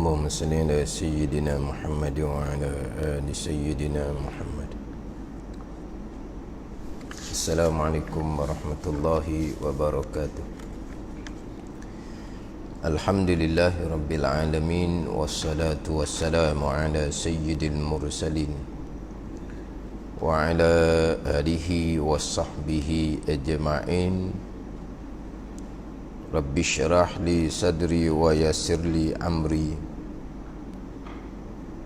اللهم صل على سيدنا محمد وعلى آل سيدنا محمد. السلام عليكم ورحمة الله وبركاته. الحمد لله رب العالمين، والصلاة والسلام على سيد المرسلين وعلى آله وصحبه أجمعين. رب اشرح لي صدري ويسر لي أمري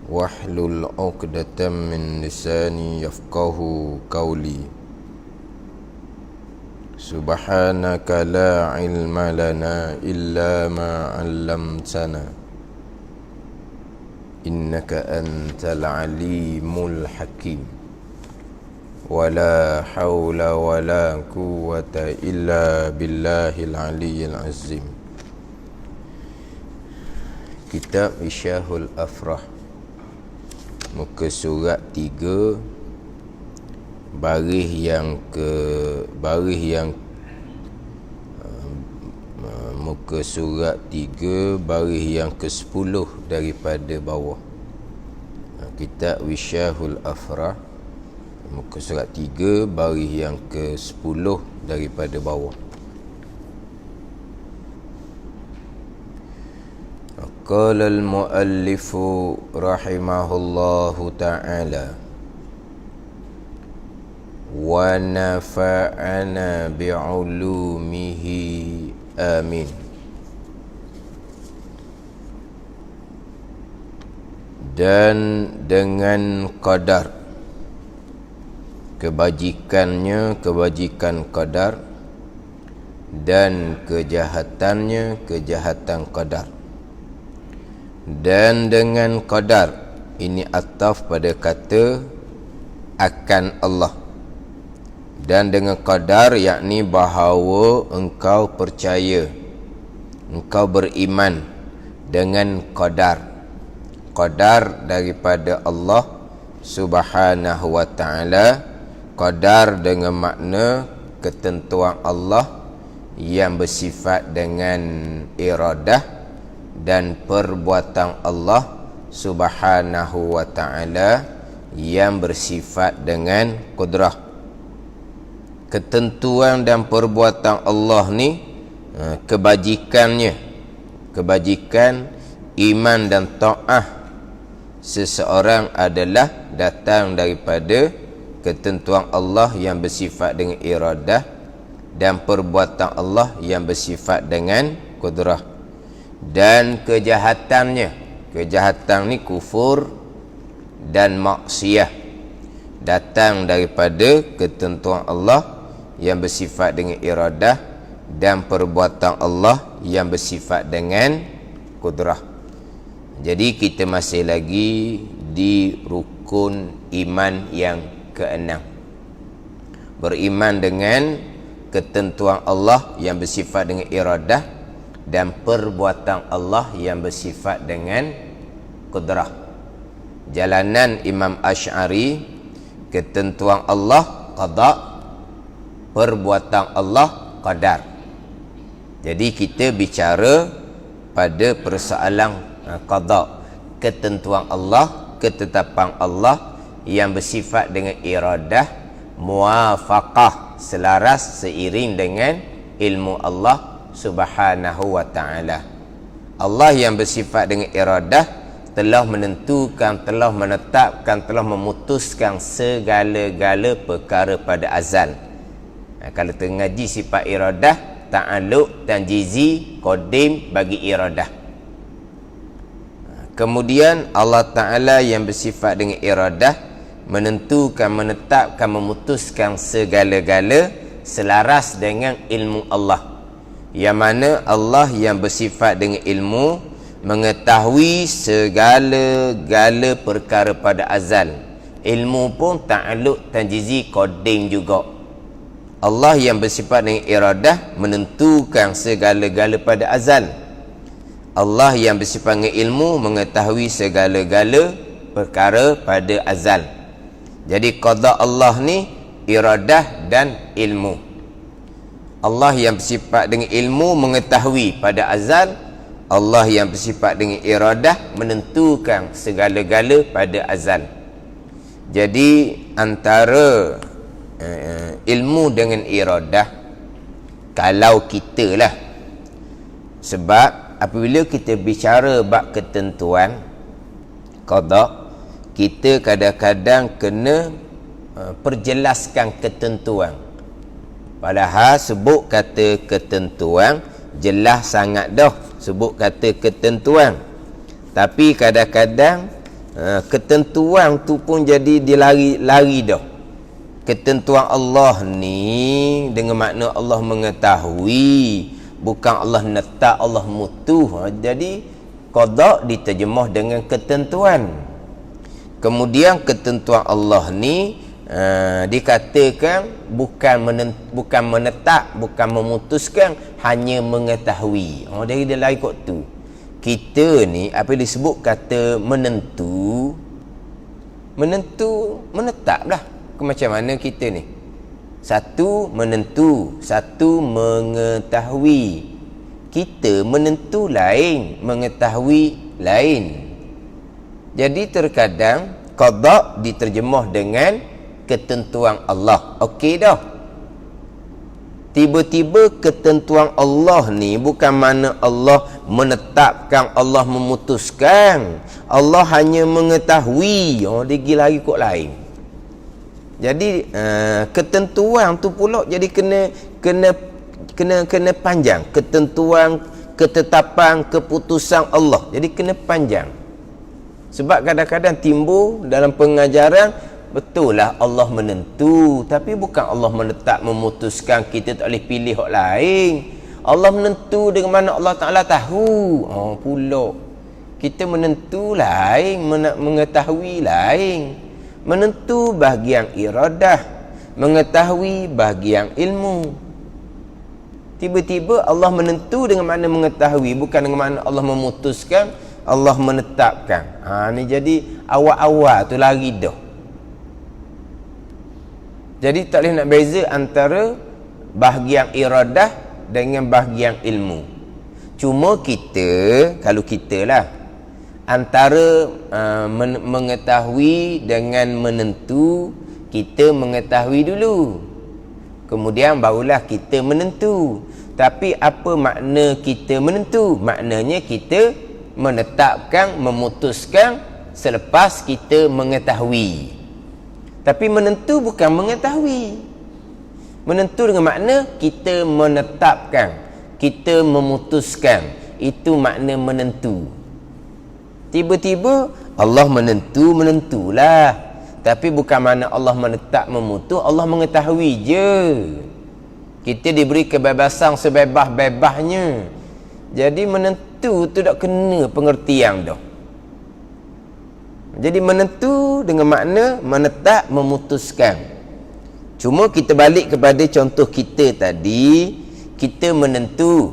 واحلل عقدة من لساني يفقه قولي. سبحانك لا علم لنا إلا ما علمتنا إنك أنت العليم الحكيم. ولا حول ولا قوة إلا بالله العلي العظيم. Kitab Isyahul Afrah, muka surat 3, muka surat 3 baris yang ke-10 daripada bawah. Kitab Isyahul Afrah, muka surat 3 baris yang ke-10 daripada bawah. Qala al-muallifu rahimahullahu ta'ala wa nafa'ana bi'ulumihi amin. Dan dengan qadar, kebajikannya kebajikan qadar, dan kejahatannya kejahatan qadar. Dan dengan qadar ini ataf pada kata akan Allah. Dan dengan qadar yakni bahawa engkau percaya, engkau beriman dengan qadar. Qadar daripada Allah Subhanahu wa ta'ala. Qadar dengan makna ketentuan Allah yang bersifat dengan iradah, dan perbuatan Allah Subhanahu wa ta'ala yang bersifat dengan kudrah. Ketentuan dan perbuatan Allah ni, kebajikannya, kebajikan iman dan ta'ah seseorang adalah datang daripada ketentuan Allah yang bersifat dengan iradah, dan perbuatan Allah yang bersifat dengan kudrah. Dan kejahatannya, kejahatan ni kufur dan maksiyah, datang daripada ketentuan Allah yang bersifat dengan iradah, dan perbuatan Allah yang bersifat dengan kudrah. Jadi kita masih lagi di rukun iman yang ke-6. Beriman dengan ketentuan Allah yang bersifat dengan iradah, dan perbuatan Allah yang bersifat dengan kudrah. Jalanan Imam Asy'ari, ketentuan Allah qada, perbuatan Allah qadar. Jadi kita bicara pada persoalan qada, ketentuan Allah, ketetapan Allah yang bersifat dengan iradah, muwafaqah, selaras seiring dengan ilmu Allah Subhanahu wa ta'ala. Allah yang bersifat dengan iradah telah menentukan, telah menetapkan, telah memutuskan segala-gala perkara pada azal. Kalau tengaji sifat iradah, ta'alluq, tanjizi, qadim bagi iradah. Kemudian Allah Ta'ala yang bersifat dengan iradah menentukan, menetapkan, memutuskan segala-gala selaras dengan ilmu Allah. Yang mana Allah yang bersifat dengan ilmu mengetahui segala-gala perkara pada azal. Ilmu pun ta'alluq, tanjizi, qadim juga. Allah yang bersifat dengan iradah menentukan segala-gala pada azal. Allah yang bersifat dengan ilmu mengetahui segala-gala perkara pada azal. Jadi qada Allah ni iradah dan ilmu. Allah yang bersifat dengan ilmu mengetahui pada azal, Allah yang bersifat dengan iradah menentukan segala-gala pada azal. Jadi antara ilmu dengan iradah, kalau kita lah, sebab apabila kita bicara bab ketentuan qada, kita kadang-kadang kena perjelaskan ketentuan. Padahal sebut kata ketentuan jelas sangat dah, sebut kata ketentuan, tapi kadang-kadang ketentuan tu pun jadi dilari-lari dah. Ketentuan Allah ni dengan makna Allah mengetahui, bukan Allah letak, Allah mutuh. Jadi qada diterjemah dengan ketentuan. Kemudian ketentuan Allah ni dikatakan bukan menetap, bukan memutuskan, hanya mengetahui. Dari dia lain kot tu. Kita ni apa disebut kata menentu, menetap lah. Macam mana kita ni? Satu menentu, satu mengetahui. Kita menentu lain, mengetahui lain. Jadi terkadang qada diterjemah dengan ketentuan Allah. Okey dah. Tiba-tiba ketentuan Allah ni bukan mana Allah menetapkan, Allah memutuskan. Allah hanya mengetahui. Dia pergi lari kot lain. Jadi ketentuan tu pula jadi kena panjang. Ketentuan, ketetapan, keputusan Allah jadi kena panjang. Sebab kadang-kadang timbul dalam pengajaran, betul lah Allah menentu, tapi bukan Allah menetap, memutuskan. Kita tak boleh pilih hak lain. Allah menentu dengan mana Allah Ta'ala tahu. Pula kita menentu lain, mengetahui lain. Menentu bahagian iradah, mengetahui bahagian ilmu. Tiba-tiba Allah menentu dengan makna mengetahui, bukan dengan makna Allah memutuskan, Allah menetapkan. Ni jadi awal-awal tu lari dah. Jadi tak boleh nak beza antara bahagian iradah dengan bahagian ilmu. Cuma kita, kalau kita lah, antara mengetahui dengan menentu, kita mengetahui dulu, kemudian barulah kita menentu. Tapi apa makna kita menentu? Maknanya kita menetapkan, memutuskan selepas kita mengetahui. Tapi menentu bukan mengetahui. Menentu dengan makna kita menetapkan, kita memutuskan. Itu makna menentu. Tiba-tiba Allah menentulah. Tapi bukan mana Allah menetap, memutus. Allah mengetahui je. Kita diberi kebebasan sebebas-bebasnya. Jadi menentu tu tak kena pengertian dah. Jadi menentu dengan makna menetap, memutuskan. Cuma kita balik kepada contoh kita tadi, kita menentu.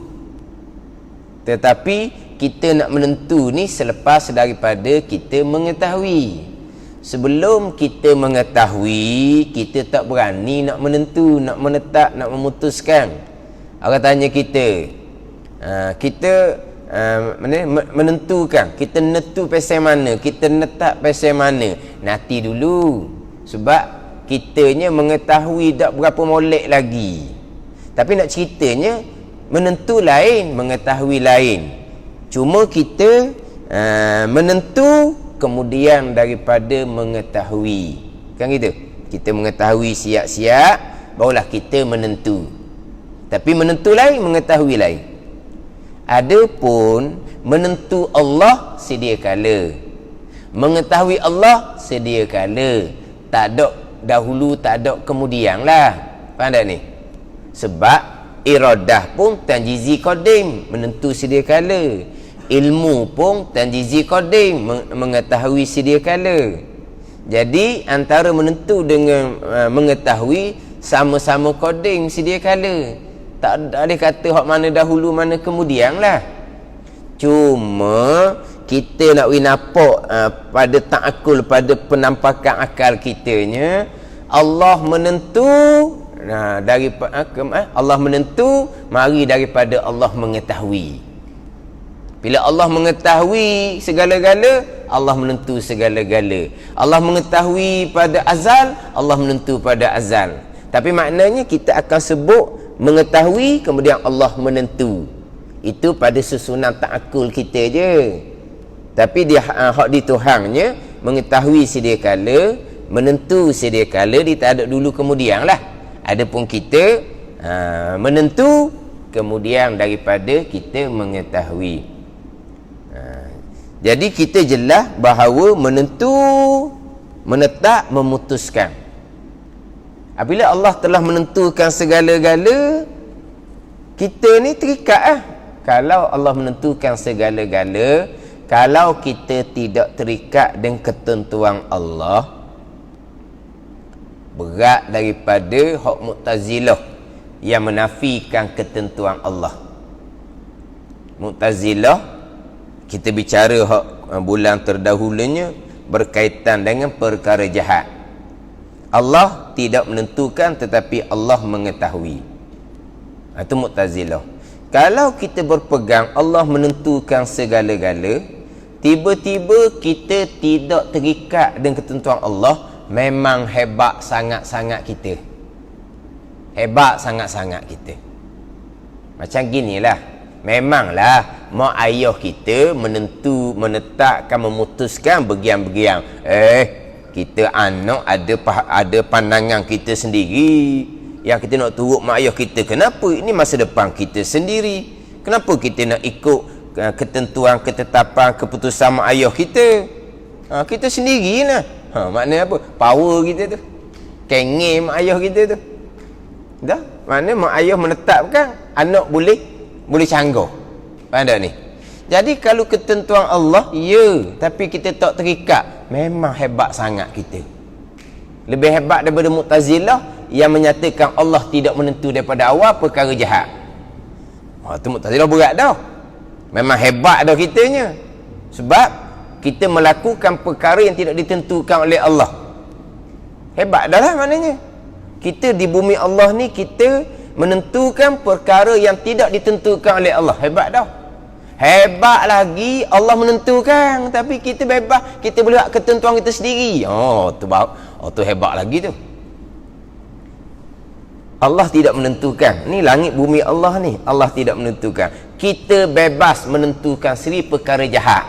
Tetapi kita nak menentu ni selepas daripada kita mengetahui. Sebelum kita mengetahui, kita tak berani nak menentu, nak menetap, nak memutuskan. Orang tanya kita, kita menentukan, kita netu pasal mana, kita netap pasal mana. Nanti dulu. Sebab kitanya mengetahui tak berapa molek lagi. Tapi nak ceritanya, menentu lain, mengetahui lain. Cuma kita menentu kemudian daripada mengetahui. Kan gitu? Kita mengetahui siap-siap, barulah kita menentu. Tapi menentu lain, mengetahui lain. Adapun menentu Allah sedia kala, mengetahui Allah sedia kala. Tak ada dahulu, tak ada kemudian lah. Faham tak ni? Sebab iradah pun tanjizi qadim, menentu sedia kala. Ilmu pun tanjizi qadim, mengetahui sedia kala. Jadi antara menentu dengan mengetahui sama-sama qadim, sedia kala. Tak ada kata hak mana dahulu, mana kemudian lah. Cuma kita nak nampak pada ta'akul, pada penampakan akal kitanya, Allah menentu daripada Allah menentu mari daripada Allah mengetahui. Bila Allah mengetahui segala-gala, Allah menentu segala-gala. Allah mengetahui pada azal, Allah menentu pada azal. Tapi maknanya kita akan sebut mengetahui kemudian Allah menentu. Itu pada susunan ta'akul kita je. Tapi dia hak di Tuhannya mengetahui sedia kala, menentu sedia kala, dia tak ada dulu kemudian lah. Adapun kita menentu kemudian daripada kita mengetahui. Jadi kita jelas bahawa menentu, menetap, memutuskan. Apabila Allah telah menentukan segala-gala, kita ni terikat lah. Kalau Allah menentukan segala-gala, kalau kita tidak terikat dengan ketentuan Allah, berat daripada hak Mu'tazilah yang menafikan ketentuan Allah. Mu'tazilah, kita bicara hak bulan terdahulunya berkaitan dengan perkara jahat. Allah tidak menentukan tetapi Allah mengetahui. Itu Mu'tazilah. Kalau kita berpegang Allah menentukan segala-gala, tiba-tiba kita tidak terikat dengan ketentuan Allah, memang hebat sangat-sangat kita. Hebat sangat-sangat kita. Macam ginilah. Memanglah mak ayah kita menetapkan, memutuskan begian-begian. Kita anak ada pandangan kita sendiri. Yang kita nak turut mak ayah kita. Kenapa? Ini masa depan kita sendiri. Kenapa kita nak ikut ketentuan, ketetapan, keputusan mak ayah kita? Kita sendirilah. Maknanya apa? Power kita tu. Kengeng mak ayah kita tu. Dah? Mana mak ayah menetapkan, anak boleh canggah. Faham tak ni? Jadi kalau ketentuan Allah, ya, tapi kita tak terikat, memang hebat sangat kita. Lebih hebat daripada Mu'tazilah yang menyatakan Allah tidak menentu daripada awal perkara jahat. Tu Mu'tazilah berat dah. Memang hebat dah kitanya. Sebab kita melakukan perkara yang tidak ditentukan oleh Allah. Hebat dah lah maknanya. Kita di bumi Allah ni, kita menentukan perkara yang tidak ditentukan oleh Allah. Hebat dah. Hebat lagi Allah menentukan, tapi kita bebas, kita boleh buat ketentuan kita sendiri. Tu hebat lagi tu. Allah tidak menentukan. Ni langit bumi Allah ni, Allah tidak menentukan. Kita bebas menentukan sendiri perkara jahat.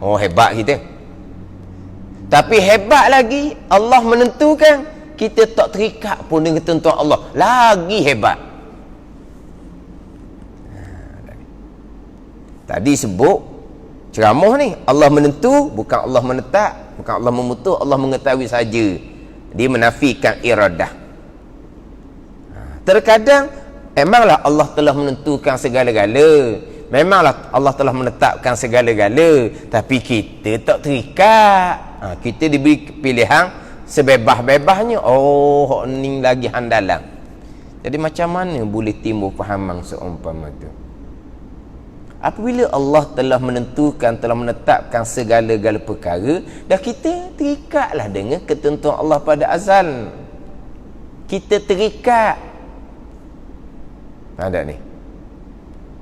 Hebat kita. Tapi hebat lagi Allah menentukan, kita tak terikat pun dengan ketentuan Allah. Lagi hebat. Tadi sebut ceramah ni, Allah menentu, bukan Allah menetap, bukan Allah memutus, Allah mengetahui saja. Dia menafikan iradah. Terkadang memanglah Allah telah menentukan segala-gala, memanglah Allah telah menetapkan segala-gala, tapi kita tak terikat. Kita diberi pilihan sebebas-bebasnya. Hak ni lagi handalan. Jadi macam mana boleh timbul fahaman seumpama tu? Apabila Allah telah menentukan, telah menetapkan segala-gala perkara, dah kita terikatlah dengan ketentuan Allah pada azal. Kita terikat. Ada ni.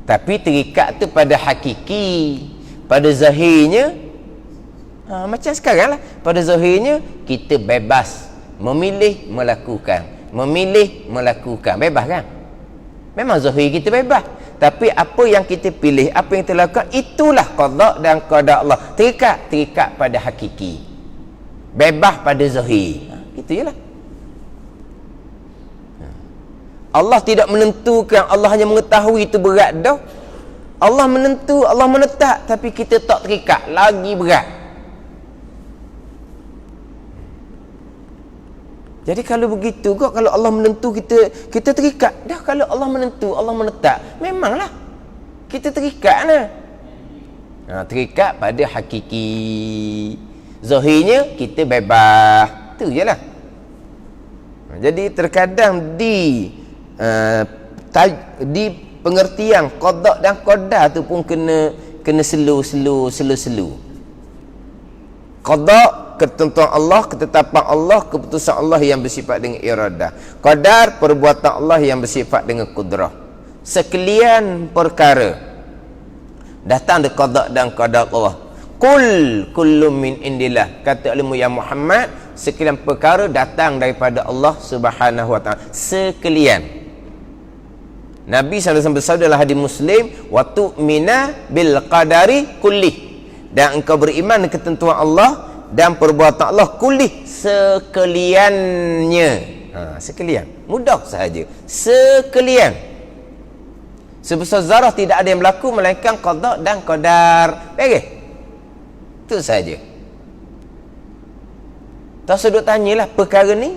Tapi terikat tu pada hakiki, pada zahirnya. Macam sekarang lah. Pada zahirnya, kita bebas memilih melakukan. Memilih melakukan. Bebas kan? Memang zahir kita bebas. Tapi apa yang kita pilih, apa yang kita lakukan, itulah qada dan qada Allah. Terikat pada hakiki. Bebas pada zahir. Gitu je lah. Allah tidak menentukan, Allah hanya mengetahui, itu berat dah. Allah menentu, Allah menetap, tapi kita tak terikat, lagi berat. Jadi kalau begitu kok, kalau Allah menentu, kita terikat. Dah kalau Allah menentu, Allah menetap, memanglah kita terikat lah. Terikat pada hakiki. Zahirnya kita bebas. Itu je lah. Jadi terkadang di pengertian qada dan qadar tu pun kena slow. Qada, ketentuan Allah, ketetapan Allah, keputusan Allah yang bersifat dengan iradah. Qadar, perbuatan Allah yang bersifat dengan kudrah. Sekalian perkara Datang dari qada dan qadar Allah. Qul kullu min indillah. Kata ilmu ya Muhammad, sekalian perkara datang daripada Allah Subhanahu wa taala. Sekalian. Nabi SAW bersabda dalam hadis Muslim, wa tu'mina bil qadari kullih. Dan engkau beriman dengan ketentuan Allah dan perbuatan Allah kullih, sekaliannya. Sekalian. Mudah sahaja. Sekalian. Sebesar zarah tidak ada yang berlaku melainkan qada dan qadar. Okey. Itu saja. Tak sedut tanyalah perkara ni,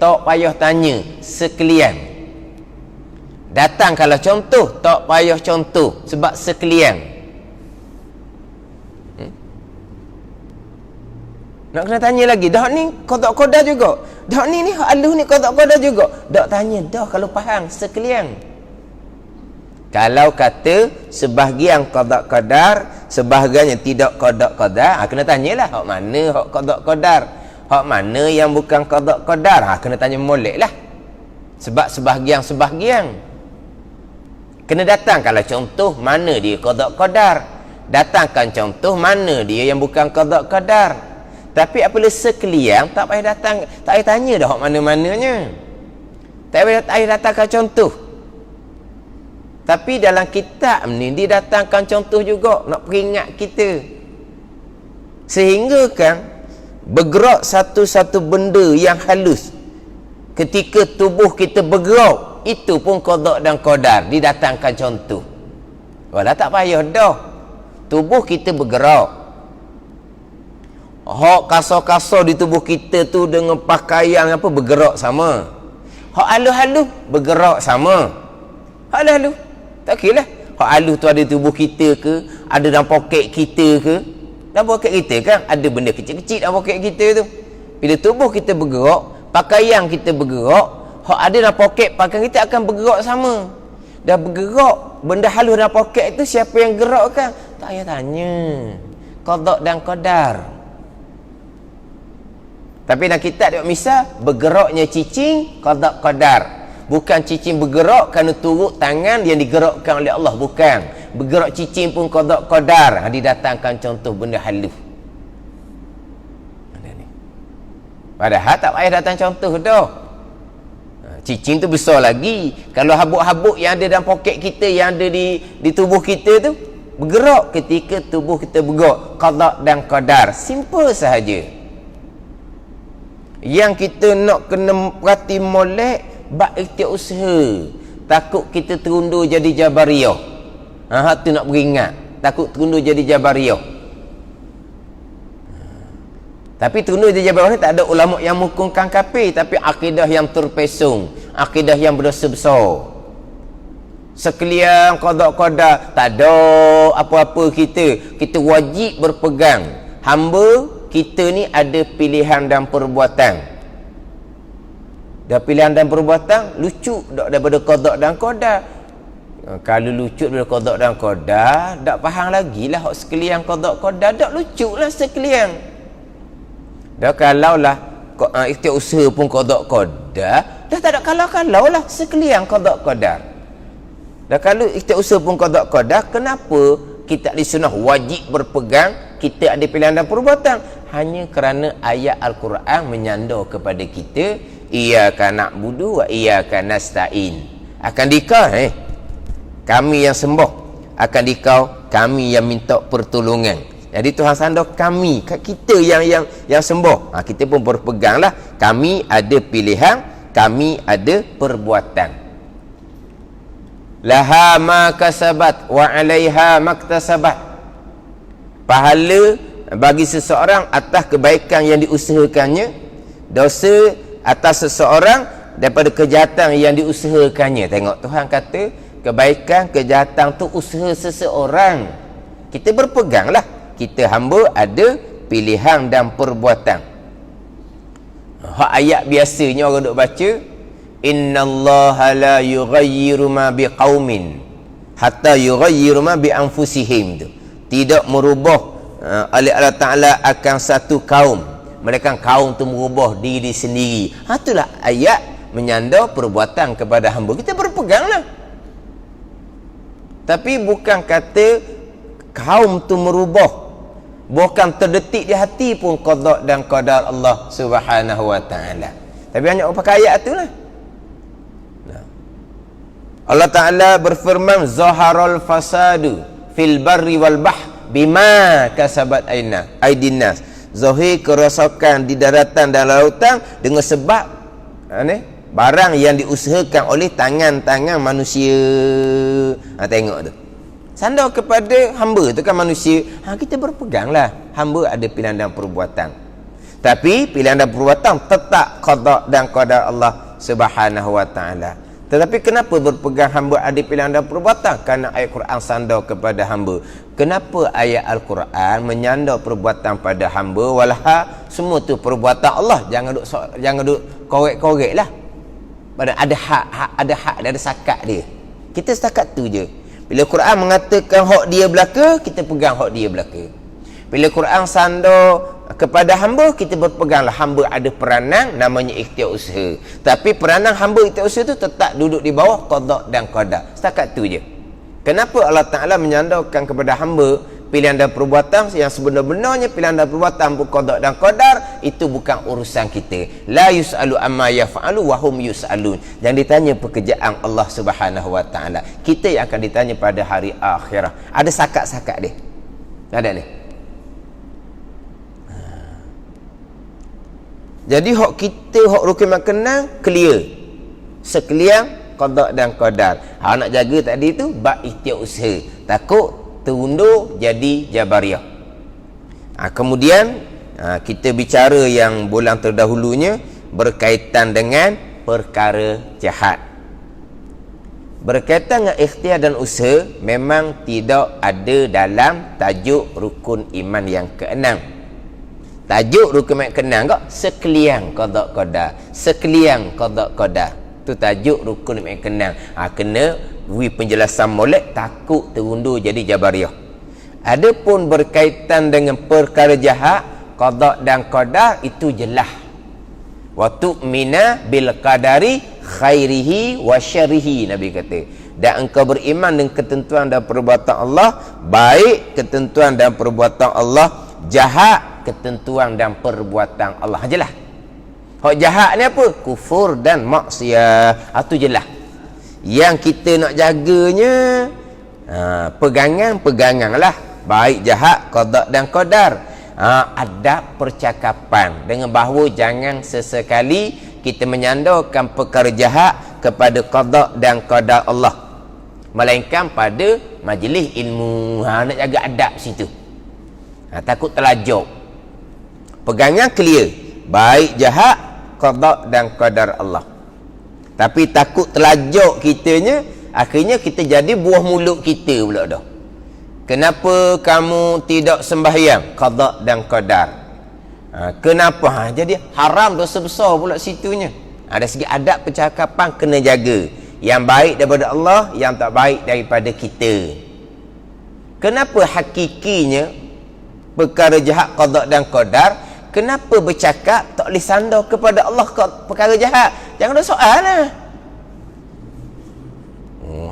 tak payah tanya, sekalian. Datang kalau contoh, tak payah contoh sebab sekalian. Nak kena tanya lagi, dah ni qada juga. Dah ni hak alus ni qada juga. Dak tanya dah kalau faham sekalian. Kalau kata sebahagian qada qadar, sebahagian yang tidak qada qadar, kena tanyalah hak mana hak qada qadar. Hak mana yang bukan qada qadar, kena tanya moleklah. Sebab sebahagian kena datang kalau contoh mana dia qada qadar. Datangkan contoh mana dia yang bukan qada qadar. Tapi apabila sekalian, tak payah datang, tak payah tanya dah hak mana-mananya. Tak payah datangkan contoh. Tapi dalam kitab ni didatangkan contoh juga nak peringat kita. Sehingga kan bergerak satu-satu benda yang halus. Ketika tubuh kita bergerak, itu pun qada dan qadar, didatangkan contoh. Walau tak payah dah. Tubuh kita bergerak. Hak kasar-kasar di tubuh kita tu dengan pakaian apa bergerak sama. Hak halus-halus bergerak sama. Hak halus tak kira lah. Hak halus tu ada di tubuh kita ke, ada dalam poket kita ke. Dalam poket kita kan ada benda kecil-kecil dalam poket kita tu. Bila tubuh kita bergerak, pakaian kita bergerak, hak ada dalam poket pakaian kita akan bergerak sama. Dah bergerak, benda halus dalam poket tu siapa yang gerakkan? Tak payah tanya. Qada dan qadar. Tapi dalam kitab tengok misal bergeraknya cicing qada qadar. Bukan cicing bergerak kerana turut tangan yang digerakkan oleh Allah, bukan. Bergerak cicing pun qada qadar. Didatangkan contoh benda halus. Padahal tak payah datang contoh dah. Cicing tu besar lagi. Kalau habuk-habuk yang ada dalam poket kita, yang ada di tubuh kita tu bergerak ketika tubuh kita bergerak, qada dan qadar. Simple sahaja. Yang kita nak kena perhati molek, bak ikhtiar usaha. Takut kita terundur jadi Jabariyah. Hak tu nak beringat. Takut terundur jadi Jabariyah. Tapi terundur jadi Jabariyah ni tak ada ulama yang menghukumkan kafir, tapi akidah yang terpesong, akidah yang berdosa besar. Sekalian qada tak ada apa-apa kita wajib berpegang. Hamba kita ni ada pilihan dan perbuatan. Dah pilihan dan perbuatan lucu dak daripada qada dan qadar. Kalau lucu daripada qada dan qadar, dak faham lagi lah hak sekalian qada qadar, dak lucu lah sekalian. Dah kalaulah ikhtiar usaha pun qada qadar, dah tak ada kalau lah sekalian qada qadar. Dah kalau ikhtiar usaha pun qada qadar, kenapa kita di sunnah wajib berpegang kita ada pilihan dan perbuatan? Hanya kerana ayat Al-Quran menyandar kepada kita, iyyaka na'budu wa iyyaka nasta'in. Akan dikau kami yang sembah, akan dikau kami yang minta pertolongan. Jadi Tuhan sandar kami, kita yang sembah. Kita pun berpeganglah, kami ada pilihan, kami ada perbuatan. Laha ma kasabat wa 'alaiha maktasabat. Pahala bagi seseorang atas kebaikan yang diusahakannya, dosa atas seseorang daripada kejahatan yang diusahakannya. Tengok Tuhan kata kebaikan, kejahatan tu usaha seseorang. Kita berpeganglah, kita hamba ada pilihan dan perbuatan. Hak ayat biasanya orang duk baca, innallaha la yughayyiru ma biqaumin hatta yughayyiru ma bi anfusihim tu. Tidak merubah oleh Allah Ta'ala akan satu kaum, mereka kaum tu merubah diri sendiri. Itulah ayat menyandar perbuatan kepada hamba. Kita berpeganglah. Tapi bukan kata kaum tu merubah, bukan terdetik di hati pun qada dan qadar Allah Subhanahu wa taala. Tapi hanya orang pakai ayat tu lah. Allah Ta'ala berfirman, zaharul fasadu fil barri wal bahr bima kasabat aydin nas. Zahir kerosakan di daratan dan lautan dengan sebab barang yang diusahakan oleh tangan-tangan manusia. Tengok tu, sandar kepada hamba tu kan manusia. Kita berpeganglah, hamba ada pilihan dan perbuatan, tapi pilihan dan perbuatan tetap qada dan qadar Allah Subhanahu wa taala. Tetapi kenapa berpegang hamba ada pilihan dan perbuatan? Kerana ayat Quran sandar kepada hamba. Kenapa ayat Al-Quran menyandar perbuatan pada hamba, walah semua tu perbuatan Allah. Jangan duk korek-korek lah. Ada hak, ada sakat dia. Kita setakat tu je. Bila Quran mengatakan hak dia belaka, kita pegang hak dia belaka. Bila Quran sandar kepada hamba, kita berpeganglah hamba ada peranan namanya ikhtiar usaha. Tapi peranan hamba ikhtiar usaha tu tetap duduk di bawah qada dan qadar. Setakat tu je. Kenapa Allah Ta'ala menyandarkan kepada hamba pilihan dan perbuatan yang sebenar-benarnya pilihan dan perbuatan qada dan qadar itu bukan urusan kita. La yus'alu amma yaf'alu wa hum yus'alun. Yang ditanya pekerjaan Allah Subhanahu wa taala. Kita yang akan ditanya pada hari akhirah. Ada sakat-sakat dia. Ada ni. Jadi hak kita, hak rukun makenang clear. Sekalian qada dan qadar. Nak jaga tadi tu bab ikhtiar usaha. Takut terundur jadi jabariyah. Kemudian kita bicara yang bulan terdahulunya berkaitan dengan perkara jahat. Berkaitan dengan ikhtiar dan usaha memang tidak ada dalam tajuk rukun iman yang keenam. Tajuk rukun iman keenam kok sekalian qada qadar. Sekalian qada qadar. Tu tajuk rukun iman keenam. Kena penjelasan molek, takut terundur jadi jabariyah. Adapun berkaitan dengan perkara jahat, qada dan qadar itu jelas. Wa tu'mina bil qadari khairihi wa syarrihi, Nabi kata. Dan engkau beriman dengan ketentuan dan perbuatan Allah, baik ketentuan dan perbuatan Allah, jahat ketentuan dan perbuatan Allah. Jelas. Hak jahat ni apa? Kufur dan maksiat. Itu jelas. Yang kita nak jaganya pegangan lah. Baik jahat, qada dan qadar. Adab percakapan dengan bahawa jangan sesekali kita menyandarkan perkara jahat kepada qada dan qadar Allah, melainkan pada majlis ilmu. Nak jaga adab situ. Takut terlajuk. Pegangan clear, baik jahat, qada dan qadar Allah. Tapi takut terlajuk kitanya, akhirnya kita jadi buah mulut kita pula dah. Kenapa kamu tidak sembahyang? Qada dan qadar. Kenapa? Jadi haram, dosa besar pula situnya. Ada segi adab percakapan kena jaga. Yang baik daripada Allah, yang tak baik daripada kita. Kenapa hakikinya perkara jahat, qada dan qadar, kenapa bercakap tak boleh sandar kepada Allah perkara jahat? Jangan ada soal lah.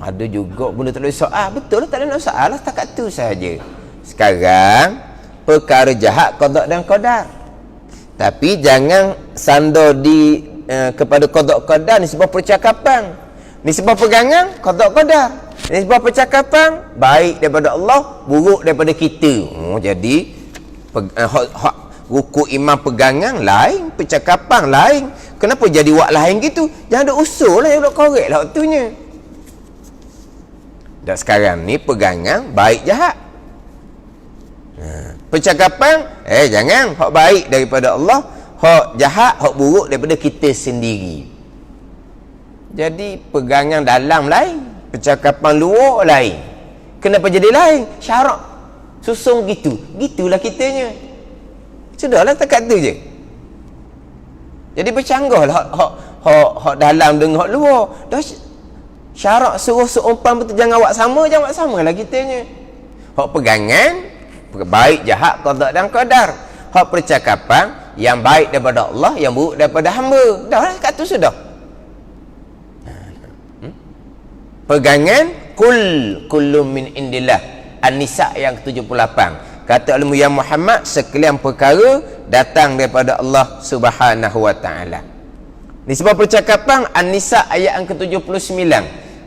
Ada juga benda tak boleh soal. Betul lah, tak boleh soal lah. Setakat tu sahaja. Sekarang perkara jahat, qada dan qadar. Tapi jangan sandar kepada qada qadar ni sebab percakapan. Ni sebab pegangan, qada qadar. Ni sebab percakapan, baik daripada Allah, buruk daripada kita. Jadi rukun iman pegangan lain, percakapan lain. Kenapa jadi wak lain gitu? Jangan ada usul lah, yang nak korek lah waktunya. Dan sekarang ni pegangan baik jahat. Percakapan jangan hak baik daripada Allah, hak jahat, hak buruk daripada kita sendiri. Jadi pegangan dalam lain, percakapan luar lain. Kenapa jadi lain? Syarak susung gitu. Gitulah kitanya. Sudahlah, takat tu je. Jadi bercanggah lah hak dalam dengan hak luar. Dah syarak suruh seumpam betul, jangan awak sama lah kitanya. Hak pegangan baik jahat, qada dan qadar. Hak percakapan yang baik daripada Allah, yang buruk daripada hamba. Dah lah, kat tu sudah. Pegangan Kullu min indillah. An-Nisa yang ke-78. Kata ilmu ya Muhammad, sekalian perkara datang daripada Allah Subhanahu wa taala. Di sebab percakapan An-Nisa ayat yang ke-79.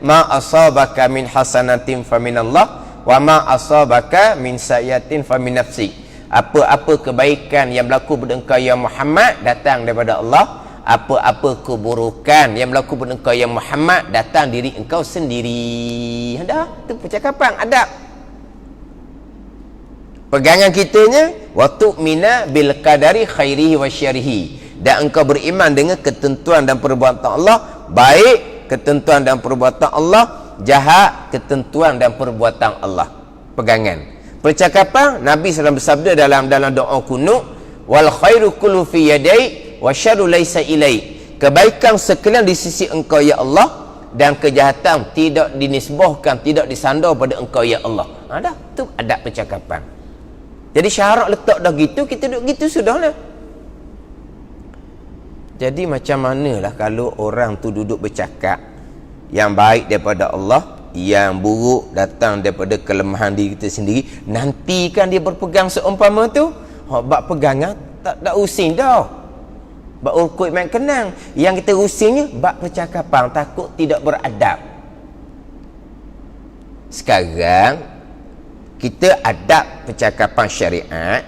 Ma asabaka min hasanatin faminallah wa ma asabaka min sayyi'atin famin nafsik. Apa-apa kebaikan yang berlaku pada engkau ya Muhammad datang daripada Allah. Apa-apa keburukan yang berlaku pada engkau ya Muhammad datang diri engkau sendiri. Ada tu percakapan adab. Pegangan kitanya wa tu'mina bil qadari khairihi wa syarrihi, dan engkau beriman dengan ketentuan dan perbuatan Allah, baik ketentuan dan perbuatan Allah, jahat ketentuan dan perbuatan Allah. Pegangan percakapan Nabi SAW bersabda dalam doa kunut, wal khairu kullu fi yadai wa syarru laisa ilai. Kebaikan sekalian di sisi engkau ya Allah, dan kejahatan tidak dinisbahkan, tidak disandar pada engkau ya Allah. Ada tu adab percakapan. Jadi syarat letak dah gitu, kita duduk gitu sudahlah. Jadi macam manalah kalau orang tu duduk bercakap yang baik daripada Allah, yang buruk datang daripada kelemahan diri kita sendiri, nantikan dia berpegang seumpama tu, bak pegangan tak using dah. Bak urkut main kenang. Yang kita usingnya bak percakapan, takut tidak beradab. Sekarang kita adab percakapan syariat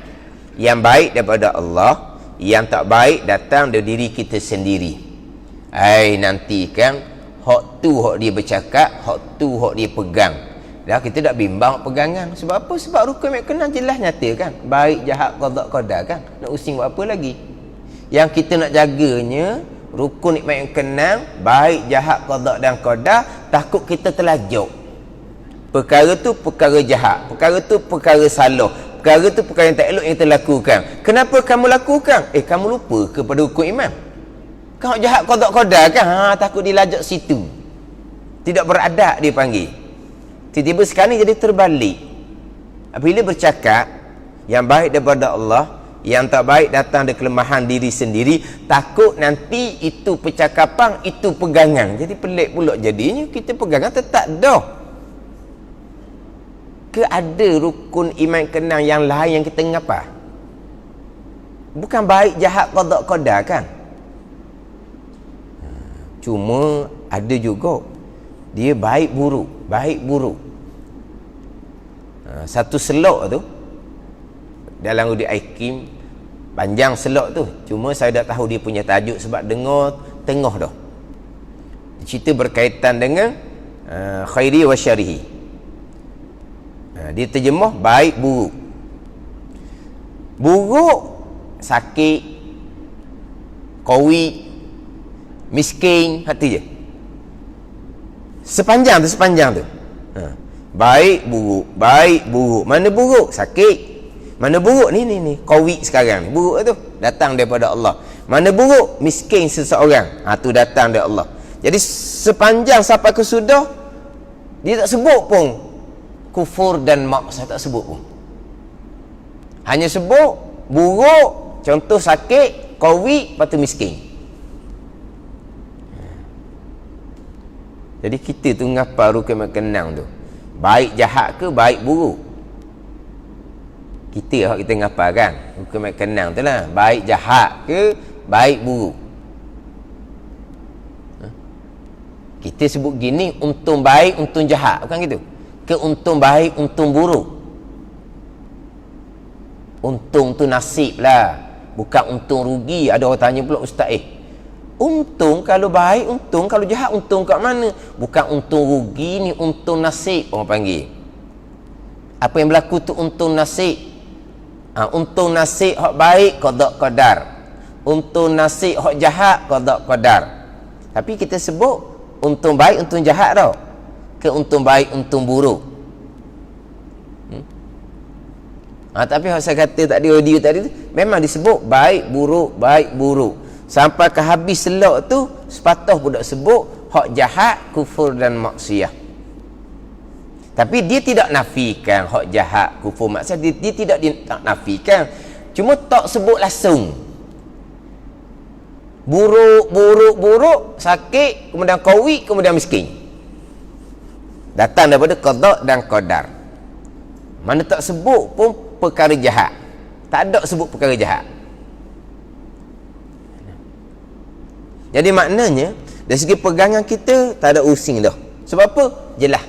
yang baik daripada Allah, yang tak baik datang dari diri kita sendiri. Nantikan hak tu hak dia bercakap, hak tu hak dia pegang. Dah kita tak bimbang pegangan. Sebab apa? Sebab rukun mek kenal jelas nyata kan. Baik jahat qada qadar kan. Nak using buat apa lagi? Yang kita nak jaganya rukun mek kenal, baik jahat qada dan qadar, takut kita terlajuk. Perkara tu perkara jahat, perkara tu perkara salah, perkara tu perkara yang tak elok yang kita lakukan. Kenapa kamu lakukan? Kamu lupa kepada hukum iman. Kau jahat qada-qadar kan? Takut dilajak situ. Tidak beradab dia panggil. Tiba-tiba sekarang jadi terbalik. Bila bercakap yang baik daripada Allah, yang tak baik datang dari kelemahan diri sendiri, takut nanti itu percakapan, itu pegangan. Jadi pelik pula jadinya, kita pegangan tetap dah. Ke ada rukun iman kenang yang lain yang kita ngapa? Bukan baik jahat qada qadar kan? Cuma ada juga dia baik buruk, baik buruk. Satu selok tu dalam Udi Aikim, panjang selok tu, cuma saya dah tahu dia punya tajuk sebab dengar tengah dah. Cerita berkaitan dengan khairi wa syarihi. Dia terjemah baik buruk. Buruk sakit, qawi, miskin, hati je. Sepanjang tu. Baik buruk, baik buruk. Mana buruk? Sakit. Mana buruk ni qawi sekarang ni. Buruk tu datang daripada Allah. Mana buruk? Miskin seseorang. Tu datang dari Allah. Jadi sepanjang sampai ke sudah, dia tak sebut pun kufur dan maksiat, tak sebut pun. Hanya sebut buruk, contoh sakit, qawi, lepas tu miskin. Jadi kita tu ngapa rukun kenang tu? Baik jahat ke baik buruk? Kita ngapa kan? Rukun kenang tu lah. Baik jahat ke baik buruk? Kita sebut gini, untung baik, untung jahat. Bukan gitu? Ke untung baik, untung buruk? Untung tu nasib lah, bukan untung rugi. Ada orang tanya pula, Ustaz, untung kalau baik, untung kalau jahat, untung kat mana? Bukan untung rugi ni, untung nasib orang panggil. Apa yang berlaku tu untung nasib. Untung nasib hak baik, qada qadar. Untung nasib hak jahat, qada qadar. Tapi kita sebut untung baik, untung jahat tau. Ke untung baik, untung buruk. Tapi yang saya kata tadi, audio tadi tu, memang disebut baik buruk, baik buruk. Sampai ke habis selok tu, sepatah pun tak sebut hak jahat, kufur dan maksiat. Tapi dia tidak nafikan hak jahat, kufur, maksiat. Dia tidak nafikan. Cuma tak sebut langsung. Buruk, buruk, buruk, sakit, kemudian qawi, kemudian miskin. Datang daripada qada dan qadar. Mana tak sebut pun perkara jahat. Tak ada sebut perkara jahat. Jadi maknanya dari segi pegangan kita tak ada using dah. Sebab apa? Jelas.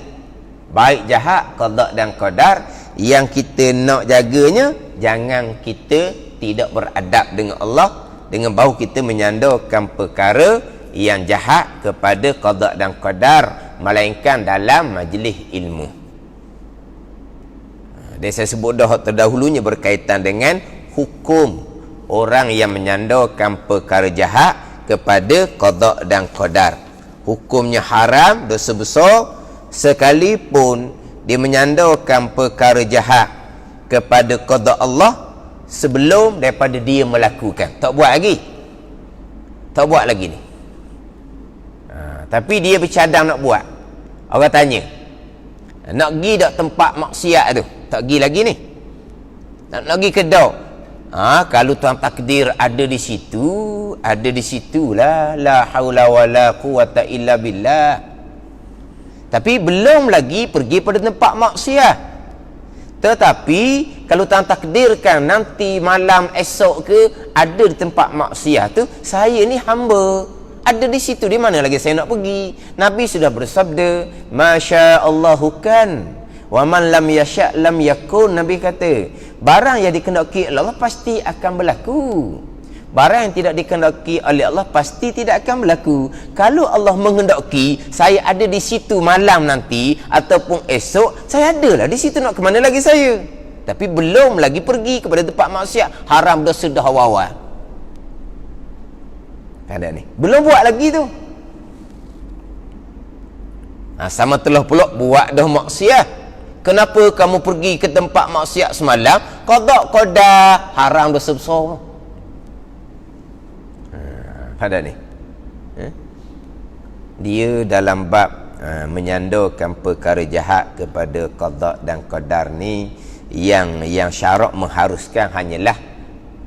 Baik jahat, qada dan qadar, yang kita nak jaganya jangan kita tidak beradab dengan Allah dengan bahu kita menyandarkan perkara yang jahat kepada qada dan qadar, melainkan dalam majlis ilmu. Dan saya sebut dah terdahulunya berkaitan dengan hukum orang yang menyandarkan perkara jahat kepada qada dan qadar. Hukumnya haram, dosa besar, sekalipun dia menyandarkan perkara jahat kepada qada Allah sebelum daripada dia melakukan. Tak buat lagi. Tak buat lagi ni. Tapi dia bercadang nak buat. Orang tanya, nak pergi tak tempat maksiat tu? Tak pergi lagi ni. Nak pergi kedai. Kalau Tuhan takdir ada di situ, ada di situlah. La haula wala quwata illa billah. Tapi belum lagi pergi pada tempat maksiat. Tetapi kalau Tuhan takdirkan nanti malam esok ke ada di tempat maksiat tu, saya ni hamba ada di situ, di mana lagi saya nak pergi? Nabi sudah bersabda, Masya Allahu kan, wa man lam yasha' lam yakun. Nabi kata, barang yang dikehendaki oleh Allah pasti akan berlaku. Barang yang tidak dikehendaki oleh Allah pasti tidak akan berlaku. Kalau Allah menghendaki saya ada di situ malam nanti ataupun esok, saya adalah di situ. Nak ke mana lagi saya? Tapi belum lagi pergi kepada tempat maksiat, haram dosa dah awal-awal. Ada ni. Belum buat lagi tu. Sama telah pula buat dah maksiat. Kenapa kamu pergi ke tempat maksiat semalam? Qada qada, haram dosa besar. Ada ni. Dia dalam bab menyandarkan perkara jahat kepada qada dan qadar ni, yang syarak mengharuskan hanyalah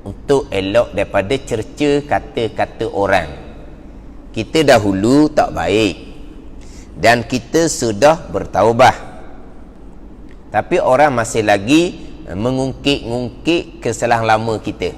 untuk elok daripada cerca kata-kata orang. Kita dahulu tak baik dan kita sudah bertaubah, tapi orang masih lagi mengungkit-ungkit kesalahan lama kita.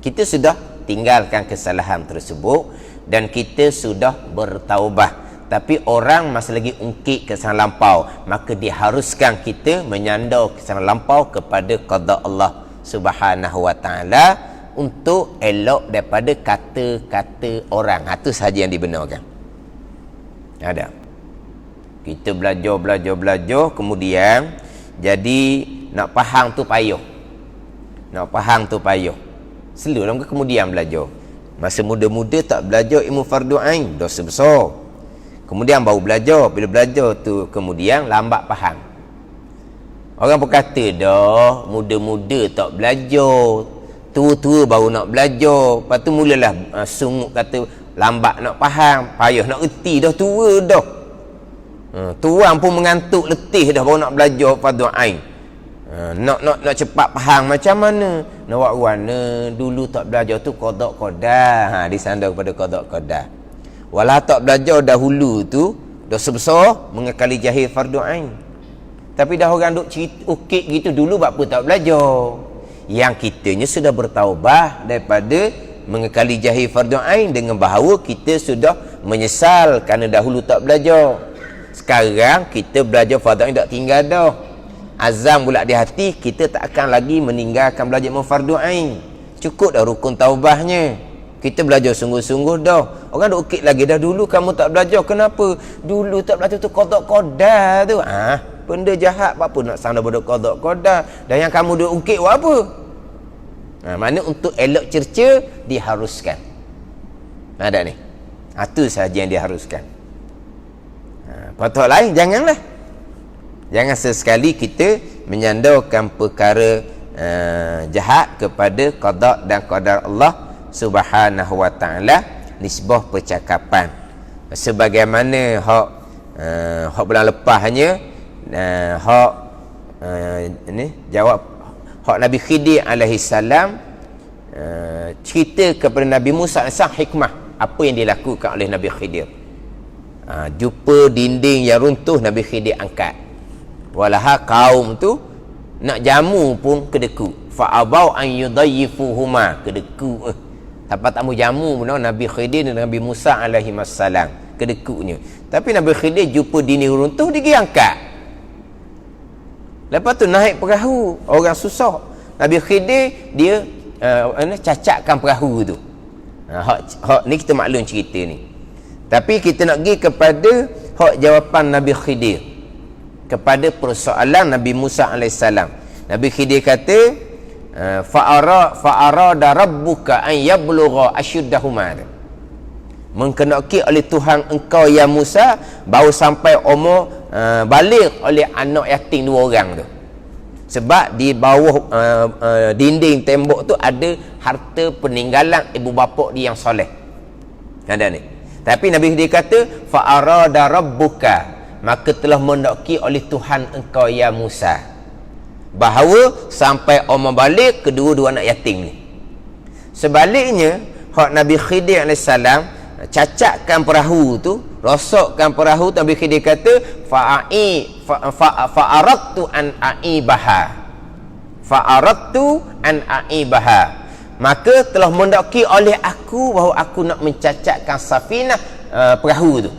Kita sudah tinggalkan kesalahan tersebut dan kita sudah bertaubah, tapi orang masih lagi ungkit kesalahan lampau. Maka diharuskan kita menyandar kesalahan lampau kepada qada Allah Subhanahu wa ta'ala untuk elok daripada kata-kata orang. Itu sahaja yang dibenarkan. Ada. Kita belajar, kemudian jadi nak faham tu payah. Nak faham tu payah. Selalu kemudian belajar. Masa muda-muda tak belajar ilmu fardu ain, dosa besar. Kemudian baru belajar. Bila belajar tu kemudian lambat faham. Orang berkata dah muda-muda tak belajar, tua-tua baru nak belajar. Lepas tu mulalah sungguh kata lambat nak faham, payah nak erti dah, tua dah. Tuan pun mengantuk letih dah baru nak belajar fardu ain. Nak cepat faham macam mana? Nak buat warna dulu tak belajar tu qada qada. Disandar kepada qada qada. Walau tak belajar dahulu tu dosa besar mengekali jahil fardu ain. Tapi dah orang duk cerita ukit gitu dulu, buat apa tak belajar? Yang kitanya sudah bertaubah daripada mengekali jahil fardu ain dengan bahawa kita sudah menyesal kerana dahulu tak belajar. Sekarang kita belajar fardu ain tak tinggal dah. Azam pula di hati, kita tak akan lagi meninggalkan belajar fardu ain. Cukup dah rukun taubahnya. Kita belajar sungguh-sungguh dah. Orang duk ukit lagi, dah dulu kamu tak belajar. Kenapa? Dulu tak belajar tu qada tu. Benda jahat apa nak sandar pada qada. Dan yang kamu duk ungkit buat apa? Mana untuk elok cerca diharuskan. Ada ni. Itu sahaja yang diharuskan. Patut lain janganlah. Jangan sesekali kita menyandarkan perkara jahat kepada qada dan qadar Allah Subhanahu wa ta'ala nisbah percakapan. Sebagaimana hak bulan lepasnya ini jawab hak Nabi Khidir alaihi salam, cerita kepada Nabi Musa asal hikmah apa yang dilakukan oleh Nabi Khidir. Jumpa dinding yang runtuh, Nabi Khidir angkat. Walaha kaum tu nak jamu pun kedeku. Fa'abau an yudayyifuhuma, kedeku. Tanpa tamu jamu pun Nabi Khidir dan Nabi Musa alaihi wassalam, kedekunya. Tapi Nabi Khidir jumpa dinding runtuh, dia pergi angkat. Lepas tu naik perahu, orang susah. Nabi Khidir dia cacatkan perahu tu. Ni kita maklum cerita ni. Tapi kita nak pergi kepada hak jawapan Nabi Khidir kepada persoalan Nabi Musa AS. Nabi Khidir kata, fa'arada rabbuka an yablugha ashuddahuma. Mengkenaki oleh Tuhan engkau ya Musa baru sampai umur balik oleh anak yatim 2 orang tu. Sebab di bawah dinding tembok tu ada harta peninggalan ibu bapa dia yang soleh. Ada ni. Tapi Nabi dia kata fa'arada rabbuka, maka telah mendaki oleh Tuhan engkau ya Musa bahawa sampai umur balik kedua-dua anak yatim ni. Sebaliknya hak Nabi Khidir AS cacatkan perahu tu, rosokkan perahu tu, Nabi Khidir kata fa'aradtu an aibaha, maka telah mendaki oleh aku bahawa aku nak mencacatkan safinah, perahu tu.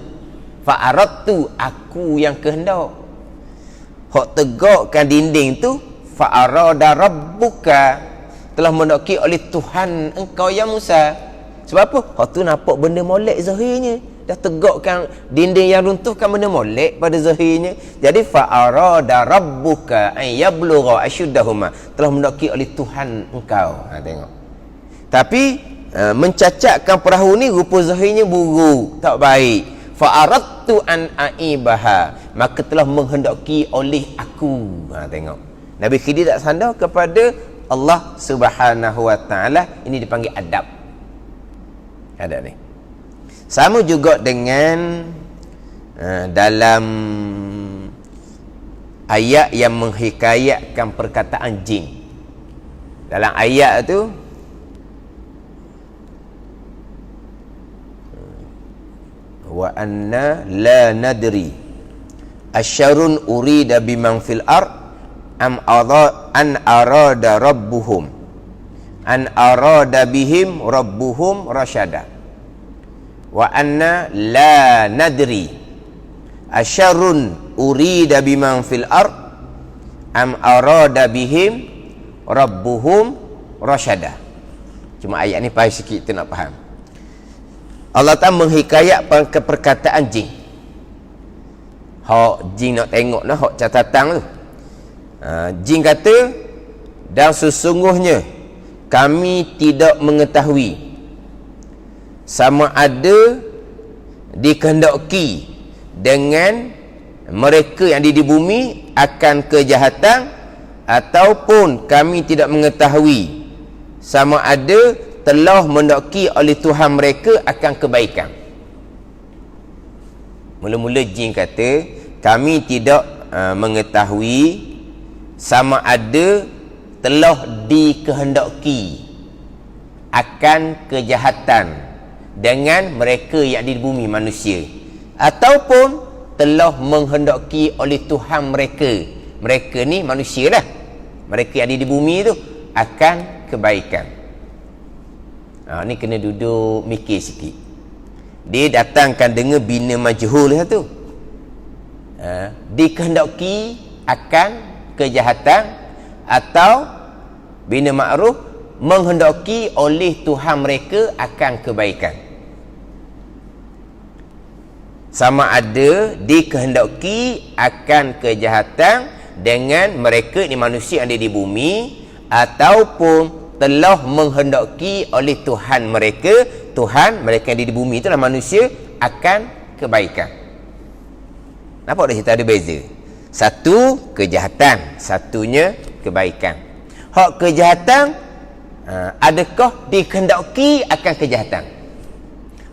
Fa'aradtu, aku yang kehendak. Hak tegakkan dinding tu, fa'arada rabbuka, telah mendaki oleh Tuhan engkau ya Musa. Sebab apa? Hak tu nampak benda molek zahirnya. Dah tegakkan dinding yang runtuh kan benda molek pada zahirnya. Jadi fa'arada rabbuka an yablugha ashuddahuma, telah mendaki oleh Tuhan engkau. Tengok. Tapi mencacatkan perahu ni rupa zahirnya buruk, tak baik. Fa'aradtu an aibaha, maka telah menghendaki oleh aku. Tengok. Nabi Khidir tak sandar kepada Allah Subhanahu wa taala. Ini dipanggil adab. Ada ni. Sama juga dengan dalam ayat yang menghikayatkan perkataan jin. Dalam ayat tu wa anna la nadri asyarun urida biman fil ard am arada rabbuhum an arada bihim rabbuhum rasyada. Wa anna la nadri asyarun urida biman fil ard am arada bihim rabbuhum rasyada. Cuma ayat ni payah sikit kita nak faham. Allah Ta'ala menghikayatkan ke perkataan jin. Hak jin nak tengok dah hak catatan tu. Jin kata, dan sesungguhnya kami tidak mengetahui sama ada dikehendaki dengan mereka yang ada di bumi akan kejahatan, ataupun kami tidak mengetahui sama ada telah mendaki oleh Tuhan mereka akan kebaikan. Mula-mula jin kata kami tidak mengetahui sama ada telah dikehendaki akan kejahatan dengan mereka yang di bumi manusia, ataupun telah menghendaki oleh Tuhan mereka ni manusia lah, mereka yang ada di bumi tu akan kebaikan. Ni kena duduk mikir sikit. Dia datangkan dengan bina majhul lah tu. Dikehendaki akan kejahatan, atau bina ma'ruf menghendaki oleh Tuhan mereka akan kebaikan. Sama ada dikehendaki akan kejahatan dengan mereka ni manusia yang ada di bumi, ataupun telah menghendaki oleh Tuhan mereka yang ada di bumi itulah manusia akan kebaikan. Nampak dah kita ada beza. Satu kejahatan, satunya kebaikan. Hak kejahatan, adakah dikehendaki akan kejahatan?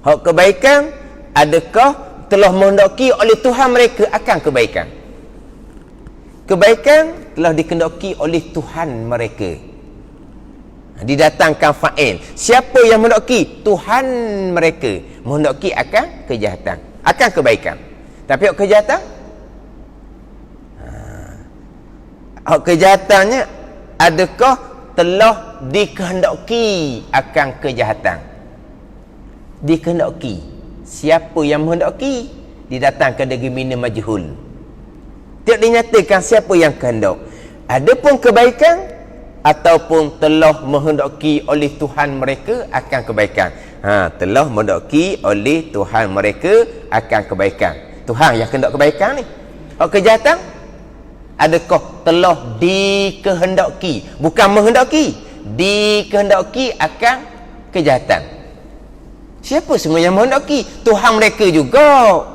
Hak kebaikan, adakah telah menghendaki oleh Tuhan mereka akan kebaikan? Kebaikan telah dikehendaki oleh Tuhan mereka. Didatangkan fa'il. Siapa yang menghendaki? Tuhan mereka menghendaki akan kejahatan. akan kebaikan. Tapi hak kejahatan, hak kejahatannya adakah telah dikehendaki akan kejahatan? Dikehendaki. Siapa yang menghendaki? Didatangkan dari mina majhul. Tidak dinyatakan siapa yang kehendak. Adapun kebaikan ataupun telah menghendaki oleh Tuhan mereka akan kebaikan. Telah menghendaki oleh Tuhan mereka akan kebaikan. Tuhan yang kehendak kebaikan ni. Hak kejahatan adakah telah dikehendaki, bukan menghendaki, dikehendaki akan kejahatan. Siapa semua yang menghendaki? Tuhan mereka juga.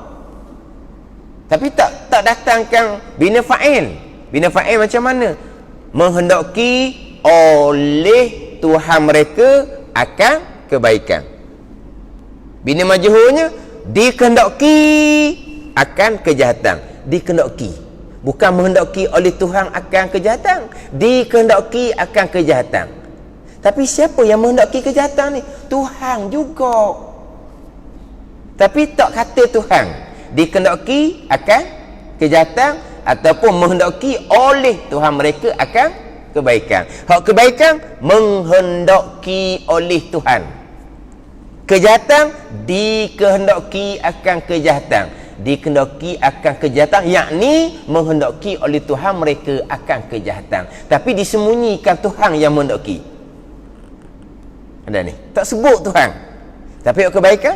Tapi tak datangkan bina fa'il. Bina fa'il macam mana? Menghendaki oleh Tuhan mereka akan kebaikan. Bina majhulnya dikehendaki akan kejahatan. Dikehendaki, bukan menghendaki oleh Tuhan akan kejahatan, dikehendaki akan kejahatan. Tapi siapa yang menghendaki kejahatan ni? Tuhan juga. Tapi tak kata Tuhan dikehendaki akan kejahatan ataupun menghendaki oleh Tuhan mereka akan kebaikan. Hak kebaikan menghendaki oleh Tuhan. Kejahatan dikehendaki akan kejahatan. Dikehendaki akan kejahatan, yakni menghendaki oleh Tuhan mereka akan kejahatan. Tapi disembunyikan Tuhan yang menghendaki. Ada ni. Tak sebut Tuhan. Tapi hak kebaikan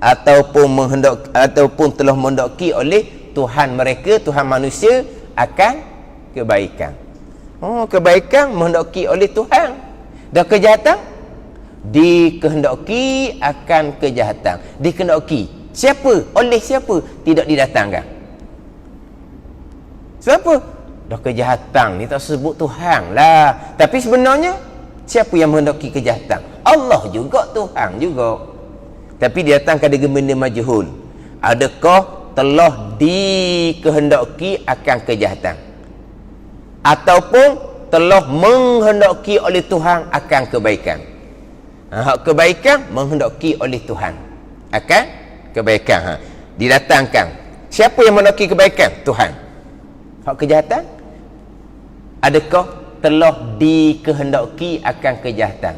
ataupun telah menghendaki oleh Tuhan mereka, Tuhan manusia akan kebaikan. Kebaikan menghendaki oleh Tuhan. Dan kejahatan dikehendaki akan kejahatan. Dikehendaki. Siapa? Oleh siapa? Tidak didatangkan. Siapa? Dah kejahatan ni tak sebut Tuhan lah. Tapi sebenarnya siapa yang menghendaki kejahatan? Allah juga, Tuhan juga. Tapi didatangkan dengan benda majhul. Adakah telah dikehendaki akan kejahatan ataupun telah menghendaki oleh Tuhan akan kebaikan? Hak kebaikan menghendaki oleh Tuhan akan kebaikan. Didatangkan. Siapa yang menghendaki kebaikan? Tuhan. Hak kejahatan adakah telah dikehendaki akan kejahatan?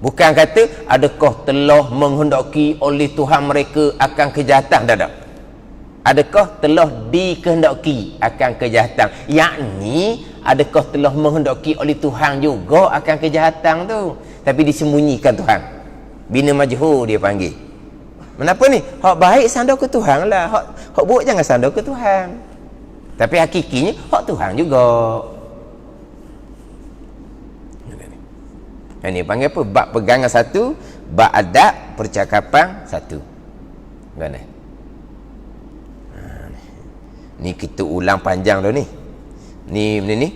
Bukan kata adakah telah menghendaki oleh Tuhan mereka akan kejahatan. Tak. Adakah telah dikehendaki akan kejahatan, yakni adakah telah menghendaki oleh Tuhan juga akan kejahatan tu, tapi disembunyikan Tuhan. Bina majhul dia panggil. Kenapa ni? Hak baik sandar ke Tuhan lah, hak buruk jangan sandar ke Tuhan. Tapi hakikinya hak Tuhan juga. Ini panggil apa? Bab pegangan satu, bab adab percakapan satu. Mana? Ni kita ulang panjang dah ni. Ni benda ni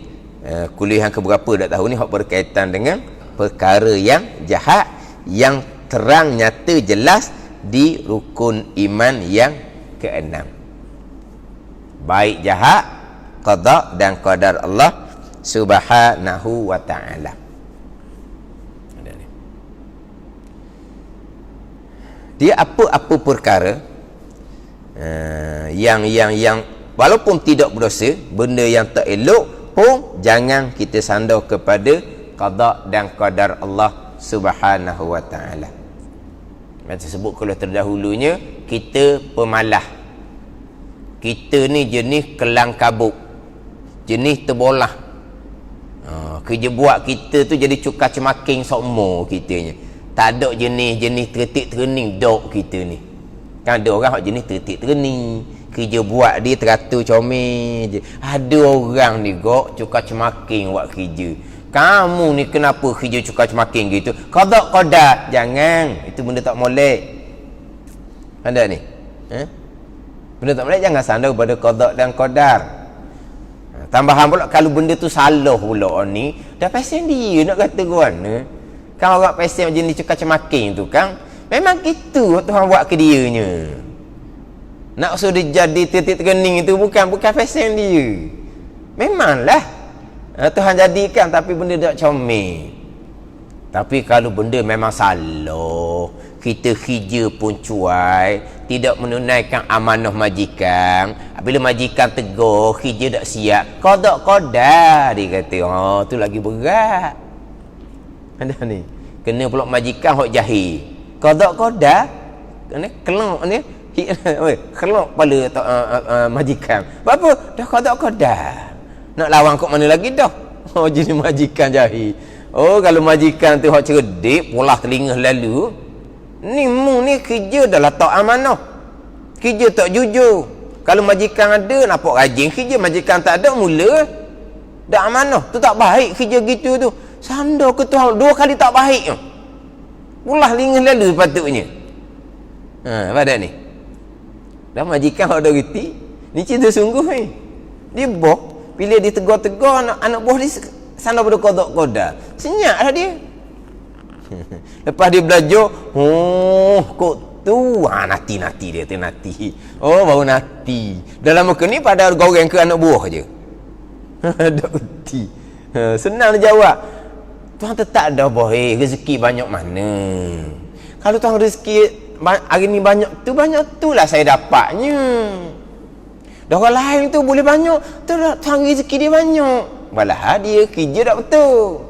kuliah yang keberapa dah tahu ni, hak berkaitan dengan perkara yang jahat yang terang nyata jelas di rukun iman yang keenam. Baik jahat, qada dan qadar Allah Subhanahu wa ta'ala. Dia apa-apa perkara yang walaupun tidak berdosa, benda yang tak elok pun jangan kita sandar kepada qada dan qadar Allah Subhanahu wa ta'ala. Macam sebut kalau terdahulunya, kita pemalah. Kita ni jenis kelang kabut, jenis terbolah. Kerja buat kita tu jadi cukar cemaking sokmo kitanya. Tak ada jenis tertik terening dok kita ni. Kan ada orang jenis tertik terening, kerja buat dia teratur comel je. Ada orang ni gok cukar cemaking buat kerja. Kamu ni kenapa kerja cukar cemaking gitu? Qada qadar, jangan. Itu benda tak molek. Ada ni. Benda tak molek jangan sandar pada qada dan qadar. Tambahan pula kalau benda tu salah pula ni, dah pasal dia nak kata guana. Kan orang pasal jenis cukar cemaking tu kan, memang gitu Tuhan buat ke dianya. Nak suruh dia jadi titik terening itu bukan pasal dia. Memanglah Tuhan jadikan, tapi benda tak comel. Tapi kalau benda memang salah, kita kerja pun cuai, tidak menunaikan amanah majikan. Bila majikan tegur, kerja tak siap, qada dia kata. Oh, tu lagi berat. Ada ni. Kena pula majikan hok jahil. Qada kena kelak ni. Kelak kepala majikan. Apa? Dah qada. Nak lawan kok mana lagi dah? Oh, jenis majikan jahil. Oh, kalau majikan tu hok cerdik, polah telinga lalu. Ni mu ni kerja dah letak amanah. Kerja tak jujur. Kalau majikan ada, nampak rajin kerja. Majikan tak ada, mula dah amanah. Tu tak baik kerja gitu tu. Sandar ke Tuhan 2 kali tak baik. Polah telinga lalu patutnya. Pada ni. Dah majikan ada reti. Ni cinta sungguh ni. Dia boh. Bila dia tegur-tegur anak buah dia sana pada kodok-kodak. Senyaklah dia. Lepas dia belajar, kok tu. Nati dia tu nati. Oh, baru nati. Dalam muka ni pada goreng ke anak buah je. Ada uti. Senang dia jawab. Tuhan tetap dah boh, rezeki banyak mana. Kalau Tuhan rezeki hari ni banyak tu lah saya dapatnya. Dah orang lain tu boleh banyak, tu dah Tuhan rezeki dia banyak. Malah dia kerja tak betul.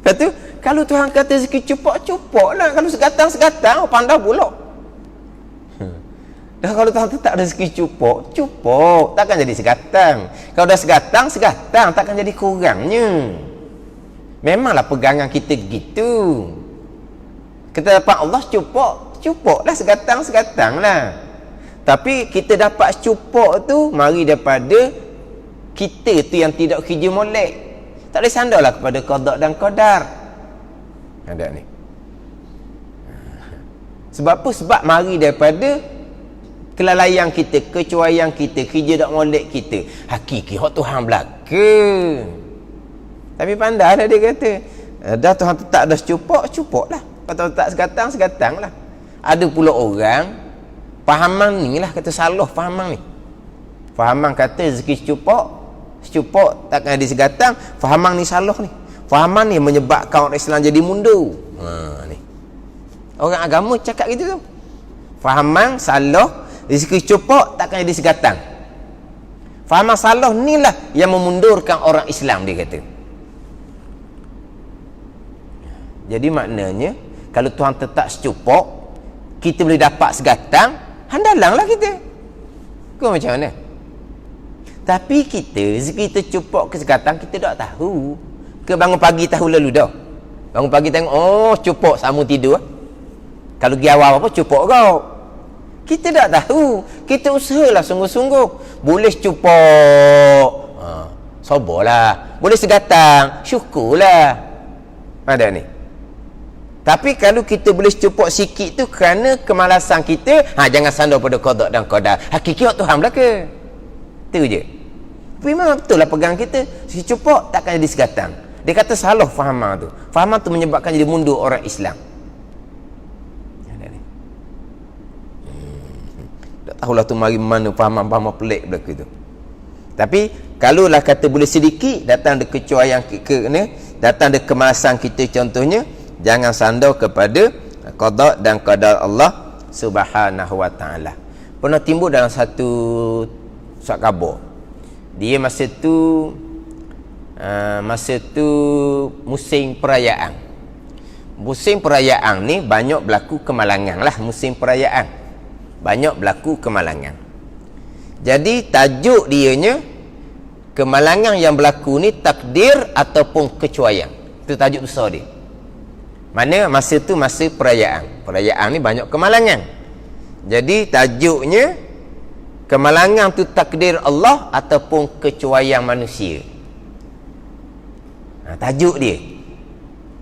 Lepas tu, kalau Tuhan kata rezeki cupok lah. Kalau segatang, pandai pula. Dah kalau Tuhan tetap rezeki cupok, takkan jadi segatang. Kalau dah segatang, takkan jadi kurangnya. Memanglah pegangan kita gitu. Kita dapat Allah cupok lah, segatang lah. Tapi kita dapat cupok tu mari daripada kita tu yang tidak kerja molek. Tak boleh sandarlah kepada qada dan qadar. Ada ni. Sebab apa? Sebab mari daripada kelalaian kita, kecuaian kita, kerja tak molek kita. Hakiki hak Tuhan belaka. Tapi pandai lah dia kata. Dah Tuhan tetap dah cupok lah. Kalau tak segatang lah. Ada pula orang fahaman ni lah kata salah fahaman ni. Fahaman kata rezeki cupok takkan ada segatang. Fahaman ni salah ni. Fahaman ni menyebabkan orang Islam jadi mundur. Ni. Orang agama cakap gitu tu. Fahaman salah, rezeki cupok takkan jadi segatang. Fahaman salah ni lah yang memundurkan orang Islam, dia kata. Jadi maknanya kalau Tuhan tetap secupok, kita boleh dapat segatang, handalanglah kita. Kau macam mana? Tapi kita, rezeki kita cupok ke segatang, kita tak tahu. Ke bangun pagi tahu lalu dah. Bangun pagi tengok, oh cupok sama tidur. Kalau pergi awal apa, cupok kau. Kita tak tahu. Kita usahalah sungguh-sungguh. Boleh cupok, sabarlah. Boleh segatang, syukurlah. Ada ni. Tapi kalau kita boleh cupok sikit tu kerana kemalasan kita, jangan sandar pada qada dan qadar. Hakiki Tuhan belaka. Tu je. Tapi memang betul lah pegang kita. Si cupok takkan jadi segatang. Dia kata salah fahaman tu. Fahaman tu menyebabkan jadi mundur orang Islam. Tak tahulah tu mari mana fahaman pelik belaka tu. Tapi kalaulah kata boleh sedikit datang ada kecuaian datang ada kemalasan kita contohnya, jangan sandar kepada qada dan qadar Allah Subhanahu wa taala. Pernah timbul dalam satu surat khabar. Dia masa tu musim perayaan. Musim perayaan ni banyak berlaku kemalangan lah. Musim perayaan banyak berlaku kemalangan. Jadi tajuk dianya kemalangan yang berlaku ni takdir ataupun kecuaian. Itu tajuk besar dia. Mana masa tu masa perayaan. Perayaan ni banyak kemalangan. Jadi tajuknya kemalangan tu takdir Allah ataupun kecuaian manusia. Tajuk dia.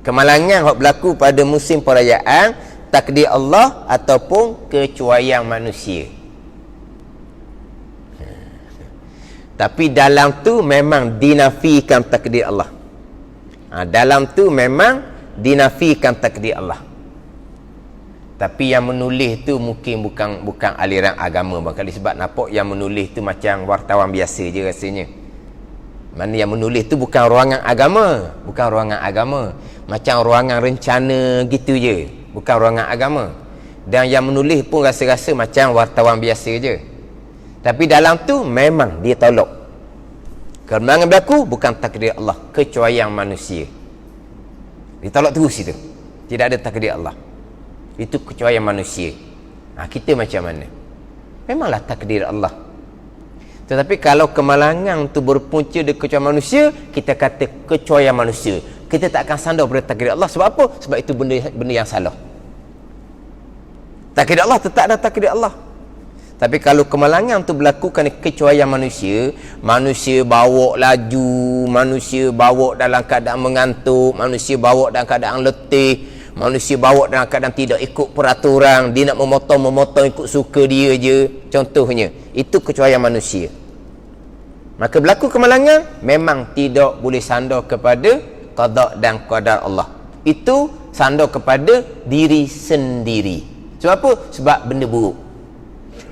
Kemalangan yang berlaku pada musim perayaan, takdir Allah ataupun kecuaian manusia. Tapi dalam tu memang dinafikan takdir Allah. Dalam tu memang dinafikan takdir Allah. Tapi yang menulis tu mungkin bukan aliran agama barangkali, sebab nampak yang menulis tu macam wartawan biasa je rasanya. Mana yang menulis tu bukan ruangan agama, macam ruangan rencana gitu je, bukan ruangan agama. Dan yang menulis pun rasa-rasa macam wartawan biasa je. Tapi dalam tu memang dia tolak. Kemenangan berlaku bukan takdir Allah, kecuaian manusia. Ditolak terus itu. Tidak ada takdir Allah. Itu kecuaian manusia. Kita macam mana? Memanglah takdir Allah. Tetapi kalau kemalangan tu berpunca dari kecuaian manusia, kita kata kecuaian manusia. Kita tak akan sandar pada takdir Allah. Sebab apa? Sebab itu benda yang salah. Takdir Allah tetap ada takdir Allah. Tapi kalau kemalangan tu berlaku kerana kecuaian manusia, manusia bawa laju, manusia bawa dalam keadaan mengantuk, manusia bawa dalam keadaan letih, manusia bawa dalam keadaan tidak ikut peraturan, dia nak memotong ikut suka dia je, contohnya, itu kecuaian manusia. Maka berlaku kemalangan memang tidak boleh sandar kepada qada dan qadar Allah. Itu sandar kepada diri sendiri. Sebab apa? Sebab benda buruk.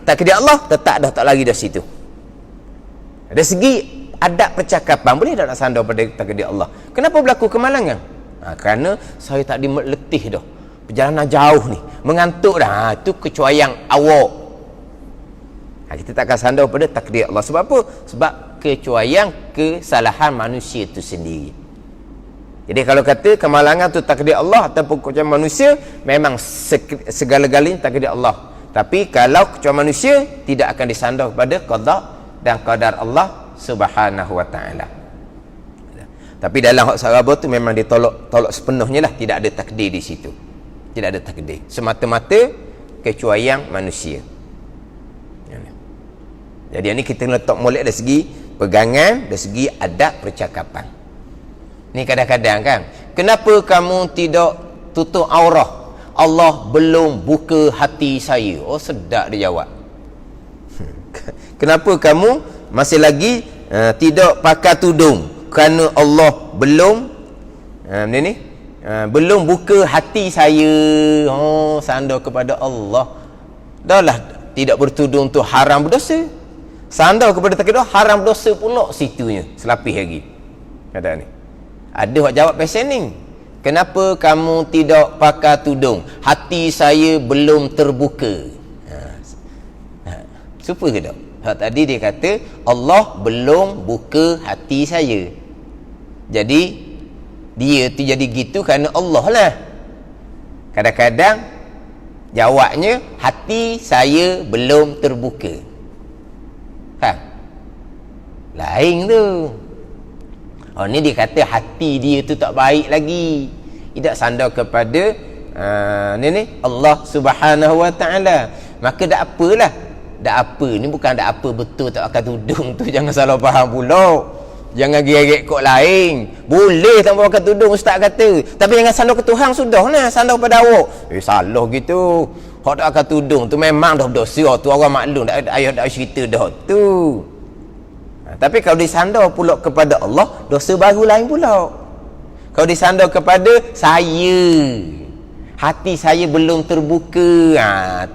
Takdir Allah tetap dah tak lari dari situ. Dari segi adab percakapan boleh tak nak sandar pada takdir Allah. Kenapa berlaku kemalangan? Kerana saya tak letih dah, perjalanan jauh ni, mengantuk dah. Itu kecuaian awak. Kita tak akan sandar pada takdir Allah. Sebab apa? Sebab kecuaian kesalahan manusia itu sendiri. Jadi kalau kata kemalangan tu takdir Allah ataupun kecuaian manusia, memang segala-galanya takdir Allah. Tapi kalau kecuali manusia, tidak akan disandar kepada qada dan qadar Allah Subhanahu wa ta'ala. Tapi dalam hak saraba tu memang ditolak sepenuhnya lah, tidak ada takdir di situ. Tidak ada takdir. Semata-mata kecuaian manusia. Jadi ini kita letak molek dari segi pegangan, dari segi adab percakapan. Ni kadang-kadang kan, kenapa kamu tidak tutup aurah? Allah belum buka hati saya. Oh, sedap dia jawab. Kenapa kamu masih lagi tidak pakai tudung? Kerana Allah belum belum buka hati saya. Oh, sandar kepada Allah. Dahlah tidak bertudung tu haram berdosa. Sandar kepada takdir Allah haram berdosa pula situnya. Selapis lagi. Kata ni. Ada orang jawab pesen ni. Kenapa kamu tidak pakai tudung? Hati saya belum terbuka. Supa ke tak? Tadi dia kata Allah belum buka hati saya. Jadi dia tu jadi gitu kerana Allah lah. Kadang-kadang jawabnya hati saya belum terbuka. Lain tu. Oh, ni dia kata hati dia tu tak baik lagi. Tidak sandar kepada Allah Subhanahu wa ta'ala. Maka tak apalah. Tak apa. Ni bukan tak apa betul tak pakai tudung tu. Jangan salah faham pula. Jangan gerek kok lain. Boleh tak pakai tudung ustaz kata. Tapi jangan sandar ke Tuhan sudah lah. Sandar pada awak. Salah gitu. Hak tak pakai tudung tu memang dah berdosa. Tu orang maklum. Ayah dah cerita dah tu. Tapi kalau disandar pula kepada Allah, dosa baru lain pula. Kalau disandar kepada saya, hati saya belum terbuka,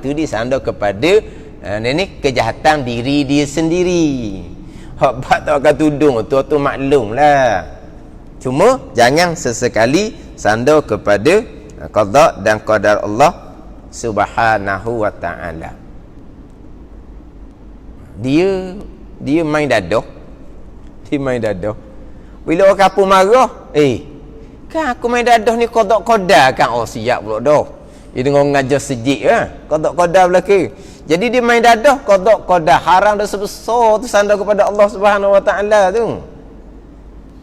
tu disandar kepada kejahatan diri dia sendiri. Hak buat tak pakai tudung tu maklum lah. Cuma jangan sesekali sandar kepada qada dan qadar Allah Subhanahu wa ta'ala. Dia main dadah. Bila orang kapur marah, kan aku main dadah ni qada-qada kan. Oh, siap pula dah. Dia dengar ngajar sejik qada-qada belaka. Jadi dia main dadah qada-qada, haram dah sebesar tu sandar kepada Allah Subhanahu wa ta'ala tu.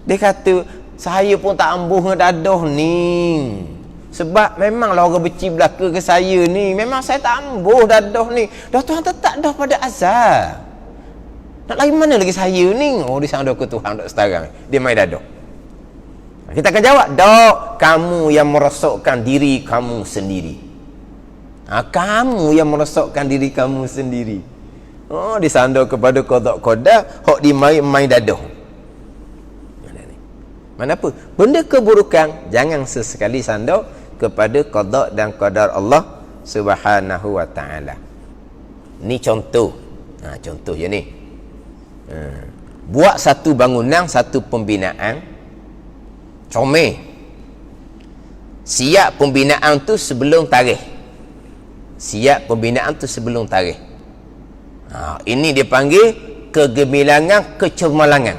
Dia kata, saya pun tak ambuh dengan dadah ni. Sebab memanglah orang benci belaka ke saya ni. Memang saya tak ambuh dadah ni. Dah Tuhan tetap dah pada azab. Nak lagi mana lagi saya ni? Oh, dia sandar ke Tuhan tak sekarang. Dia main dadah. Kita akan jawab, tak, kamu yang merosakkan diri kamu sendiri. Kamu yang merosakkan diri kamu sendiri. Oh, dia sandar kepada qada, hak dia main dadah. Mana apa? Benda keburukan jangan sesekali sandar kepada qada dan qadar Allah Subhanahu wa ta'ala. Ni contoh. Contoh je ni. Buat satu bangunan, satu pembinaan, comel. Siap pembinaan tu sebelum tarikh. Siap pembinaan tu sebelum tarikh. Ini dia panggil kegemilangan, kecemerlangan.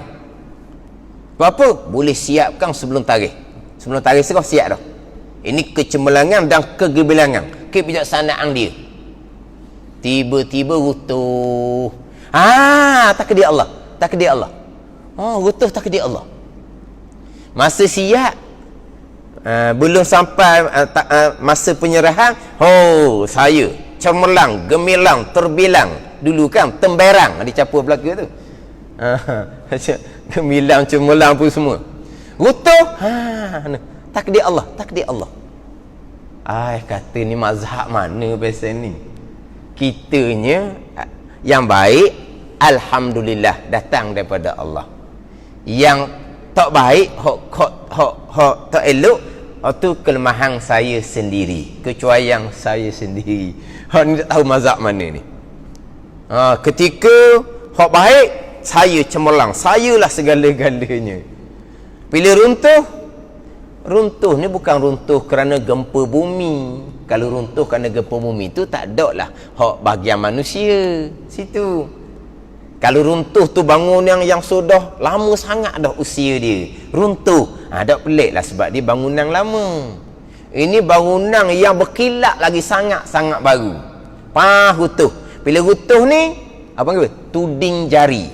Apa? Boleh siapkan sebelum tarikh. Sebelum tarikh serah siap dah. Ini kecemerlangan dan kegemilangan, kebijaksanaan dia. Tiba-tiba rutuh. Takdir Allah. Takdir Allah. Rutuh takdir Allah. Masa siap, belum sampai masa penyerahan, saya cemerlang, gemilang, terbilang. Dulu kan temberang dicampur belaka tu. Gemilang, cemerlang pun semua. Rutuh, takdir Allah, takdir Allah. Kata ni mazhab mana pasal ni? Kitanya yang baik, alhamdulillah, datang daripada Allah. Yang tak baik, hok tak elok, tu kelemahan saya sendiri, kecuaian saya sendiri. Hok ni tak tahu mazhab mana ni. Ketika hok baik, saya cemerlang, sayalah segala-galanya. Bila runtuh ni bukan runtuh kerana gempa bumi. Kalau runtuh kerana gempa bumi tu tak ada lah hak bahagian manusia situ. Kalau runtuh tu bangunan yang sudah lama sangat dah usia dia, runtuh, tak pelik lah sebab dia bangunan lama. Ini bangunan yang berkilat lagi sangat-sangat baru. Rutuh. Bila rutuh ni apa panggil? Tuding jari.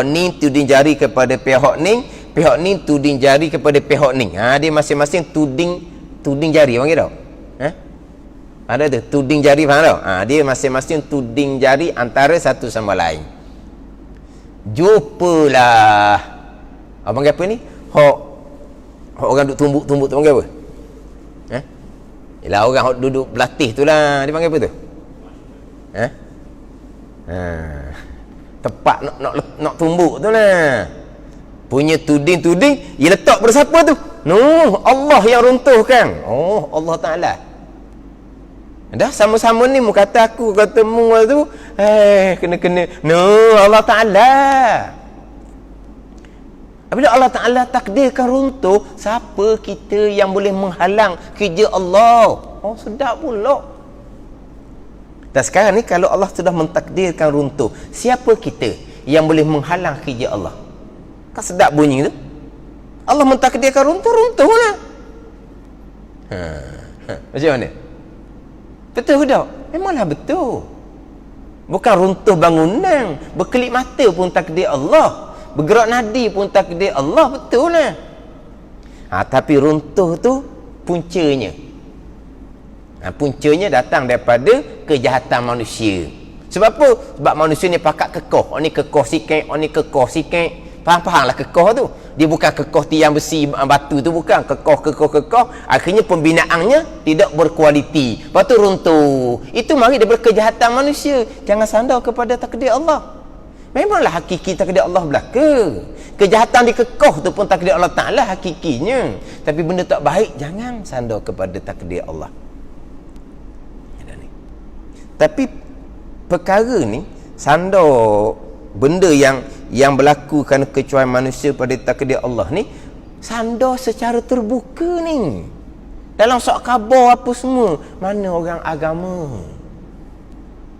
Ni tuding jari kepada pihak ni tuding jari kepada pihak ni. Dia masing-masing tuding jari, panggil tak? Ada tu tuding jari, faham tak? Dia masing-masing tuding jari antara satu sama lain. Jumpalah. Panggil apa ni? Hok orang duduk tumbuk-tumbuk tu panggil apa? Ialah orang hok duduk belatih tu lah, dia panggil apa tu? Tepat nak tumbuk tu lah. Punya tuding-tuding, dia letak pada siapa tu? Allah yang runtuhkan. Allah Ta'ala. Dah sama-sama ni mu kata aku, kata mu tu, kena-kena. Allah Ta'ala. Apabila Allah Ta'ala takdirkan runtuh, siapa kita yang boleh menghalang kerja Allah? Sedap pula. Dan sekarang ni kalau Allah sudah mentakdirkan runtuh, siapa kita yang boleh menghalang kerja Allah? Kan sedap bunyi tu. Allah mentakdirkan runtuh lah. Macam mana? Betul ke tak? Memanglah betul. Bukan runtuh bangunan, berkelip mata pun takdir Allah, bergerak nadi pun takdir Allah, betul lah. Tapi runtuh tu puncanya, puncanya datang daripada kejahatan manusia. Sebab apa? Sebab manusia ni pakat kekoh. Ni kekoh sikit, ni kekoh sikit. Faham lah kekoh tu. Dia bukan kekoh tiang besi batu tu, bukan. Kekoh. Akhirnya pembinaannya tidak berkualiti. Lepas tu runtuh. Itu mari daripada kejahatan manusia. Jangan sandar kepada takdir Allah. Memanglah hakiki takdir Allah belaka. Kejahatan di kekoh tu pun takdir Allah Ta'ala hakikinya. Tapi benda tak baik, jangan sandar kepada takdir Allah. Tapi perkara ni, sandar benda yang berlaku kerana kecuaian manusia pada takdir Allah ni, sandar secara terbuka ni. Dalam surat khabar apa semua, mana orang agama?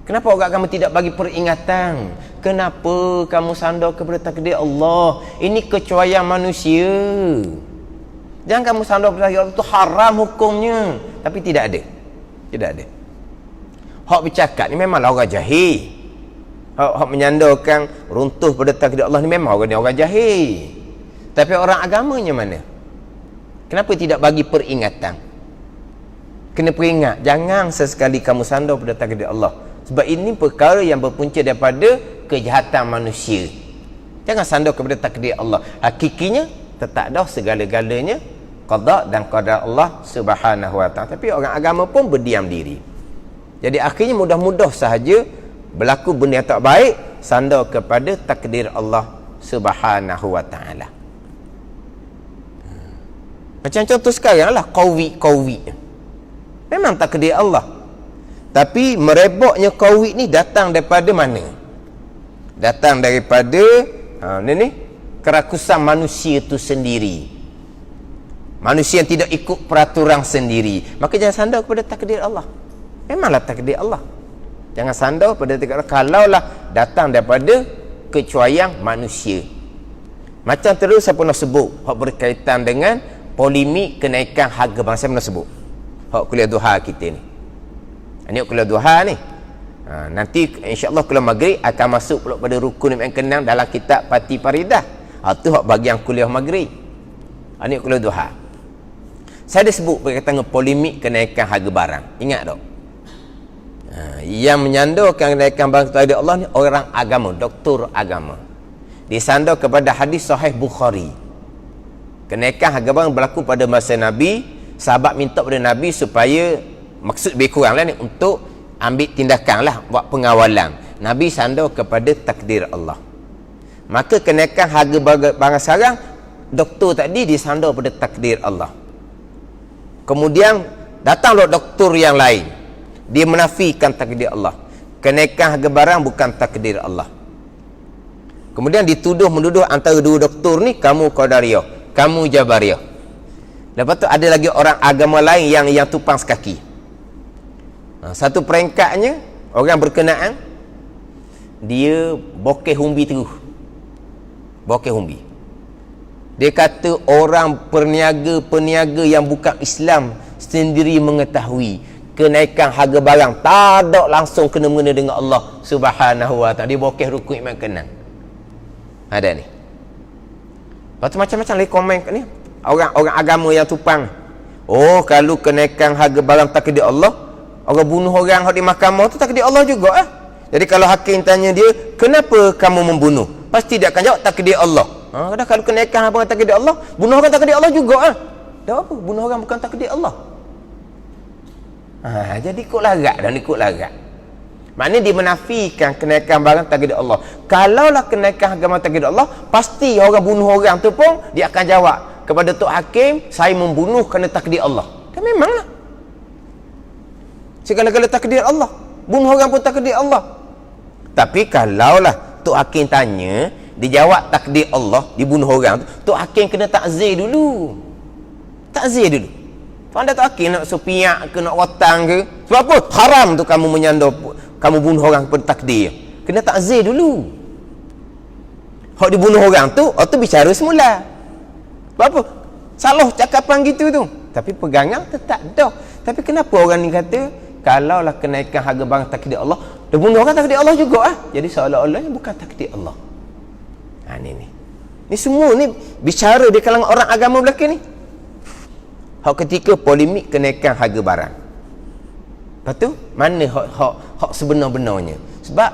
Kenapa orang agama tidak bagi peringatan? Kenapa kamu sandar kepada takdir Allah? Ini kecuaian manusia. Jangan kamu sandar kepada takdir Allah, itu haram hukumnya. Tapi tidak ada. Tidak ada. Hak bercakap ni memanglah orang jahil. Hak menyandarkan runtuh pada takdir Allah ni memang orang jahil. Tapi orang agamanya mana? Kenapa tidak bagi peringatan? Kena peringat, jangan sesekali kamu sandar pada takdir Allah. Sebab ini perkara yang berpunca daripada kejahatan manusia. Jangan sandar kepada takdir Allah. Hakikinya tetap dah segala-galanya qada dan qadar Allah Subhanahu wa ta'ala. Tapi orang agama pun berdiam diri. Jadi akhirnya mudah-mudah sahaja berlaku benda yang tak baik, sandar kepada takdir Allah Subhanahu wa ta'ala. Macam contoh sekarang lah, Covid. Memang takdir Allah. Tapi merebaknya Covid ni datang daripada mana? Datang daripada ni kerakusan manusia tu sendiri. Manusia yang tidak ikut peraturan sendiri, maka jangan sandar kepada takdir Allah. Memanglah takdir Allah. Jangan sandar pada takdir Allah kalaulah datang daripada kecuaian manusia. Macam terus saya pernah sebut hak berkaitan dengan polemik kenaikan harga barang. Saya pernah sebut hak kuliah duha kita ni. Ini kuliah duha ni. Nanti insya-Allah kuliah maghrib akan masuk pula pada rukun yang kenang dalam kitab Pati Paridah. Tu hak bahagian kuliah maghrib. Ini kuliah duha. Saya ada sebut berkaitan dengan polemik kenaikan harga barang. Ingat tak? Yang menyandarkan kenaikan barang kepada Allah ni orang agama, doktor agama. Disandar kepada hadis sahih Bukhari. Kenaikan harga barang berlaku pada masa Nabi. Sahabat minta pada Nabi supaya, maksud lebih kurang lah ni, untuk ambil tindakan lah, buat pengawalan. Nabi sandar kepada takdir Allah. Maka kenaikan harga barang sekarang, doktor tadi disandar pada takdir Allah. Kemudian datanglah doktor yang lain, dia menafikan takdir Allah. Kenaikan harga barang bukan takdir Allah. Kemudian menuduh antara dua doktor ni, kamu Qadariyah, kamu Jabariyah. Lepas tu ada lagi orang agama lain yang tupang sekaki. Satu peringkatnya, orang berkenaan, dia bokeh humbi terus. Bokeh humbi. Dia kata orang peniaga yang bukan Islam sendiri mengetahui kenaikan harga barang tak ada langsung kena-mengena dengan Allah Subhanahu wa ta'ala. Dia bokeh rukun iman kenang. Ada ni. Lepas tu macam-macam lagi komen ni. Orang agama yang tupang. Oh, kalau kenaikan harga barang takdir Allah, orang bunuh orang di mahkamah tu takdir Allah juga. Jadi kalau hakim tanya dia, kenapa kamu membunuh? Pasti dia akan jawab takdir Allah. Kalau kenaikan harga barang takdir Allah, bunuh orang takdir Allah juga. Dah apa? Bunuh orang bukan takdir Allah. Jadi ikut larat dan ikut larat. Maknanya dia menafikan kenaikan barang takdir Allah. Kalaulah kenaikan harga barang takdir Allah, pasti orang bunuh orang tu pun dia akan jawab kepada Tok Hakim, saya membunuh kerana takdir Allah. Dan memanglah. Segala-gala takdir Allah. Bunuh orang pun takdir Allah. Tapi kalaulah Tok Hakim tanya, dijawab takdir Allah, dibunuh orang tu, Tok Hakim kena takzir dulu. Takzir dulu. Anda Tok Hakim nak supiak ke, nak watang ke, sebab apa? Haram tu kamu menyandar, kamu bunuh orang pada takdir. Kena takzir dulu. Hak dibunuh orang tu bicara semula. Sebab apa? Salah cakapan gitu tu. Tapi pegangan tetap dah. Tapi kenapa orang ni kata, kalaulah kenaikan harga barang takdir Allah, dia bunuh orang takdir Allah juga. Jadi seolah-olahnya bukan takdir Allah. Ni semua ni bicara di kalangan orang agama belakang ni. Hak ketika polemik kenaikan harga barang. Lepas tu, mana hak sebenar-benarnya? Sebab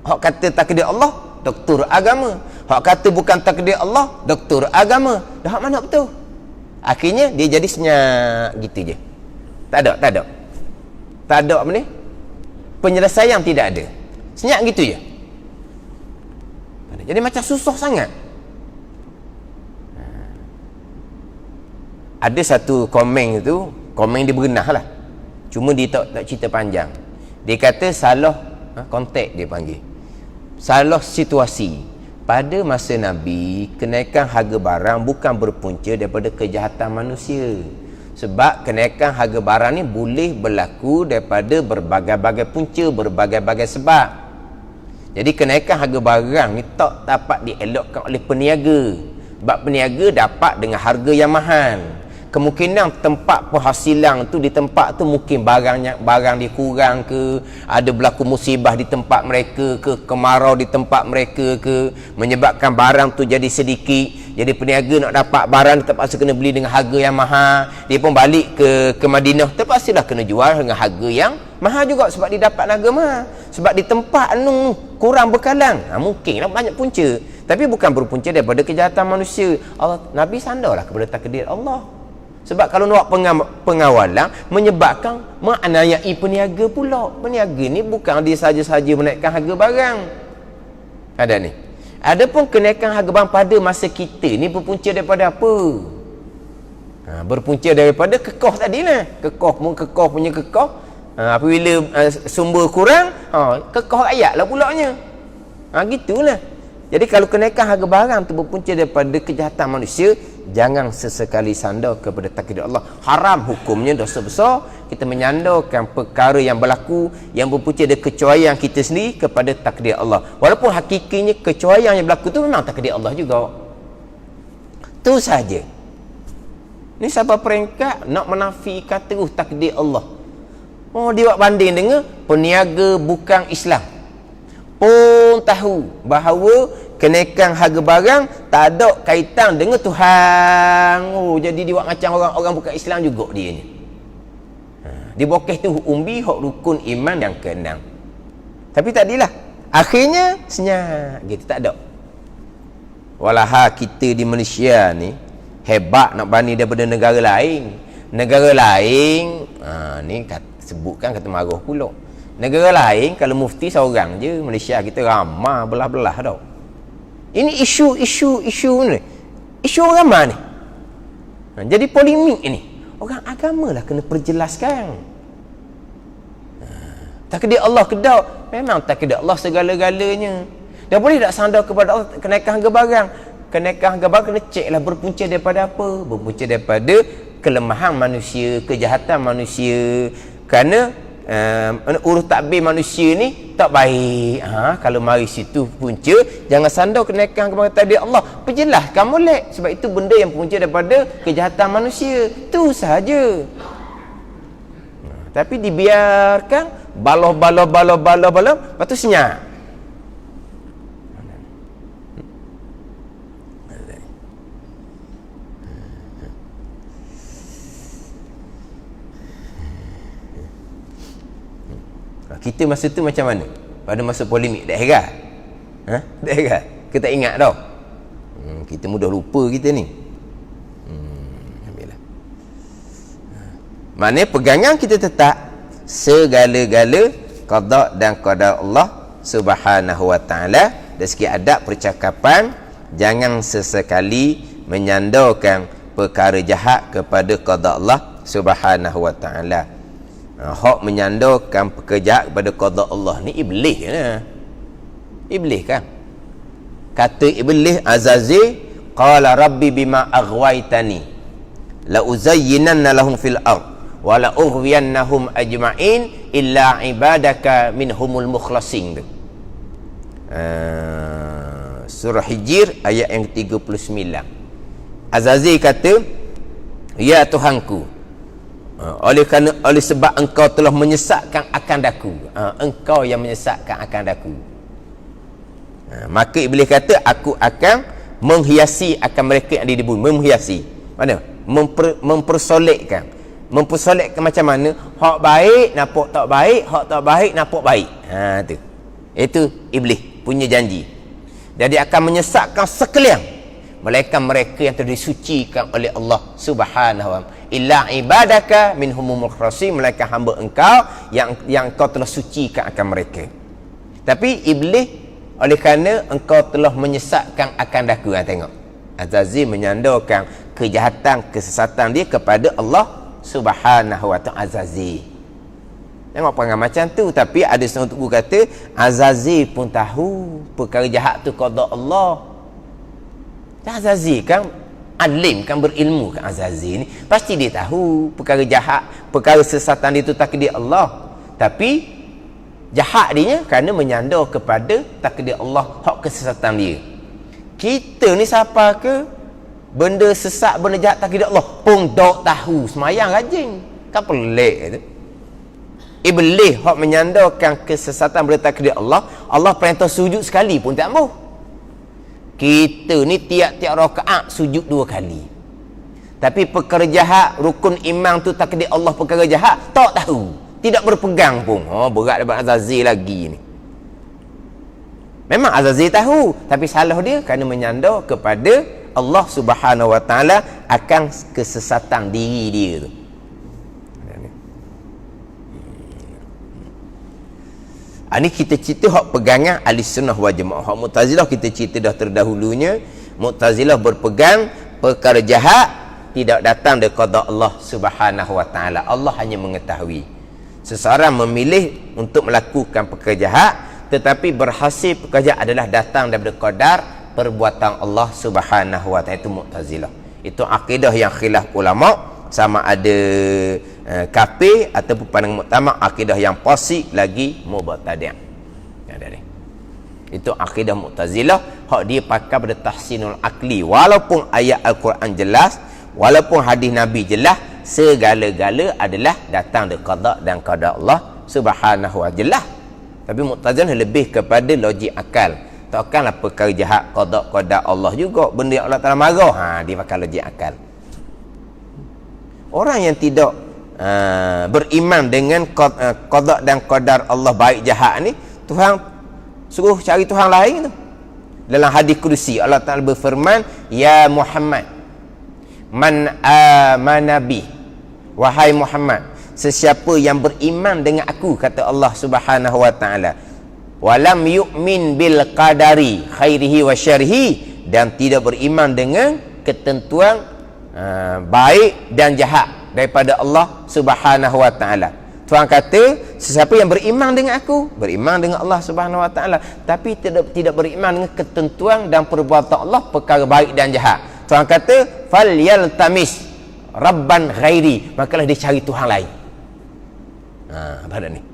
hak kata takdir Allah, doktor agama. Hak kata bukan takdir Allah, doktor agama. Dah hak mana betul? Akhirnya dia jadi senyap gitu je. Tak ada apa ni? Penyelesaian tidak ada. Senyap gitu je. Jadi macam susah sangat. Ada satu komen itu, komen dia berenah lah. Cuma dia tak cerita panjang. Dia kata salah konteks, dia panggil. Salah situasi. Pada masa Nabi, kenaikan harga barang bukan berpunca daripada kejahatan manusia. Sebab kenaikan harga barang ni boleh berlaku daripada berbagai-bagai punca, berbagai-bagai sebab. Jadi kenaikan harga barang ni tak dapat dielakkan oleh peniaga. Sebab peniaga dapat dengan harga yang mahal. Kemungkinan tempat penghasilan tu, di tempat tu mungkin barang dia kurang ke, ada berlaku musibah di tempat mereka ke, kemarau di tempat mereka ke, menyebabkan barang tu jadi sedikit. Jadi peniaga nak dapat barang dia terpaksa kena beli dengan harga yang mahal. Dia pun balik ke Madinah, terpaksa dah kena jual dengan harga yang mahal juga sebab dia dapat harga mahal. Sebab di tempat kurang bekalan. Mungkinlah banyak punca. Tapi bukan berpunca daripada kejahatan manusia. Nabi sandarlah kepada takdir Allah. Sebab kalau nak pengawalan, menyebabkan menganiayai peniaga pula. Peniaga ni bukan dia saja-saja menaikkan harga barang. Ada ni. Adapun kenaikan harga barang pada masa kita ni berpunca daripada apa? Berpunca daripada kekoh tadi lah. Kekoh punya kekoh. Apabila sumber kurang, kekoh rakyat lah pulaknya. Gitulah. Jadi kalau kenaikan harga barang tu berpunca daripada kejahatan manusia, jangan sesekali sandar kepada takdir Allah. Haram hukumnya, dosa besar kita menyandarkan perkara yang berlaku yang berpunca dari kecuaian kita sendiri kepada takdir Allah. Walaupun hakikinya kecuaian yang berlaku tu memang takdir Allah juga. Tu saja. Ni siapa peringkat nak menafikan terus takdir Allah. Oh, dia buat banding dengan peniaga bukan Islam pun tahu bahawa kenaikan harga barang tak ada kaitan dengan Tuhan. Oh, jadi dia buat macam orang-orang bukan Islam juga dia ni. Dia bokeh tu umbi hak rukun iman yang ke-6. Tapi tak adilah. Akhirnya senyap gitu, tak ada. Walaha kita di Malaysia ni hebat nak banding daripada negara lain. Negara lain ni sebutkan kata marah pula. Negara lain kalau mufti seorang je, Malaysia kita ramai belah-belah tau. Ini isu ni. Isu agama ni. Jadi polemik ini. Orang agama lah kena perjelaskan. Takdir Allah kedau. Memang takdir Allah segala-galanya. Dah boleh tak sandar kepada Allah kenaikan harga barang. Kenaikan harga barang kena cek lah berpunca daripada apa? Berpunca daripada kelemahan manusia, kejahatan manusia. Kerana urus takbir manusia ni tak baik. Kalau mari situ punca, jangan sandar kenaikan kepada takdir Allah. Perjelaskan molek. Sebab itu benda yang punca daripada kejahatan manusia. Tu sahaja. Tapi dibiarkan baloh, lepas tu senyap. Kita masa tu macam mana? Pada masa polemik, tak heran? Tak heran? Kita tak ingat tau. Kita mudah lupa kita ni. Alhamdulillah. Maknanya pegangan kita tetap segala-gala qada dan qadar Allah Subhanahu wa taala. Dan sikit adab percakapan, jangan sesekali menyandarkan perkara jahat kepada qada Allah Subhanahu wa taala. Hak menyandarkan pekerjaan kepada qada Allah ni iblis kan? Iblis kan? Kata iblis Azazil, qala rabbi bima aghwaytani la uzayyinanna lahum fil ard wa la ughwiyannahum ajma'in illa ibadaka minhumul mukhlasin. Surah Hijr ayat yang 39. Azazil kata, ya Tuhanku, oleh sebab engkau telah menyesatkan akan daku, engkau yang menyesatkan akan daku, maka iblis kata, aku akan menghiasi akan mereka yang ada di bumi. Menghiasi mana? Mempersolekkan macam mana? Hak baik nampak tak baik, hak tak baik nampak baik. Itu iblis punya janji. Jadi akan menyesatkan sekalian melainkan mereka yang telah disucikan oleh Allah Subhanahu wa taala. Illa ibadaka minhumul mukhlasin, melainkan hamba engkau yang engkau telah sucikan akan mereka. Tapi iblis oleh kerana engkau telah menyesatkan akan daku, tengok Azazil menyandarkan kejahatan, kesesatan dia kepada Allah Subhanahu wa taala. Azazil tengok perangai macam tu. Tapi ada setengah guru kata Azazil pun tahu perkara jahat tu qada Allah. Azazil kan alim, kan berilmu kan. Azazil ni pasti dia tahu perkara jahat, perkara sesatan dia tu takdir Allah. Tapi jahat dia kerana menyandar kepada takdir Allah, hak kesesatan dia. Kita ni siapa ke benda sesat, benda jahat takdir Allah pun tak tahu, semayang rajin kan, pelik tu. Iblis hak menyandarkan kesesatan benda takdir Allah, Allah perintah sujud sekali pun tak mahu. Kita ni tiap-tiap rakaat sujud 2 kali. Tapi perkara jahat, rukun iman tu takdir Allah perkara jahat, tak tahu, tidak berpegang pun. Berat daripada Azazil lagi ni. Memang Azazil tahu, tapi salah dia kerana menyandar kepada Allah Subhanahu wa taala akan kesesatan diri dia tu. Ini kita cerita hak pegangan ahli sunnah wal jamaah. Hak Mu'tazilah kita cerita dah terdahulunya. Mu'tazilah berpegang perkara jahat tidak datang dari qada Allah Subhanahu wa taala. Allah hanya mengetahui. Seseorang memilih untuk melakukan perkara jahat, tetapi berhasil perkara jahat adalah datang daripada qadar perbuatan Allah Subhanahu wa taala. Itu Mu'tazilah. Itu akidah yang khilaf ulama, sama ada kafir ataupun pandangan muktamad, akidah yang fasik lagi mubtadi'. Itu akidah Mu'tazilah, hak dia pakai pada tahsinul akli. Walaupun ayat Al-Quran jelas, walaupun hadis Nabi jelas, segala-gala adalah datang dari qada dan qada Allah Subhanahu wa jelas. Tapi Mu'tazilah lebih kepada logik akal. Takkanlah perkara jahat qada Allah juga, benda yang Allah Taala marah, dia pakai logik akal. Orang yang tidak beriman dengan qada dan qadar Allah baik jahat ni, Tuhan suruh cari Tuhan lain tu. Dalam hadis kursi Allah Taala berfirman, ya Muhammad, man amana bi, wahai Muhammad, sesiapa yang beriman dengan aku, kata Allah Subhanahu wa taala, walam yu'min bil qadari khairihi wa syarrihi, dan tidak beriman dengan ketentuan baik dan jahat daripada Allah Subhanahu wa taala. Tuhan kata, sesiapa yang beriman dengan aku, beriman dengan Allah Subhanahu wa taala, tapi tidak beriman dengan ketentuan dan perbuatan Allah, perkara baik dan jahat, Tuhan kata, falyaltamis rabban ghairi, makalah dia cari Tuhan lain. Apa dah ni?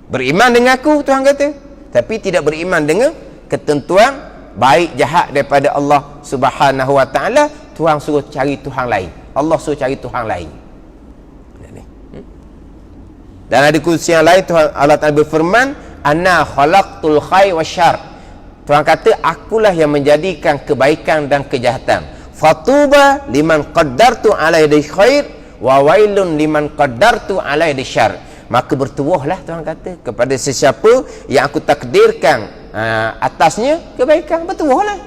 Beriman dengan aku, Tuhan kata, tapi tidak beriman dengan ketentuan baik jahat daripada Allah Subhanahu wa taala, Tuhan suruh cari Tuhan lain. Allah suruh cari Tuhan lain. Dan ada kursi yang lain, Tuhan Allah Ta'ala berfirman, ana khalaqtul khair wasyarr. Tuhan kata, akulah yang menjadikan kebaikan dan kejahatan. Fatuba liman qaddartu alaihi khair wa wailun liman qaddartu alaihi syarr. Maka bertuahlah, Tuhan kata, kepada sesiapa yang aku takdirkan atasnya kebaikan, bertuahlah.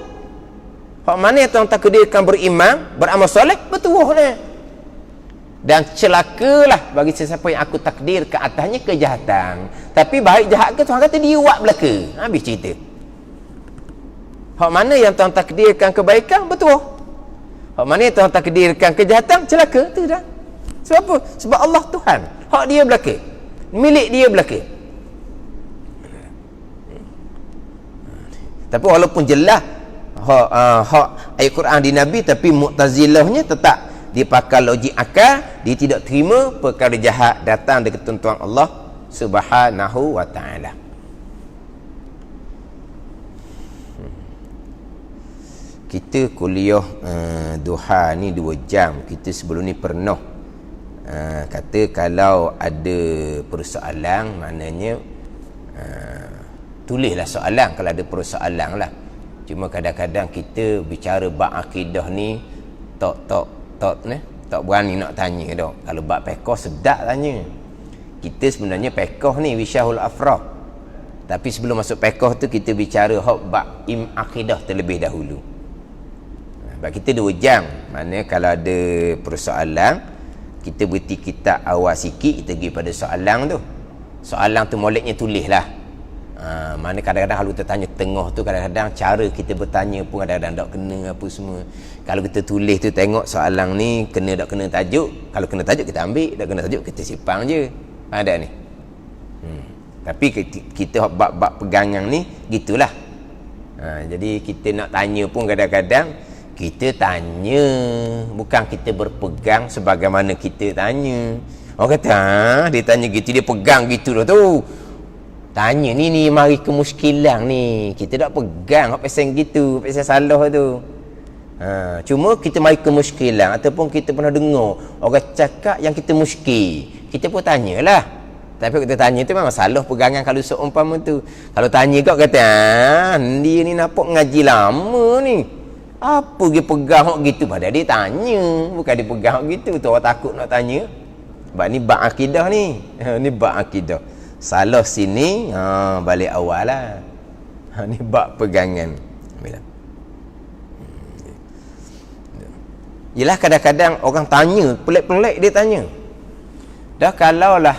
Hak mana yang Tuhan takdirkan beriman, beramal soleh, bertuahlah. Dan celakalah bagi sesiapa yang aku takdir ke atasnya kejahatan. Tapi baik jahat ke, Tuhan kata dia buat belaka. Habis cerita. Hak mana yang Tuhan takdirkan kebaikan, betul. Hak mana yang Tuhan takdirkan kejahatan, celaka, tidak. Sebab apa? Sebab Allah Tuhan. Hak dia belaka. Milik dia belaka. Tapi walaupun jelas hak ayat Quran di Nabi, tapi Mu'tazilahnya tetap dia pakai logik akal, dia tidak terima perkara jahat datang dari ketentuan Allah Subhanahu wa taala. Kita kuliah duha ni 2 jam. Kita sebelum ni pernah kata kalau ada persoalan, maknanya tulislah soalan kalau ada persoalan lah. Cuma kadang-kadang kita bicara bab akidah ni tak berani nak tanya dah. Kalau bab fiqh sedap tanya. Kita sebenarnya fiqh ni wisyahul afrah. Tapi sebelum masuk fiqh tu kita bicara bab akidah terlebih dahulu. Sebab kita 2 jam. Maknanya kalau ada persoalan, kita berhenti kitab awal sikit, kita pergi pada soalan tu. Soalan tu moleknya tulislah. Mana kadang-kadang kalau kita tanya tengah tu, kadang-kadang cara kita bertanya pun kadang-kadang tak kena apa semua. Kalau kita tulis tu, tengok soalan ni kena tak kena tajuk. Kalau kena tajuk kita ambil, tak kena tajuk kita simpan je. Ada ni. Tapi kita bab-bab pegangan ni gitulah. Jadi kita nak tanya pun kadang-kadang kita tanya, bukan kita berpegang sebagaimana kita tanya. Orang kata dia tanya gitu, dia pegang gitu dah tu. Tanya ni mari ke muskilan ni. Kita tak pegang hak pasal gitu, pasal salah tu. Cuma kita mari ke muskilan, ataupun kita pernah dengar orang cakap yang kita muskil, kita pun tanyalah. Tapi kita tanya tu memang salah pegangan kalau seumpama tu. Kalau tanya kau kata, dia ni nampak ngaji lama ni. Apa dia pegang hak gitu? Padahal dia tanya, bukan dia pegang hak gitu. Tu orang takut nak tanya. Sebab ni bab akidah ni. Ni bab akidah. Salah sini, balik awal lah. Ni bab pegangan. Yelah kadang-kadang orang tanya, pelik-pelik dia tanya. Dah kalaulah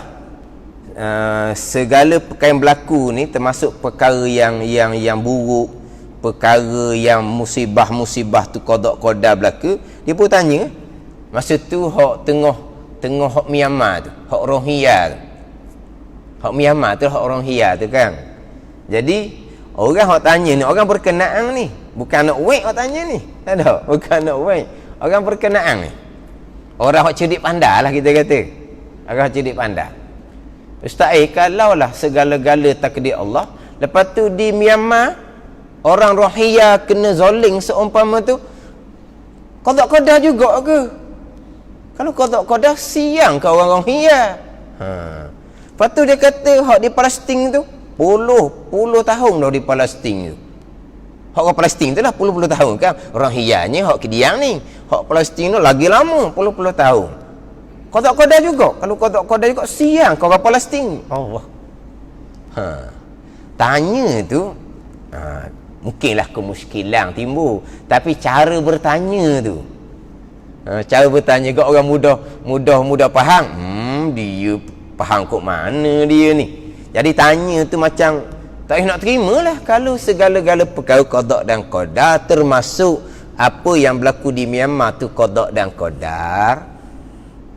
segala perkara yang berlaku ni, termasuk perkara yang buruk, perkara yang musibah-musibah tu qada berlaku, dia pun tanya. Masa tu hak tengah hak Myanmar tu, hak Rohingya tu. Hak Myanmar tu, hak Rohingya tu kan. Jadi orang hak tanya ni orang berkenaan ni, bukan nak wait hak tanya ni. Tak ada, bukan nak wait. Orang berkenaan ni. Orang hok cerdik pandai lah kita kata. Orang cerdik pandai. Ustaz, kalaulah segala-gala takdir Allah, lepas tu di Myanmar orang Rohingya kena zoling seumpama tu, qada juga ke? Kalau qada siang ke orang Rohingya. Lepas tu dia kata hak di Palestin tu puluh tahun dah di Palestin tu. Hak orang Palestin tu lah puluh tahun kan. Rohingyanya hak Kediang ni. Hak Palestin tu lagi lama puluh tahun. Qada juga. Kalau qada juga siang ke orang Palestin. Allah. Tanya tu mungkinlah kemuskilan timbul, tapi cara bertanya tu, cara bertanya kat orang mudah faham. Dia faham kok mana dia ni. Jadi tanya tu macam tak nak terima lah kalau segala-gala perkara qada dan qadar, termasuk apa yang berlaku di Myanmar tu qada dan qadar.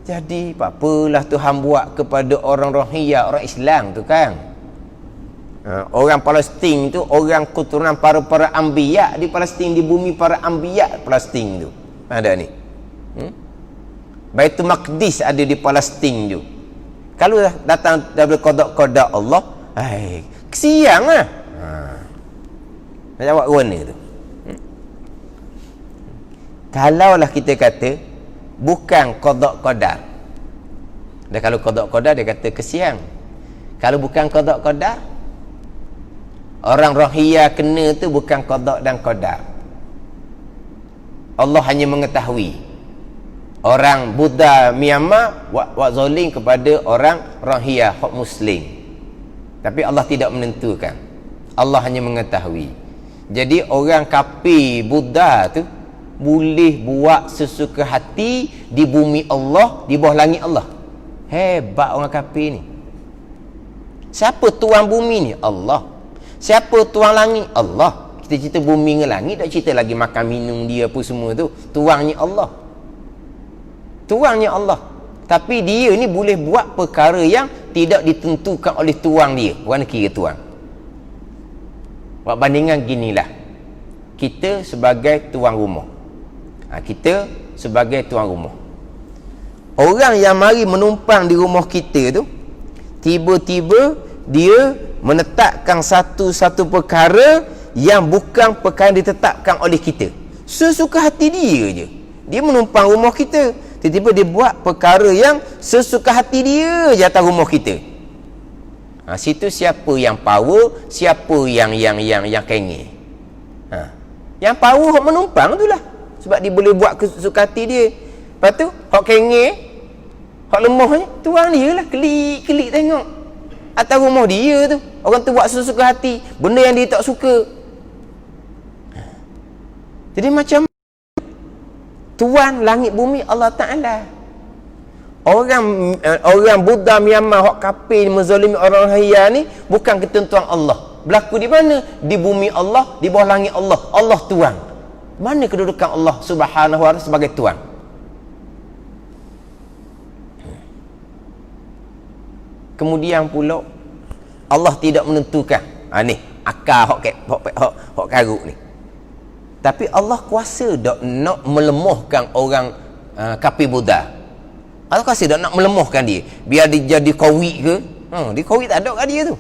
Jadi apa-apalah Tuhan buat kepada orang Rohingya, orang Islam tu kan. Orang Palestin tu orang keturunan para anbiya di Palestin, di bumi para anbiya Palestin tu. Ada ni. Baitul Maqdis ada di Palestin tu. Kalau dah datang daripada qada Allah, kesiang lah. Nak jawab ke mana tu? Kalaulah kita kata bukan qada. Dan kalau qada dia kata kesiang. Kalau bukan qada, orang Rohingya kena tu bukan qada dan qadar. Allah hanya mengetahui. Orang Buddha Myanmar buat zalim kepada orang Rohingya hak Muslim. Tapi Allah tidak menentukan. Allah hanya mengetahui. Jadi orang kafir Buddha tu boleh buat sesuka hati di bumi Allah, di bawah langit Allah. Hebat orang kafir ni. Siapa tuan bumi ni? Allah. Siapa tuan langit? Allah. Kita cerita bumi dengan langit, tak cerita lagi makan minum dia apa semua tu. Tuannya Allah. Tuannya Allah. Tapi dia ni boleh buat perkara yang tidak ditentukan oleh tuan dia. Mana kira tuan? Buat bandingan ginilah. Kita sebagai tuan rumah. Kita sebagai tuan rumah. Orang yang mari menumpang di rumah kita tu, tiba-tiba dia menetapkan satu perkara yang bukan perkara yang ditetapkan oleh kita. Sesuka hati dia je. Dia menumpang rumah kita, tiba-tiba dia buat perkara yang sesuka hati dia je atas rumah kita. Situ siapa yang power, siapa yang kengeh. Yang power hak menumpang tu lah. Sebab dia boleh buat kesuka hati dia. Lepas tu hak kengeh, hak lemah ni tuan dia lah, kelik tengok atas rumah dia tu. Orang tu buat sesuka hati, benda yang dia tak suka. Jadi macam tuan langit bumi Allah Ta'ala. Orang Buddha Myanmar hak kafir menzalimi orang Rohingya ni bukan ketentuan Allah. Berlaku di mana? Di bumi Allah, di bawah langit Allah. Allah tuan. Mana kedudukan Allah Subhanahu wa ta'ala sebagai tuan? Kemudian pula Allah tidak menentukan. Ni akal hok karuk ni. Tapi Allah kuasa dak nak melemahkan orang kafir Buddha. Allah kuasa dak nak melemahkan dia. Biar dia jadi qawi ke? Dia qawi tak ada kat dia tu.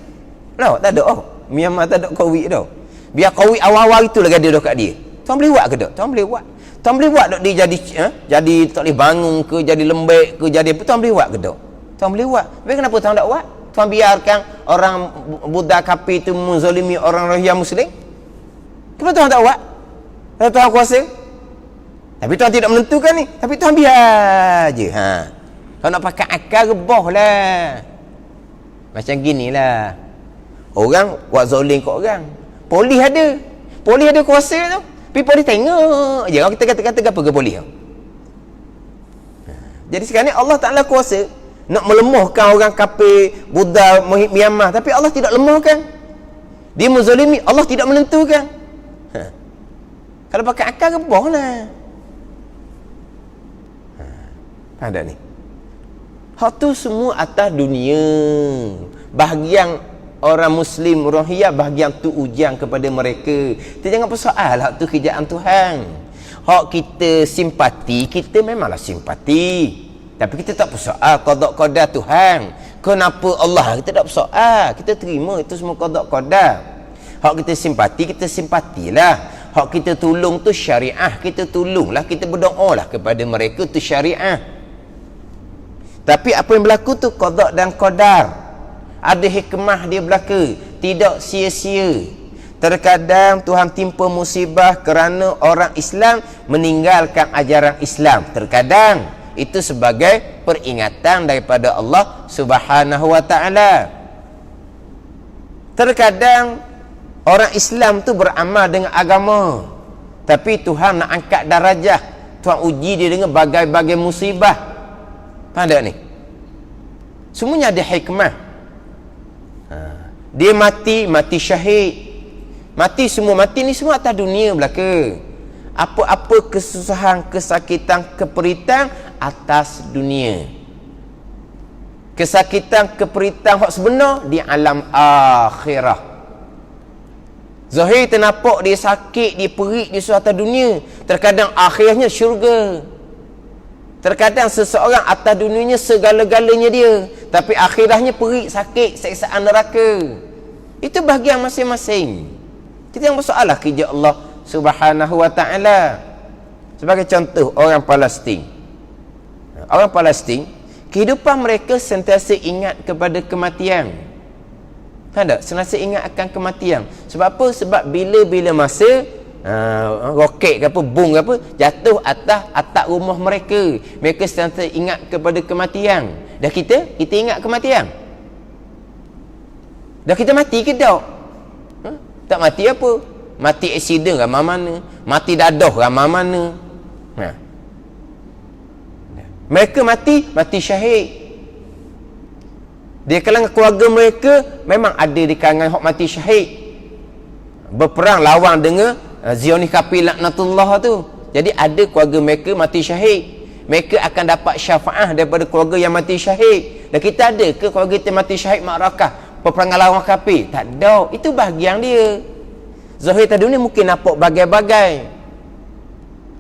Tak ada. Myanmar tak ada qawi dah. Biar qawi awal-awal itulah dia dah kat dia. Tuan boleh buat ke tak? Tuan boleh buat. Tuan boleh buat tak dia jadi tak boleh bangun ke, jadi lembek ke, jadi apa? Tuan boleh buat ke tak? Tuan boleh buat. Tapi kenapa tuan tak buat? Tuan biarkan orang Buddha kafir itu menzalimi orang Rohingya Muslim? Kenapa tuan tak buat? Kalau tuan kuasa. Tapi tuan tidak menentukan ni. Tapi tuan biar je. Tuan nak pakai akal rebah lah. Macam ginilah. Orang buat zalim kat orang. Polis ada. Polis ada kuasa tu. Tapi polis tengok je. Orang kita kata apa ke polis tu? Jadi sekarang ni Allah Ta'ala kuasa nak melemahkan orang kafir Buddha Myanmar, tapi Allah tidak lemahkan. Dia menzalimi, Allah tidak menentukan. Kalau pakai akal rebah lah. Ada ni. Hak tu semua atas dunia. Bahagian orang Muslim Rohingya, bahagian tu ujian kepada mereka. Kita jangan persoal hak tu kerjaan Tuhan. Hak kita simpati, kita memanglah simpati. Tapi kita tak persoal qada qadar Tuhan. Kenapa Allah? Kita tak persoal. Kita terima itu semua qada qadar. Hak kita simpati, kita simpatilah. Hak kita tolong tu syariah, kita tolonglah, kita berdoalah kepada mereka tu syariah. Tapi apa yang berlaku tu qada dan qadar. Ada hikmah dia berlaku, tidak sia-sia. Terkadang Tuhan timpa musibah kerana orang Islam meninggalkan ajaran Islam. Terkadang itu sebagai peringatan daripada Allah Subhanahu wa taala. Terkadang orang Islam tu beramal dengan agama, tapi Tuhan nak angkat darajah, Tuhan uji dia dengan bagai-bagai musibah. Faham tak ni? Semuanya ada hikmah. Dia mati syahid. Mati ni semua atas dunia belaka. Apa-apa kesusahan, kesakitan, keperitan atas dunia. Kesakitan, keperitan hak sebenar di alam akhirah. Zahir ternampak dia sakit, dia perit, dia atas dunia. Terkadang akhirnya syurga. Terkadang seseorang atas dunianya segala-galanya dia, tapi akhirahnya perit, sakit, seksaan neraka. Itu bahagian masing-masing. Kita yang bersoalah kerja Allah Subhanahu wa taala. Sebagai contoh, orang Palestin. Orang Palestin, kehidupan mereka sentiasa ingat kepada kematian. Faham tak? Sentiasa ingat akan kematian. Sebab apa? Sebab bila-bila masa roket ke apa, bom ke apa, jatuh atas atap rumah mereka, mereka sentiasa ingat kepada kematian. Dah kita ingat kematian? Dah kita mati ke tak? Tak mati apa? Mati aksiden ramai mana? Mati dadah ramai mana? Mereka mati syahid. Di kalangan keluarga mereka memang ada di kalangan hak mati syahid, berperang lawan dengan Zionis kafir laknatullah tu. Jadi ada keluarga mereka mati syahid. Mereka akan dapat syafaat daripada keluarga yang mati syahid. Dan kita ada ke keluarga kita mati syahid makrakah, peperangan lawan kafir? Tak ada. Itu bahagian dia. Zahir dunia mungkin nampak bagai-bagai,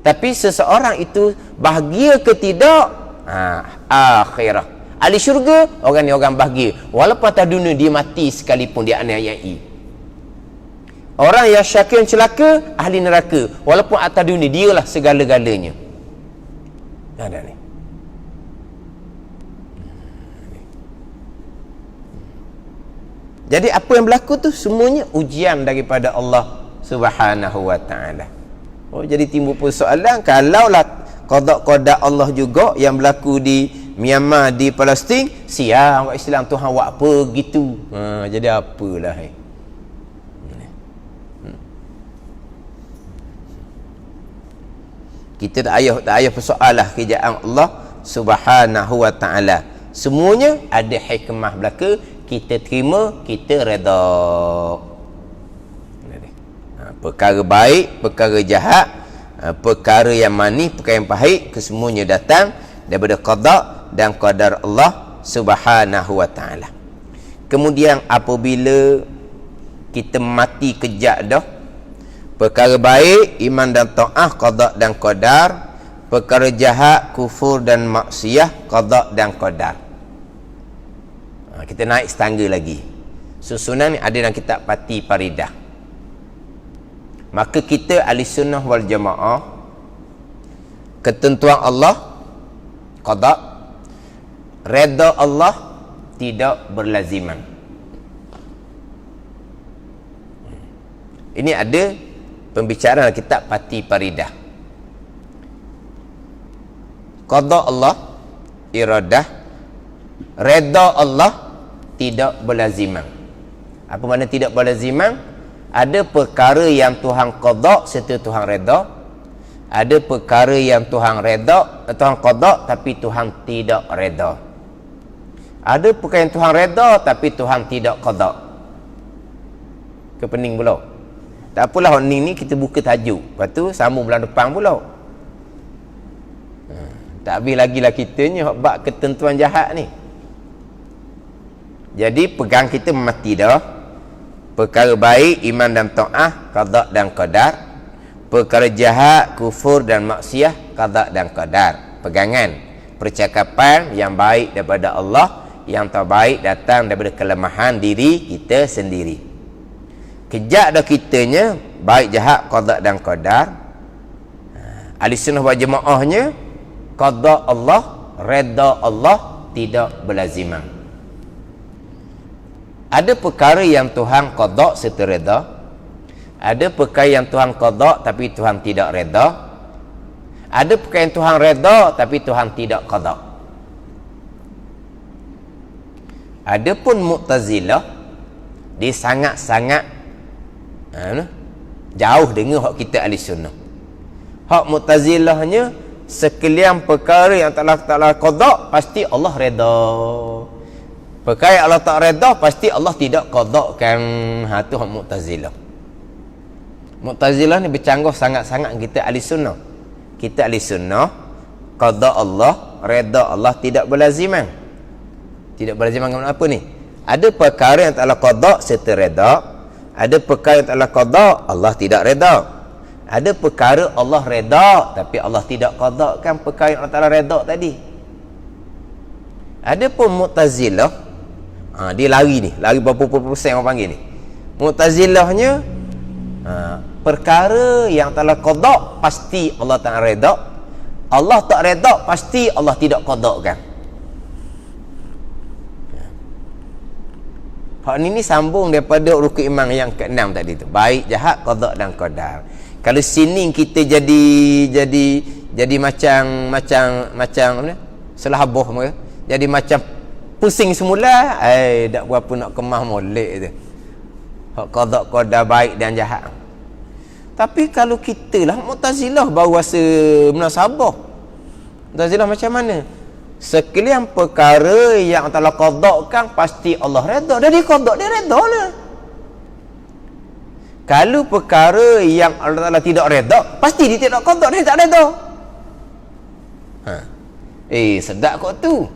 tapi seseorang itu bahagia ke tidak, akhirah. Ahli syurga, orang ni orang bahagia. Walaupun atas dunia dia mati sekalipun, dia aniayai. Orang yang syakir celaka, ahli neraka. Walaupun atas dunia, dialah segala-galanya. Ada ni. Jadi apa yang berlaku tu semuanya ujian daripada Allah Subhanahu wa taala. Oh, jadi timbul persoalan, kalaulah qada-qada Allah juga yang berlaku di Myanmar, di Palestin, siang orang Islam Tuhan buat apa gitu. Jadi apalah kita tak payah persoalah kerjaan Allah Subhanahu wa taala. Semuanya ada hikmah belaka, kita terima, kita redha. Perkara baik, perkara jahat, perkara yang manis, perkara yang pahit, kesemuanya datang daripada qada dan qadar Allah Subhanahu wa taala. Kemudian apabila kita mati kejap dah, perkara baik, iman dan taat, qada dan qadar. Perkara jahat, kufur dan maksiyah, qada dan qadar. Kita naik setangga lagi. Susunan ni ada dalam kitab Pati Paridah. Maka kita ahli sunnah wal jamaah, ketentuan Allah qada, redha Allah tidak berlaziman. Ini ada pembicaraan dalam kitab Pati Paridah. Qada Allah, iradah, redha Allah tidak berlaziman. Apa makna tidak berlaziman? Ada perkara yang Tuhan qada serta Tuhan redha. Ada perkara yang Tuhan qada tapi Tuhan tidak redha. Ada perkara yang Tuhan redha tapi Tuhan tidak qada. Kepening pula. Tak apalah ni kita buka tajuk, lepas tu sambung bulan depan pula. Tak habis lagi lah kitanya bab ketentuan jahat ni. Jadi pegang kita mati dah. Perkara baik, iman dan taat, qada dan qadar. perkara jahat, kufur dan maksiat, qada dan qadar. Pegangan percakapan yang baik daripada Allah, yang tak baik datang daripada kelemahan diri kita sendiri. Kejak dah kitanya baik jahat, qada dan qadar. Ahli sunnah wal jamaahnya qada Allah, redha Allah tidak berlaziman. Ada perkara yang Tuhan qada serta redha, ada perkara yang Tuhan qada tapi Tuhan tidak redha, ada perkara yang Tuhan redha tapi Tuhan tidak qada. Adapun Mu'tazilah, dia sangat-sangat jauh dengan hak kita ahli sunnah. Hak Mu'tazilahnya, sekalian perkara yang tak qada pasti Allah redha. Perkara yang Allah tak redha pasti Allah tidak qadakan. Tu hak Mu'tazilah. Mu'tazilah ni bercanggah sangat-sangat kita ahli sunnah. Kita ahli sunnah, qada Allah, redha Allah tidak berlaziman. Tidak berlaziman dengan apa ni? Ada perkara yang tak qada serta redha, ada perkara yang tak qada Allah tidak redha. Ada perkara Allah redha tapi Allah tidak qadakan perkara yang Allah Taala redha tadi. Ada pun Mu'tazilah, dia lari berapa persen orang panggil ni. Mu'tazilahnya perkara yang telah qada pasti Allah tak redha, Allah tak redha pasti Allah tidak qadakan. Hak ni sambung daripada rukun iman yang ke-6 tadi tu. Baik, jahat, qada dan qadar. Kalau sini kita jadi macam apa ni? Selahaboh mereka. Jadi macam pusing semula, tak berapa nak kemah molek tu. Hak qada qadar baik dan jahat. Tapi kalau kita lah Mu'tazilah baru rasa munasabah. Mu'tazilah macam mana? Sekalian perkara yang telah qadakan pasti Allah redha. Dah dia qada, dia redha lah. Kalau perkara yang Allah Taala tidak redha, pasti dia tidak qada, dia tak redha. Sedap kok tu.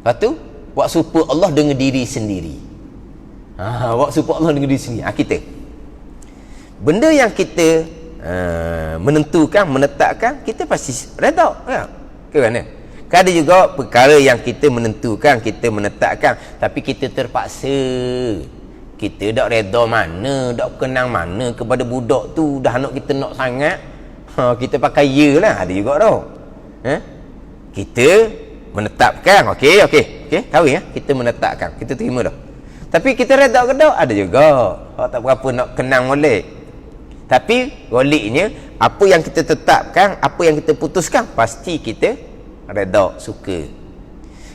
Lepas tu buat serupa Allah dengan diri sendiri. Buat serupa Allah dengan diri sendiri. Kita benda yang kita menentukan, menetapkan, kita pasti redha, ya? Ke mana? Ada juga perkara yang kita menentukan, kita menetapkan, tapi kita terpaksa. Kita tak redha mana, tak kenang mana kepada budak tu, dah nak kita nak sangat, kita pakai ya lah. Ada juga tau. Kita menetapkan, okey, kahwin ya, kita menetapkan, kita terima dah. Tapi kita redha ke tak? Ada juga. Tak berapa nak kenang molek. Tapi goliknya, apa yang kita tetapkan, apa yang kita putuskan, pasti kita redha, suka.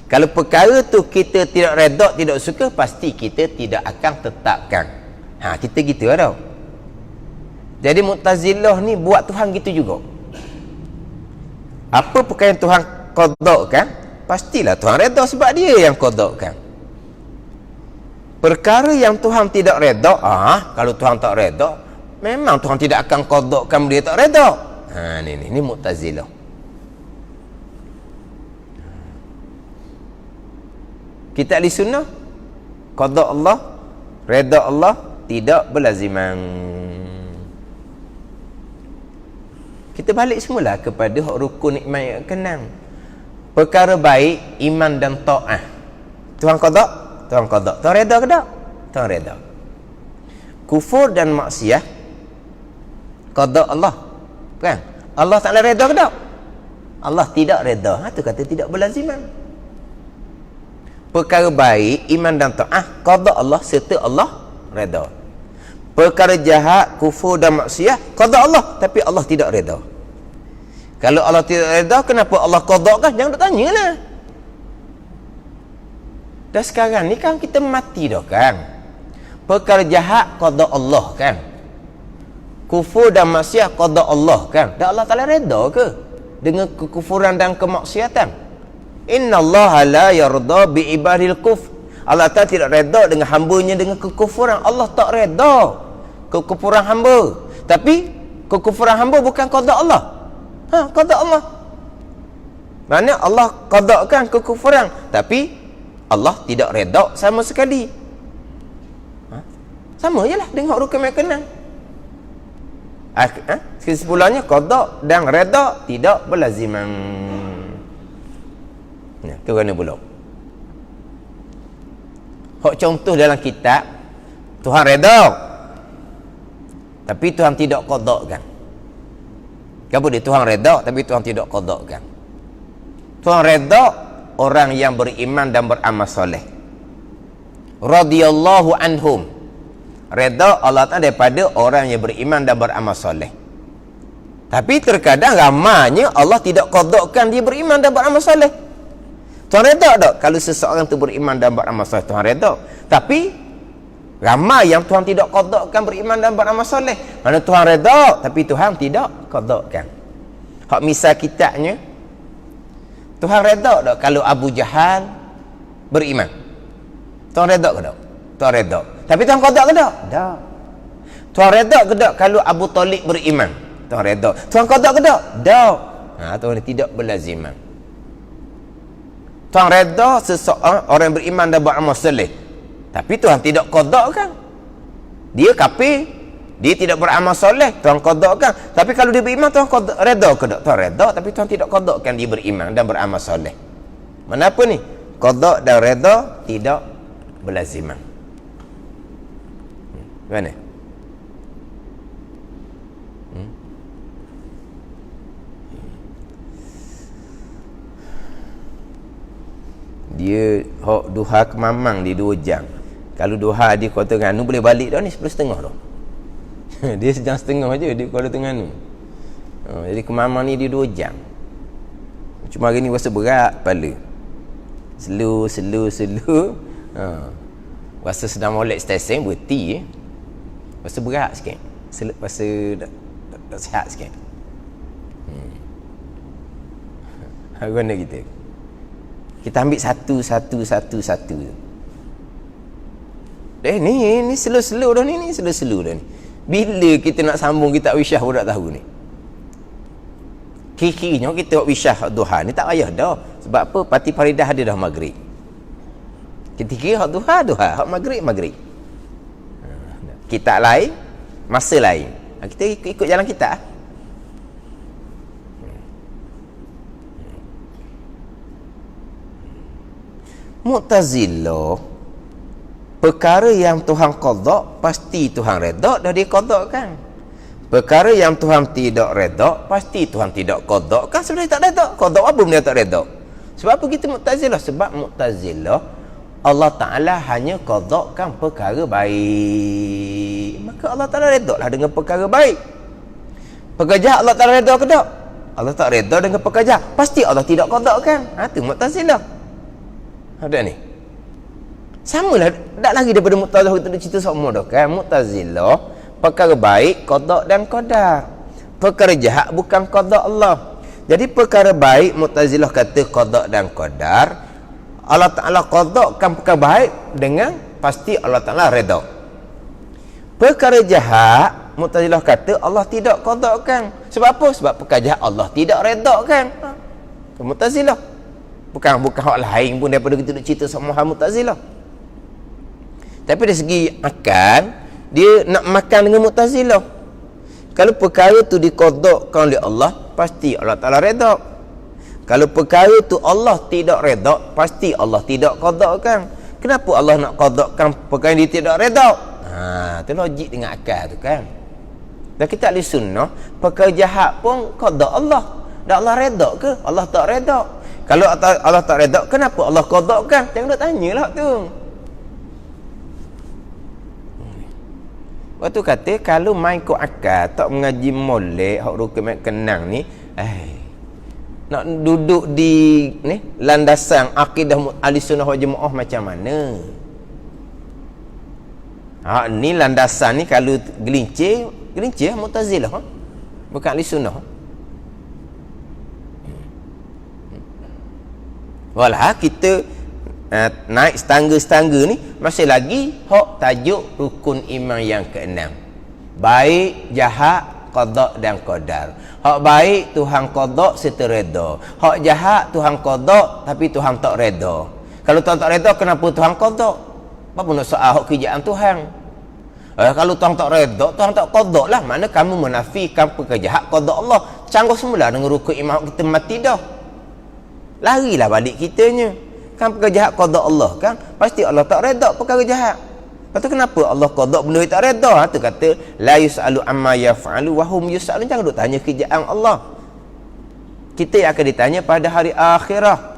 Kalau perkara tu kita tidak redha, tidak suka, pasti kita tidak akan tetapkan. Kita gitu lah tau. Jadi Mu'tazilah ni buat Tuhan gitu juga. Apa perkara yang Tuhan qadakan, pastilah Tuhan redha sebab dia yang qadakan. Perkara yang Tuhan tidak redha, kalau Tuhan tak redha, memang Tuhan tidak akan qadakan dia tak redha. Ni Mu'tazilah. Kita ahli sunnah, qada Allah, redha Allah tidak berlaziman. Kita balik semula kepada rukun iman yang ke-6. Perkara baik, iman dan ta'ah. Tuhan qada, Tuhan qada. Tuhan redha ke tak? Tuhan redha. Kufur dan maksiat, qada Allah, kan? Allah Taala redha ke tak? Allah tidak redha. Tu kata tidak berlaziman. Perkara baik, iman dan ta'ah, qada Allah serta Allah redha. Perkara jahat, kufur dan maksiat, qada Allah tapi Allah tidak redha. Kalau Allah tidak redha, kenapa Allah qadakan? Jangan nak tanyalah. Dah sekarang ni kan kita mati dah kan. Perkara jahat qada Allah kan. Kufur dan maksiat qada Allah kan. Dan Allah Taala redha ke dengan kekufuran dan kemaksiatan? Innallaha la yarda bi ibadil kufr. Allah Ta'ala tidak redha dengan hambanya dengan kekufuran. Allah tak redha kekufuran hamba. Tapi kekufuran hamba bukan qada Allah. Qada Allah. Maknanya Allah qadakan kekufuran, tapi Allah tidak redha sama sekali. Sama je lah dengan rukun yang ke-6. Kesimpulannya qada dan redha tidak berlaziman. Nah, tu kena pula. Hak contoh dalam kitab Tuhan redha tapi Tuhan tidak qadakan. Apa dia? Tuhan redha tapi Tuhan tidak qadakan. Tuhan redha orang yang beriman dan beramal soleh. Radhiyallahu anhum. Redha Allah Ta'ala daripada orang yang beriman dan beramal soleh. Tapi terkadang ramanya Allah tidak qadakan dia beriman dan beramal soleh. Tuhan redha tak kalau seseorang tu beriman dan beramal soleh? Tuhan redha. Tapi ramai yang Tuhan tidak qadakan beriman dan beramal soleh. Mana Tuhan redha tapi Tuhan tidak qadakan. Hak misal kitabnya, Tuhan redha tak kalau Abu Jahal beriman? Tuhan redha ke tak? Tuhan redha. Tapi Tuhan qada ke tak? Tak. Tuhan redha ke tak kalau Abu Talib beriman? Tuhan redha. Tuhan qada ke tak? Tak. Tuhan tidak berlaziman. Tuhan redha seseorang orang yang beriman dan beramal soleh. Tapi Tuhan tidak qadakan. Dia kafir, dia tidak beramal soleh, Tuhan qadakan. Tapi kalau dia beriman, Tuhan redha ke tak? Tuhan redha tapi Tuhan tidak qadakan dia beriman dan beramal soleh. Kenapa ni? Qada dan redha tidak berlaziman. Mana? Dia hok duha ke mamang di 2 jam. Kalau duha di Kota Terengganu boleh balik dah ni 10.30 dah. Dia sejam setengah aja di Kota Terengganu. Jadi ke mamang ni dia 2 jam. Cuma hari ni rasa berat kepala. Slow. Rasa sedang molek stesen berhenti. Rasa berat sikit. Rasa tak sihat sikit. Apa nak kita ambil satu. Ni slow dah ni slow dah ni. Bila kita nak sambung kitab Wisyah pun tak tahu ni. Kira-kiranya kita buat Wisyah duha ni tak payah dah. Sebab apa? Parti Faridah ada dah maghrib. Kita kira hak duha, hak maghrib. Kitab lain, masa lain. Kita ikut jalan kita. Mu'tazilah, perkara yang Tuhan qada pasti Tuhan redha dah dia qadakan. Perkara yang Tuhan tidak redha pasti Tuhan tidak qadakan. Sebenarnya tak redha. Qada apa benda tak redha? Sebab apa kita Mu'tazilah? Sebab Mu'tazilah Allah Ta'ala hanya qadakan perkara baik. Maka Allah Ta'ala redha lah dengan perkara baik. Perkara jahat Allah Ta'ala redha ke tak? Allah tak redha dengan perkara jahat. Pasti Allah tidak qadakan. Itu Mu'tazilah. Ada ni. Samalah, tak lagi daripada Mu'tazilah kita nak cerita semua dah kan. Mu'tazilah perkara baik qada dan qadar. Perkara jahat bukan qada Allah. Jadi perkara baik Mu'tazilah kata qada dan qadar. Allah Ta'ala qadakan perkara baik dengan pasti Allah Ta'ala redha. Perkara jahat Mu'tazilah kata Allah tidak qadakan. Sebab apa? Sebab perkara jahat Allah tidak redhakan. Mu'tazilah. Bukan hak lain pun daripada kita nak cerita sama hal Mu'tazilah. Tapi dari segi akal, dia nak makan dengan Mu'tazilah. Kalau perkara tu diqadakan oleh Allah, pasti Allah Ta'ala redha. Kalau perkara tu Allah tidak redha, pasti Allah tidak qadakan. Kenapa Allah nak qadakan perkara yang dia tidak redha? Tu logik dengan akal tu kan. Dan kita ahli sunnah, perkara jahat pun qada Allah. Dan Allah redha ke? Allah tak redha. Kalau Allah tak redha, kenapa Allah qadakan? Jangan nak tanyalah tu. Waktu kata kalau main kau akal tak mengaji molek hak rukun mak kenang ni, nak duduk di ni landasan akidah Ahlussunnah wal Jamaah macam mana? Ni landasan ni kalau gelincir Mu'tazilah, bukan Ahlussunnah. Walah kita naik setangga-setangga ni masih lagi hak tajuk rukun iman yang ke-6. Baik, jahat, qada dan qadar. Hak baik Tuhan qada serta redha. Hak jahat Tuhan qada tapi Tuhan tak redha. Kalau Tuhan tak redha, kenapa Tuhan qada? Apa nak soal hak kerjaan Tuhan? Kalau tuan tak redha, tuan tak qada lah. Mana kamu menafikan pekerjaan qada Allah. Canggah semula dengan rukun imam kita mati dah. Larilah balik kitanya. Kan pekerjaan qada Allah kan, pasti Allah tak redha perkara jahat. Lepas tu kenapa Allah qada benda tak redha? Tu kata la yusalu amma yaf'alu wa hum yusalun. Jangan duk tanya kerjaan Allah. Kita yang akan ditanya pada hari akhirah.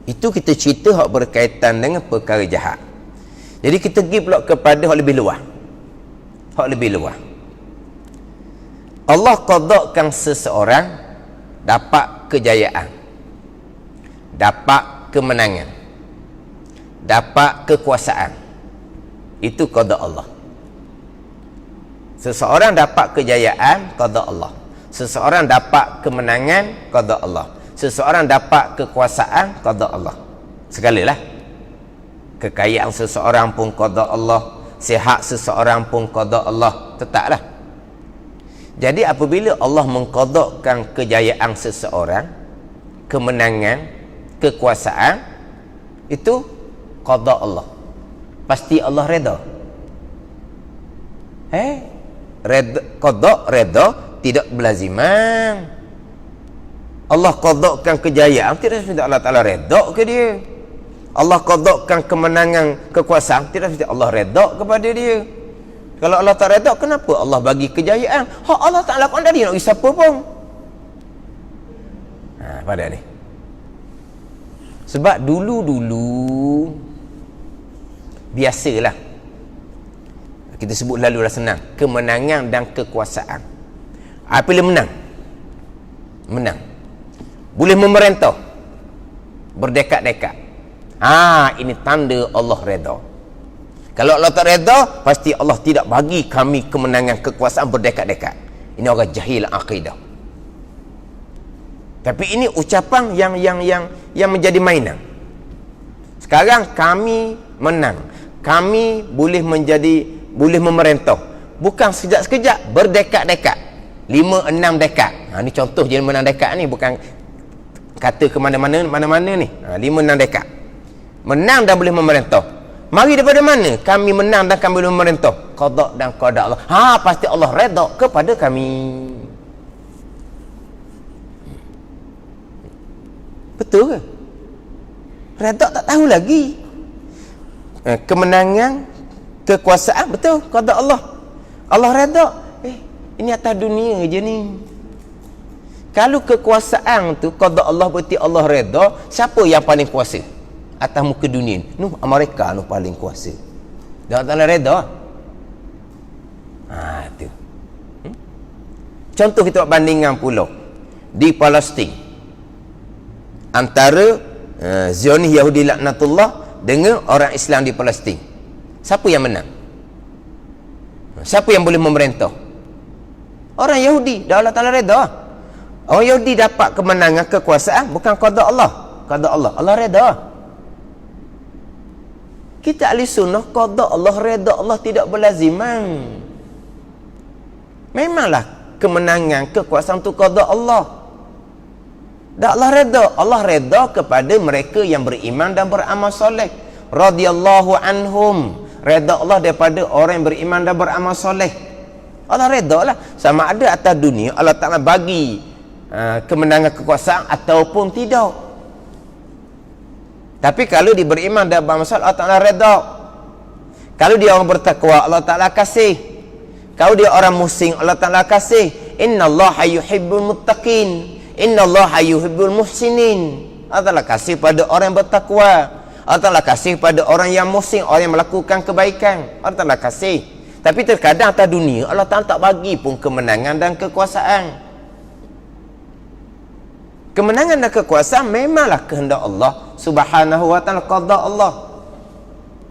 Itu kita cerita hak berkaitan dengan perkara jahat. Jadi kita pergi pula kepada hak lebih luas. Hak lebih luas. Allah qadakan seseorang dapat kejayaan, dapat kemenangan, dapat kekuasaan. Itu qada Allah. Seseorang dapat kejayaan, qada Allah. Seseorang dapat kemenangan, qada Allah. Seseorang dapat kekuasaan, qada Allah. Segalalah. Kekayaan seseorang pun qada Allah, sihat seseorang pun qada Allah. Tetaplah. Jadi apabila Allah mengqadakan kejayaan seseorang, kemenangan, kekuasaan, itu qada Allah. Pasti Allah redha. Redha, qada redha tidak berlaziman. Allah qadakan kejayaan, tidak mesti Allah Taala redha ke dia. Allah qadakan kemenangan, kekuasaan, tidak mesti Allah redha kepada dia. Kalau Allah tak redha, kenapa Allah bagi kejayaan? Hak Allah Taala kan tadi nak siapa pun. Pada ni. Sebab dulu biasalah. Kita sebut lalulah senang, kemenangan dan kekuasaan. Apabila menang, boleh memerintah, berdekat-dekat. Ini tanda Allah redha. Kalau Allah tak redha, pasti Allah tidak bagi kami kemenangan, kekuasaan berdekat-dekat. Ini orang jahil akidah. Tapi ini ucapan yang menjadi mainan. Sekarang kami menang, kami boleh memerintah. Bukan sekejap-sekejap, berdekat-dekat. 5-6 dekad. Ini contoh je 5-6 dekad ni, bukan kata ke mana-mana ni. 5-6 dekad. Menang dan boleh memerintah. Mari daripada mana kami menang dan kami boleh memerintah? Qada dan qada Allah. Pasti Allah redha kepada kami. Betul ke? Redha tak tahu lagi. Kemenangan, kekuasaan, betul, qada Allah. Allah redha. Ini atas dunia je ni. Kalau kekuasaan tu qada Allah berarti Allah redha, siapa yang paling kuasa atas muka dunia ni? Amerika paling kuasa. Dan Allah redha. Tu. Contoh kita buat bandingan pula di Palestin antara Zionis Yahudi laknatullah dengan orang Islam di Palestin. Siapa yang menang? Siapa yang boleh memerintah? Orang Yahudi. Dah Allah Ta'ala redha. Orang Yahudi dapat kemenangan, kekuasaan, bukan qada Allah. Qada Allah, Allah redha. Kita ahli sunnah, qada Allah, redha Allah tidak berlaziman. Memanglah kemenangan, kekuasaan itu qada Allah. Dah Allah redha. Allah redha kepada mereka yang beriman dan beramal soleh. Radhiyallahu anhum. Redha Allah daripada orang yang beriman dan beramal soleh. Allah redha lah. Sama ada atas dunia Allah Ta'ala bagi kemenangan, kekuasaan ataupun tidak. Tapi kalau dia beriman dan beramal soleh, Allah Ta'ala redha. Kalau dia orang bertakwa, Allah Ta'ala kasih. Kalau dia orang muhsin, Allah Ta'ala kasih. Innallaha yuhibbul muttaqin, innallaha yuhibbul muhsinin. Allah Ta'ala kasih pada orang yang bertakwa. Allah Ta'ala kasih pada orang yang muhsin, orang yang melakukan kebaikan. Allah Ta'ala kasih. Tapi terkadang atas dunia Allah Ta'ala tak bagi pun kemenangan dan kekuasaan. Kemenangan dan kekuasaan memanglah kehendak Allah Subhanahu wa ta'ala, qada Allah.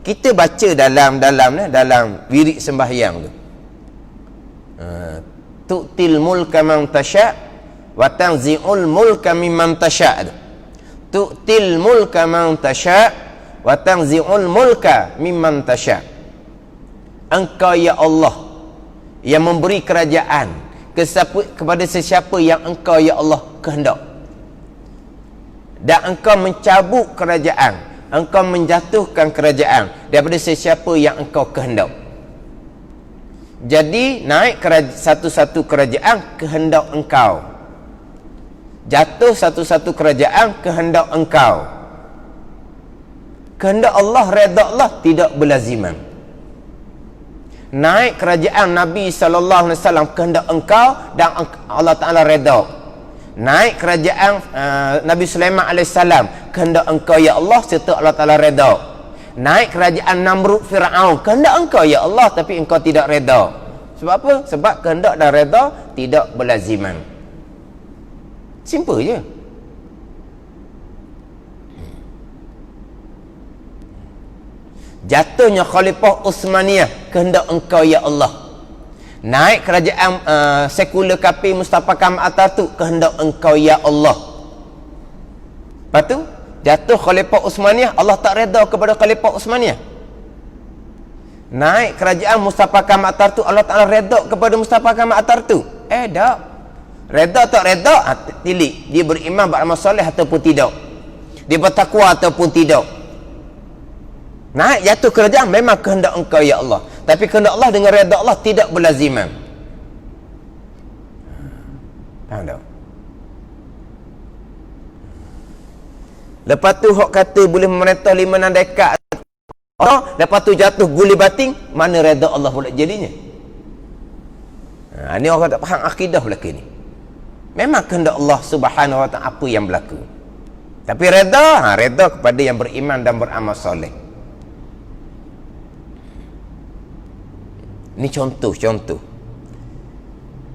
Kita baca dalam wirid sembahyang tu. Tu'til mulka man tasha' wa tanzi'ul mulka mimman tasha'. Tu'til mulka man tasha' wa tanzi'ul mulka mimman tasha'. Engkau ya Allah yang memberi kerajaan kepada sesiapa yang Engkau ya Allah kehendak. dan engkau mencabut kerajaan, engkau menjatuhkan kerajaan daripada sesiapa yang engkau kehendak. Jadi naik satu-satu kerajaan kehendak engkau, jatuh satu-satu kerajaan kehendak engkau. Kehendak Allah, redha Allah tidak berlaziman. Naik kerajaan Nabi SAW kehendak engkau dan Allah Ta'ala redha. Naik kerajaan Nabi Sulaiman AS kehendak engkau ya Allah serta Allah Ta'ala redha. Naik kerajaan Namrud Fir'aun kehendak engkau ya Allah tapi engkau tidak redha. Sebab apa? Sebab kehendak dan redha tidak berlaziman. Simple je. Jatuhnya Khalifah Uthmaniyah kehendak engkau ya Allah. Naik kerajaan sekular kafir Mustafa Kamal Atatürk kehendak engkau ya Allah. Lepas tu jatuh Khalifah Uthmaniyah, Allah tak redha kepada Khalifah Uthmaniyah. Naik kerajaan Mustafa Kamal Atatürk, Allah Ta'ala redha kepada Mustafa Kamal Atatürk. Tak. Redha tak redha, tilik. Dia beriman beramal soleh ataupun tidak. Dia bertakwa ataupun tidak. Naik jatuh kerajaan memang kehendak engkau ya Allah, tapi kehendak Allah dengan redha Allah tidak berlaziman. Faham tak? Lepas tu hok kata boleh memerintah 5-6 dekad orang, lepas tu jatuh guli bating, mana redha Allah pula jadinya? Ni orang tak faham akidah belaka ni. Memang kehendak Allah Subhanahu Wa Ta'ala apa yang berlaku, tapi redha, redha kepada yang beriman dan beramal soleh. Ni contoh-contoh.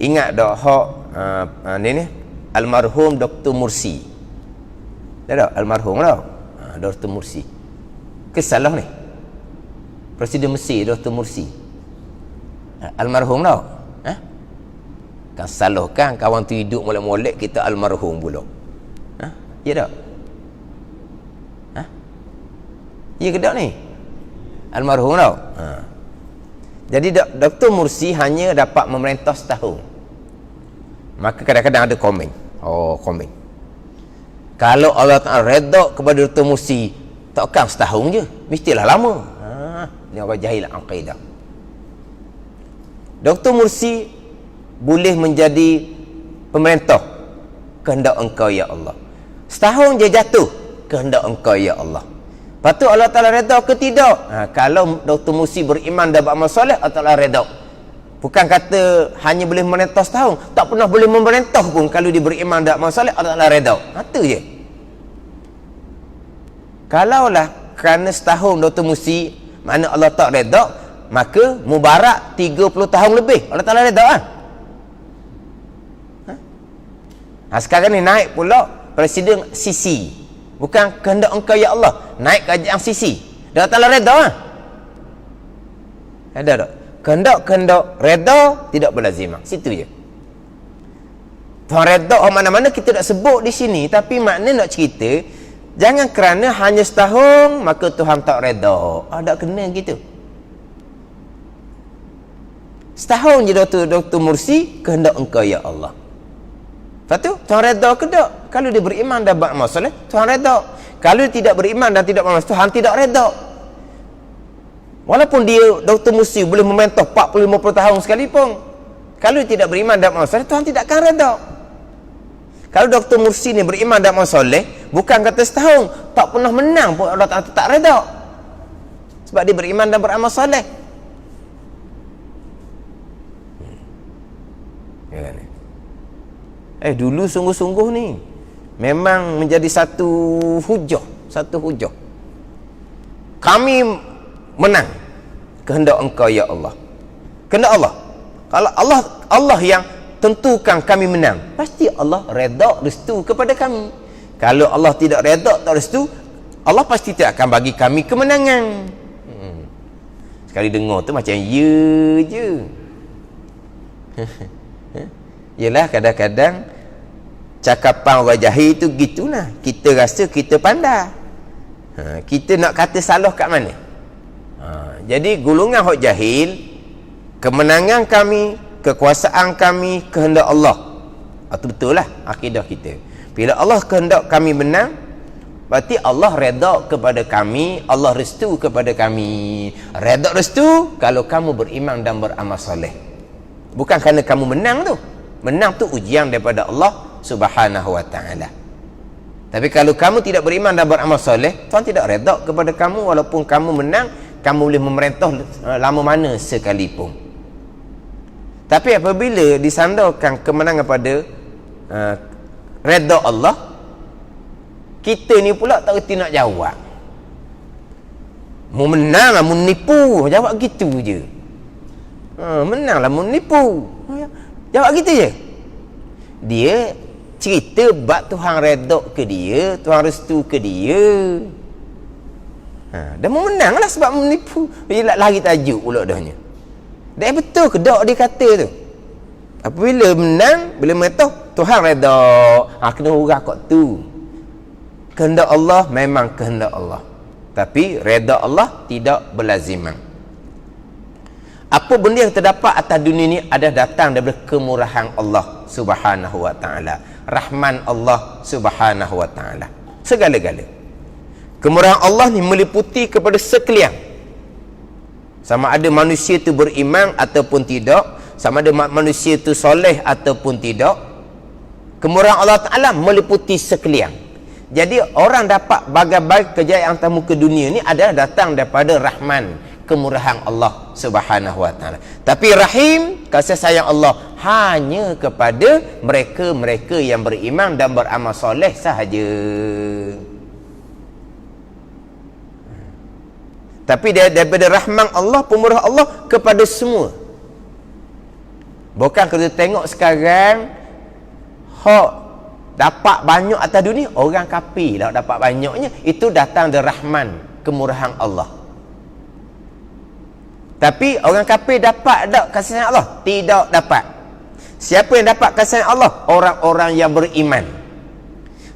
Ingat tak hak ni almarhum Dr. Mursi. Tak almarhum tak? Dr. Mursi. Kesalah ni. Presiden Mesir Dr. Mursi. Almarhum tak? Kan salah kan kawan tu hidup molek-molek kita almarhum pula. Ya tak? Ya ke tak ni? Almarhum tak? Jadi Dr. Mursi hanya dapat memerintah setahun. Maka kadang-kadang ada komen. Komen. Kalau Allah Ta'ala redha kepada Dr. Mursi, takkan setahun je, mestilah lama. Ni orang jahil akidah. Dr. Mursi boleh menjadi pemerintah kehendak engkau ya Allah. Setahun je jatuh, kehendak engkau ya Allah. Lepas tu Allah Ta'ala redha ke tidak? Kalau Dr. Mursi beriman dan beramal soleh, Allah Ta'ala redha. Bukan kata hanya boleh memerintah setahun, tak pernah boleh memerintah pun. Kalau dia beriman dan beramal soleh, Allah Ta'ala redha. Itu je. Kalaulah kerana setahun Dr. Mursi mana Allah tak redha, maka Mubarak 30 tahun lebih Allah Ta'ala redha sekarang ni naik pula Presiden Sisi. Bukan kehendak engkau ya Allah, naik kerajaan Sisi, Allah Ta'ala redha ada tak? Kehendak redha tidak berlazimah. Situ je. Tuhan redha mana-mana kita tak sebut di sini, tapi makna nak cerita jangan kerana hanya setahun maka Tuhan tak redha. Tak kena gitu. Setahun je Dr. Mursi kehendak engkau ya Allah. Lepas tu Tuhan redha ke tak? Kalau dia beriman dan beramal soleh, Tuhan redha. Kalau dia tidak beriman dan tidak beramal soleh, Tuhan tidak redha. Walaupun dia Dr. Mursi boleh memerintah 40-50 tahun sekalipun, kalau dia tidak beriman dan beramal soleh, Tuhan tidak akan redha. Kalau Dr. Mursi ni beriman dan beramal soleh, bukan kata setahun tak pernah menang pun Allah Ta'ala tak redha, sebab dia beriman dan beramal soleh. Dulu sungguh-sungguh ni memang menjadi satu hujah. Kami menang kehendak engkau ya Allah. Kehendak Allah. Kalau Allah yang tentukan kami menang, pasti Allah redha restu kepada kami. Kalau Allah tidak redha tak restu, Allah pasti tidak akan bagi kami kemenangan. Sekali dengar tu macam ya je. Yalah, kadang-kadang cakapan orang jahil tu gitulah. Kita rasa kita pandai. Kita nak kata salah kat mana? Jadi golongan hok jahil, kemenangan kami, kekuasaan kami kehendak Allah. Itu betul lah akidah kita. Bila Allah kehendak kami menang, Berarti Allah redha kepada kami, Allah restu kepada kami. Redha restu kalau kamu beriman dan beramal soleh. Bukan kerana kamu menang tu. Menang tu ujian daripada Allah Subhanahu wa taala. Tapi kalau kamu tidak beriman dan beramal soleh, Tuhan tidak redha kepada kamu walaupun kamu menang, kamu boleh memerintah lama mana sekalipun. Tapi apabila disandarkan kemenangan pada redha Allah, kita ni pula tak reti nak jawab. Mu menang lah, mu nipu, jawab gitu je. Menang lah, mu nipu, jawab gitu je. Dia cerita bab Tuhan redha ke dia, Tuhan restu ke dia. Dan mu menang lah sebab mu nipu. Dia lari tajuk pula dahnya. Dah betul ke dak dia kata tu? Apabila menang, bila merintah Tuhan redha, kena urang kat tu. Kehendak Allah memang kehendak Allah, tapi redha Allah tidak berlaziman. Apa benda yang terdapat atas dunia ni adalah datang daripada kemurahan Allah Subhanahu wa taala, rahman Allah Subhanahu wa taala, segala-gala. Kemurahan Allah ni meliputi kepada sekalian. Sama ada manusia tu beriman ataupun tidak, sama ada manusia tu soleh ataupun tidak, kemurahan Allah taala meliputi sekalian. Jadi orang dapat bagai-bagai kejayaan atas muka dunia ni adalah datang daripada rahman, kemurahan Allah Subhanahu wa taala. Tapi rahim, kasih sayang Allah hanya kepada mereka-mereka yang beriman dan beramal soleh sahaja. Tapi daripada rahman Allah, pemurah Allah kepada semua. Bukan kita tengok sekarang hak dapat banyak atas dunia, orang kafir lah dapat banyaknya, itu datang dari rahman, kemurahan Allah. Tapi orang kafir dapat tak kasih sayang Allah? Tidak dapat. Siapa yang dapat kasih sayang Allah? Orang-orang yang beriman.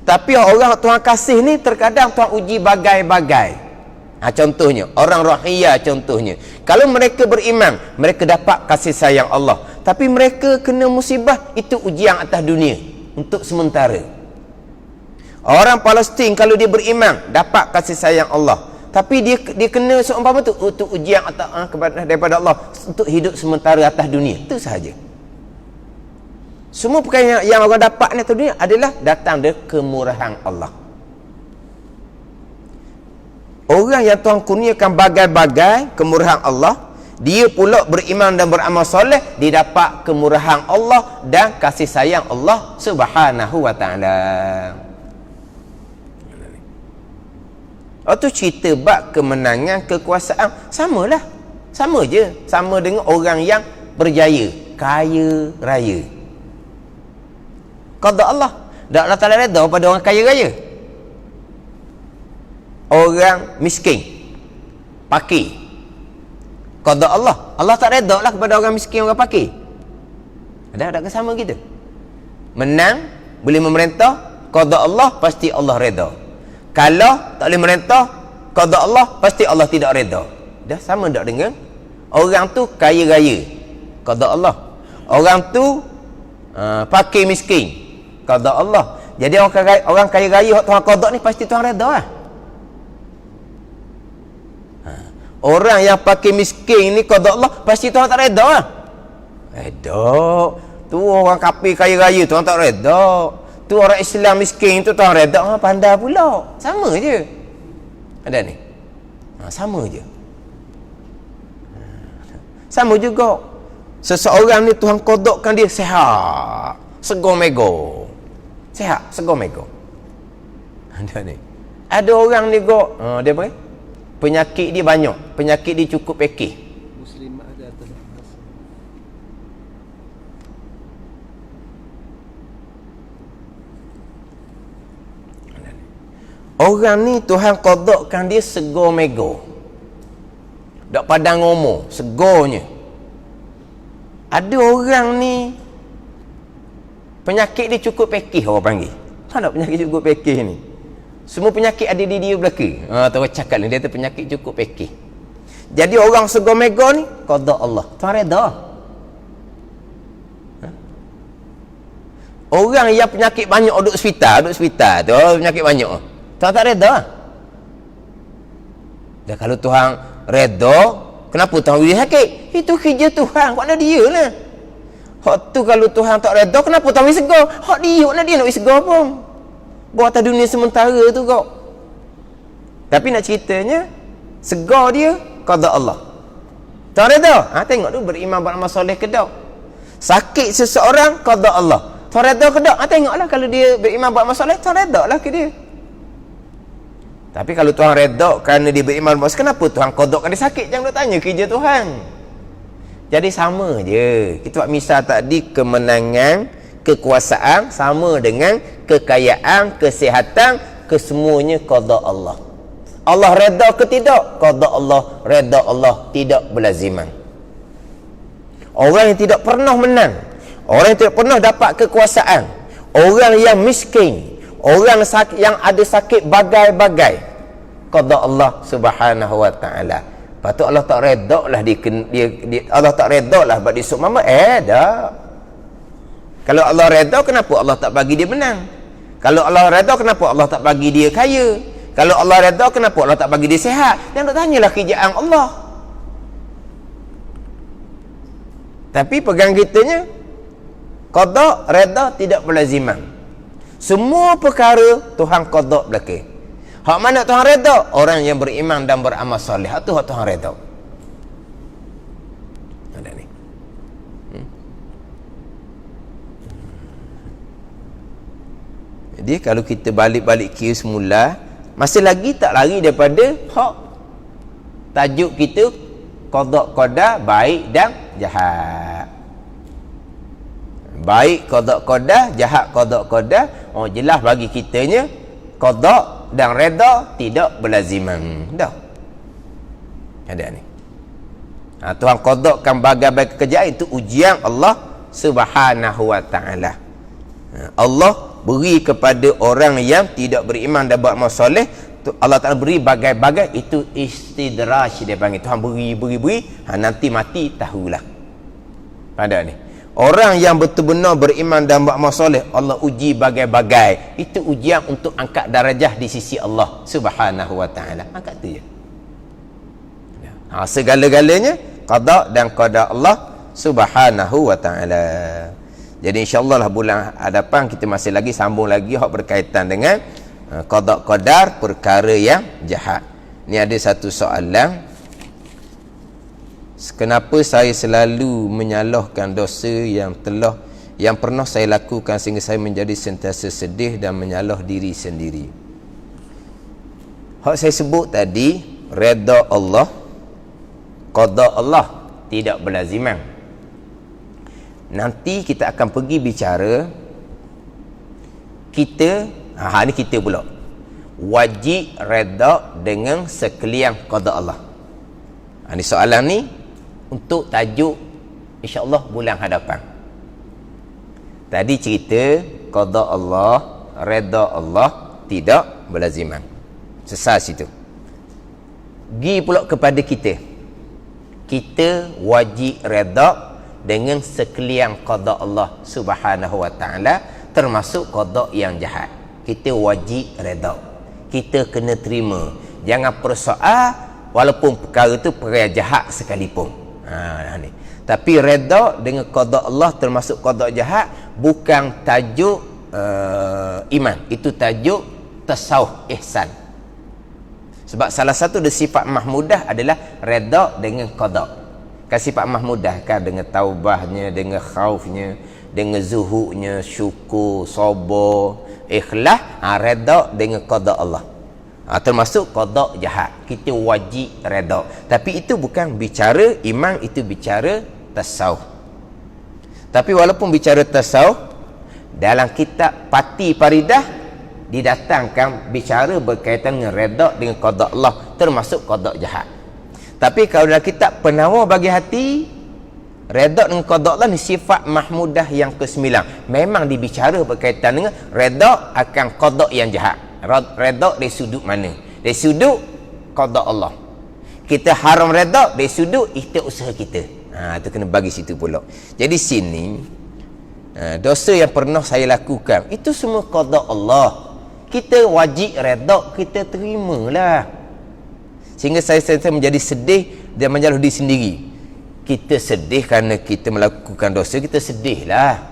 Tapi orang Tuhan kasih ni terkadang Tuhan uji bagai-bagai. Contohnya orang rohiyah, contohnya kalau mereka beriman, mereka dapat kasih sayang Allah, tapi mereka kena musibah, itu ujian atas dunia untuk sementara. Orang Palestin kalau dia beriman dapat kasih sayang Allah, tapi dia kena seumpama tu untuk ujian atas daripada Allah untuk hidup sementara atas dunia, itu sahaja. Semua perkara yang orang dapat ni atas dunia adalah datang dari kemurahan Allah. Orang yang Tuhan kurniakan bagai-bagai kemurahan Allah, dia pula beriman dan beramal soleh, dia dapat kemurahan Allah dan kasih sayang Allah Subhanahu wa taala. Itu cerita bab kemenangan, kekuasaan, samalah. Sama je, sama dengan orang yang berjaya, kaya raya. Qada Allah, dak Allah Taala redha pada orang kaya raya. Orang miskin, fakir, qada Allah, Allah tak redha lah kepada orang miskin, orang fakir. Ada sama kita. Menang, boleh memerintah, qada Allah, pasti Allah redha. Kalau tak boleh merintah, qada Allah, pasti Allah tidak redha. Dah sama tak dengan orang tu kaya raya, qada Allah. Orang tu fakir miskin, qada Allah. Jadi orang kaya raya Tuhan qada ni pasti Tuhan redha lah. Orang yang pakai miskin ni qada Allah, pasti Tuhan tak redha lah. Redha. Tu orang kafir kaya raya Tuhan tak redha. Tu orang Islam miskin tu Tuhan redha. Pandai pula. Sama je. Ada ni. Sama je. Sama juga. Seseorang ni Tuhan qadakkan dia sihat, segar mega. Sihat, segar mega. Ada ni. Ada orang ni kok, dia apa? Penyakit dia banyak, penyakit dia cukup pekeh. Muslimah ada atas. Orang ni Tuhan qadakkan dia segar mega. Tak padang umur, segarnya. Ada orang ni penyakit dia cukup pekeh, orang panggil. Mana penyakit cukup pekeh ni? Semua penyakit ada di dia belakang. Tuan cakap ni, dia tu penyakit cukup pekeh. Jadi orang segar mega ni qada Allah, Tuhan redha. Orang yang penyakit banyak duduk hospital tu, penyakit banyak. Tuhan tak reda. Dan kalau Tuhan reda, kenapa Tuhan beri sakit? Itu kerja Tuhan, bukan dia lah. Hak tu kalau Tuhan tak reda, kenapa Tuhan beri segar? Hak dia, bukan dia nak beri segar pun. Buat atas dunia sementara tu kau. Tapi nak ceritanya, segar dia qada Allah. Tuhan reda. Tengok tu beriman beramal soleh ke tak? Sakit seseorang qada Allah. Tuhan reda ke tak? Tengoklah kalau dia beriman beramal soleh, Tuhan reda lah ke dia. Tapi kalau Tuhan reda kerana dia beriman beramal soleh, kenapa Tuhan qadakkan dia sakit? Jangan nak tanya kerja Tuhan. Jadi sama je. Kita buat misal tadi, kemenangan, kekuasaan sama dengan kekayaan, kesihatan, kesemuanya qada Allah. Allah reda ke tidak? Qada Allah, reda Allah tidak berlaziman. Orang yang tidak pernah menang, orang yang tidak pernah dapat kekuasaan, orang yang miskin, orang yang ada sakit bagai-bagai, qada Allah Subhanahu wa taala. Patut Allah tak reda lah dia Allah tak reda lah buat dia sok mama. Dah. Kalau Allah reda, kenapa Allah tak bagi dia menang? Kalau Allah reda, kenapa Allah tak bagi dia kaya? Kalau Allah reda, kenapa Allah tak bagi dia sihat? Jangan nak tanyalah kerjaan Allah. Tapi pegang kitanya, qada, reda tidak berlaziman. Semua perkara Tuhan qada belaka. Hak mana Tuhan reda? Orang yang beriman dan beramal soleh. Hak tu hak Tuhan reda. Ada ni. Jadi kalau kita balik-balik kira semula, masih lagi tak lari daripada hak tajuk kita qada qadar baik dan jahat. Baik qada qadar, jahat qada qadar. Jelas bagi kitanya qada dan reda tidak berlaziman. Dah. Ada ni. Tuhan qadakkan bagai-bagai kerjaan, itu ujian Allah Subhanahu wa taala. Allah beri kepada orang yang tidak beriman dan beramal soleh, Allah Ta'ala beri bagai-bagai, itu istidraj dia panggil. Tuhan beri, nanti mati tahulah. Pada ni orang yang betul-benar beriman dan beramal soleh, Allah uji bagai-bagai. Itu ujian untuk angkat darajah di sisi Allah Subhanahu wa taala. Angkat tu je. Segala-galanya qada dan qada Allah Subhanahu wa taala. Jadi insya-Allah lah bulan hadapan kita masih lagi sambung lagi hak berkaitan dengan qada qadar perkara yang jahat. Ni ada satu soalan. Kenapa saya selalu menyalahkan dosa yang pernah saya lakukan sehingga saya menjadi sentiasa sedih dan menyalah diri sendiri? Hak saya sebut tadi, reda Allah, qada Allah tidak berlaziman. Nanti kita akan pergi bicara kita, ni kita pula wajib reda dengan sekalian qada Allah. Ni soalan ni untuk tajuk insya-Allah bulan hadapan. Tadi cerita qada Allah, reda Allah tidak berlaziman. Selesai situ. Gi pula kepada kita. Kita wajib reda dengan sekalian qada Allah Subhanahu wa taala, termasuk qada yang jahat. Kita wajib reda. Kita kena terima. Jangan persoal walaupun perkara itu perkara jahat sekalipun. Ni. Tapi reda dengan qada Allah termasuk qada jahat bukan tajuk iman. Itu tajuk tasawuf ihsan. Sebab salah satu dari sifat mahmudah adalah reda dengan qada. Kan sifat mahmudah kan, dengan taubahnya, dengan khaufnya, dengan zuhudnya, syukur, sabar, ikhlas, reda dengan qada Allah. Termasuk qada jahat. Kita wajib reda. Tapi itu bukan bicara iman, itu bicara tasawuf. Tapi walaupun bicara tasawuf, dalam kitab Pati Paridah didatangkan bicara berkaitan dengan reda dengan qada Allah, termasuk qada jahat. Tapi kalau dalam kitab Penawar Bagi Hati, reda dengan qada Allah ni sifat mahmudah yang ke-9. Memang dibicara berkaitan dengan reda akan qada yang jahat. Reda dari sudut mana? Dari sudut qada Allah. Kita haram reda dari sudut ikhtiar usaha kita. Itu kena bagi situ pula. Jadi sini dosa yang pernah saya lakukan itu semua qada Allah. kita wajib redha, kita terimalah. Sehingga saya menjadi sedih dan menjaluh diri sendiri. Kita sedih kerana kita melakukan dosa, kita sedihlah.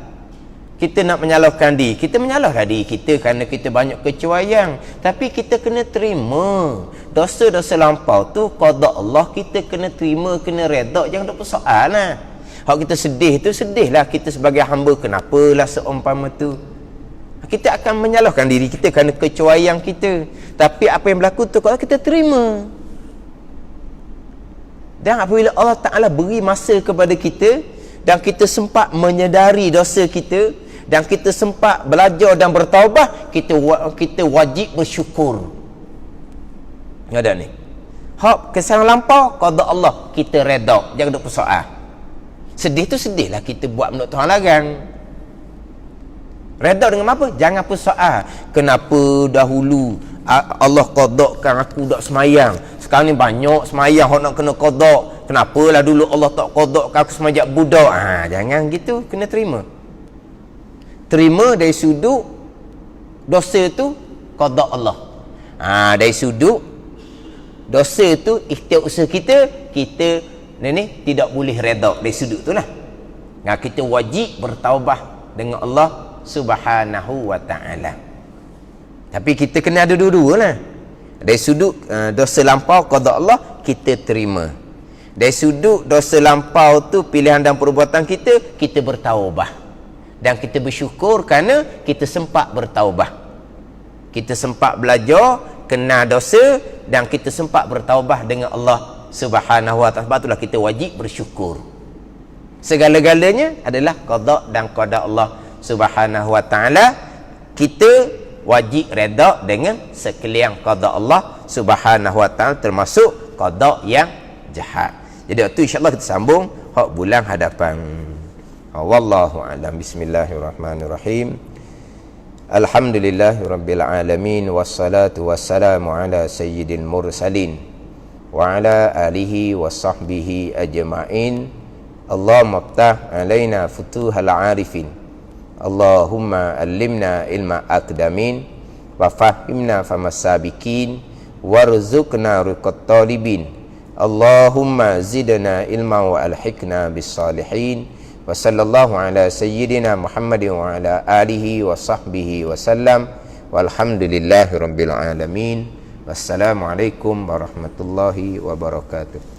Kita nak menyalahkan diri, kita menyalahkan diri kita kerana kita banyak kecuaian. Tapi kita kena terima. Dosa-dosa lampau tu qada Allah, kita kena terima, kena redha, jangan ada persoalan lah. Kalau kita sedih tu, sedihlah kita sebagai hamba, kenapalah seumpama tu. Kita akan menyalahkan diri kita kerana kecuaian kita. Tapi apa yang berlaku tu kalau kita terima. Dan apabila Allah Ta'ala beri masa kepada kita dan kita sempat menyedari dosa kita dan kita sempat belajar dan bertaubat, kita wajib bersyukur. Ada ni. Hak kesalahan lampau qada Allah, kita redha, jangan duk persoal. Sedih tu sedihlah kita buat benda Tuhan larang. Redha dengan apa? Jangan persoal. Kenapa dahulu Allah qadakkan aku tak semayang, sekarang ni banyak semayang hok nak kena qadak, kenapalah dulu Allah tak qadakkan aku semayang budak. Jangan gitu, kena terima. Terima dari sudut dosa tu qada Allah. Dari sudut dosa tu ikhtiar usaha kita ni tidak boleh redha dari sudut tu lah. Kita wajib bertaubah dengan Allah Subhanahu wa ta'ala. Tapi kita kena ada dua-dua lah. Dari sudut dosa lampau qada Allah, kita terima. Dari sudut dosa lampau tu pilihan dan perbuatan kita bertaubah. Dan kita bersyukur kerana kita sempat bertaubah. Kita sempat belajar, kena dosa, dan kita sempat bertaubah dengan Allah Subhanahu wa ta'ala. Sebab itulah kita wajib bersyukur. Segala-galanya adalah qada dan qada Allah Subhanahu wa ta'ala. Kita wajib redha dengan sekalian qada Allah Subhanahu wa ta'ala, termasuk qada yang jahat. Jadi waktu insya-Allah kita sambung hak bulan hadapan. Wallahu a'lam. Bismillahirrahmanirrahim. Alhamdulillahirabbil alamin, wassalatu wassalamu ala sayyidil mursalin wa ala alihi washabbihi ajma'in. Allahumma iftah alaina futuhal arifin. Allahumma allimna ilma aqdamin wa fahimna famasabikin warzuqna riqat talibin. Allahumma zidna ilma wa alhiqna bis salihin. Wa sallallahu ala sayyidina Muhammadin wa ala alihi wa sahbihi wa sallam. Walhamdulillahi rabbil alamin. Wassalamualaikum warahmatullahi wabarakatuh.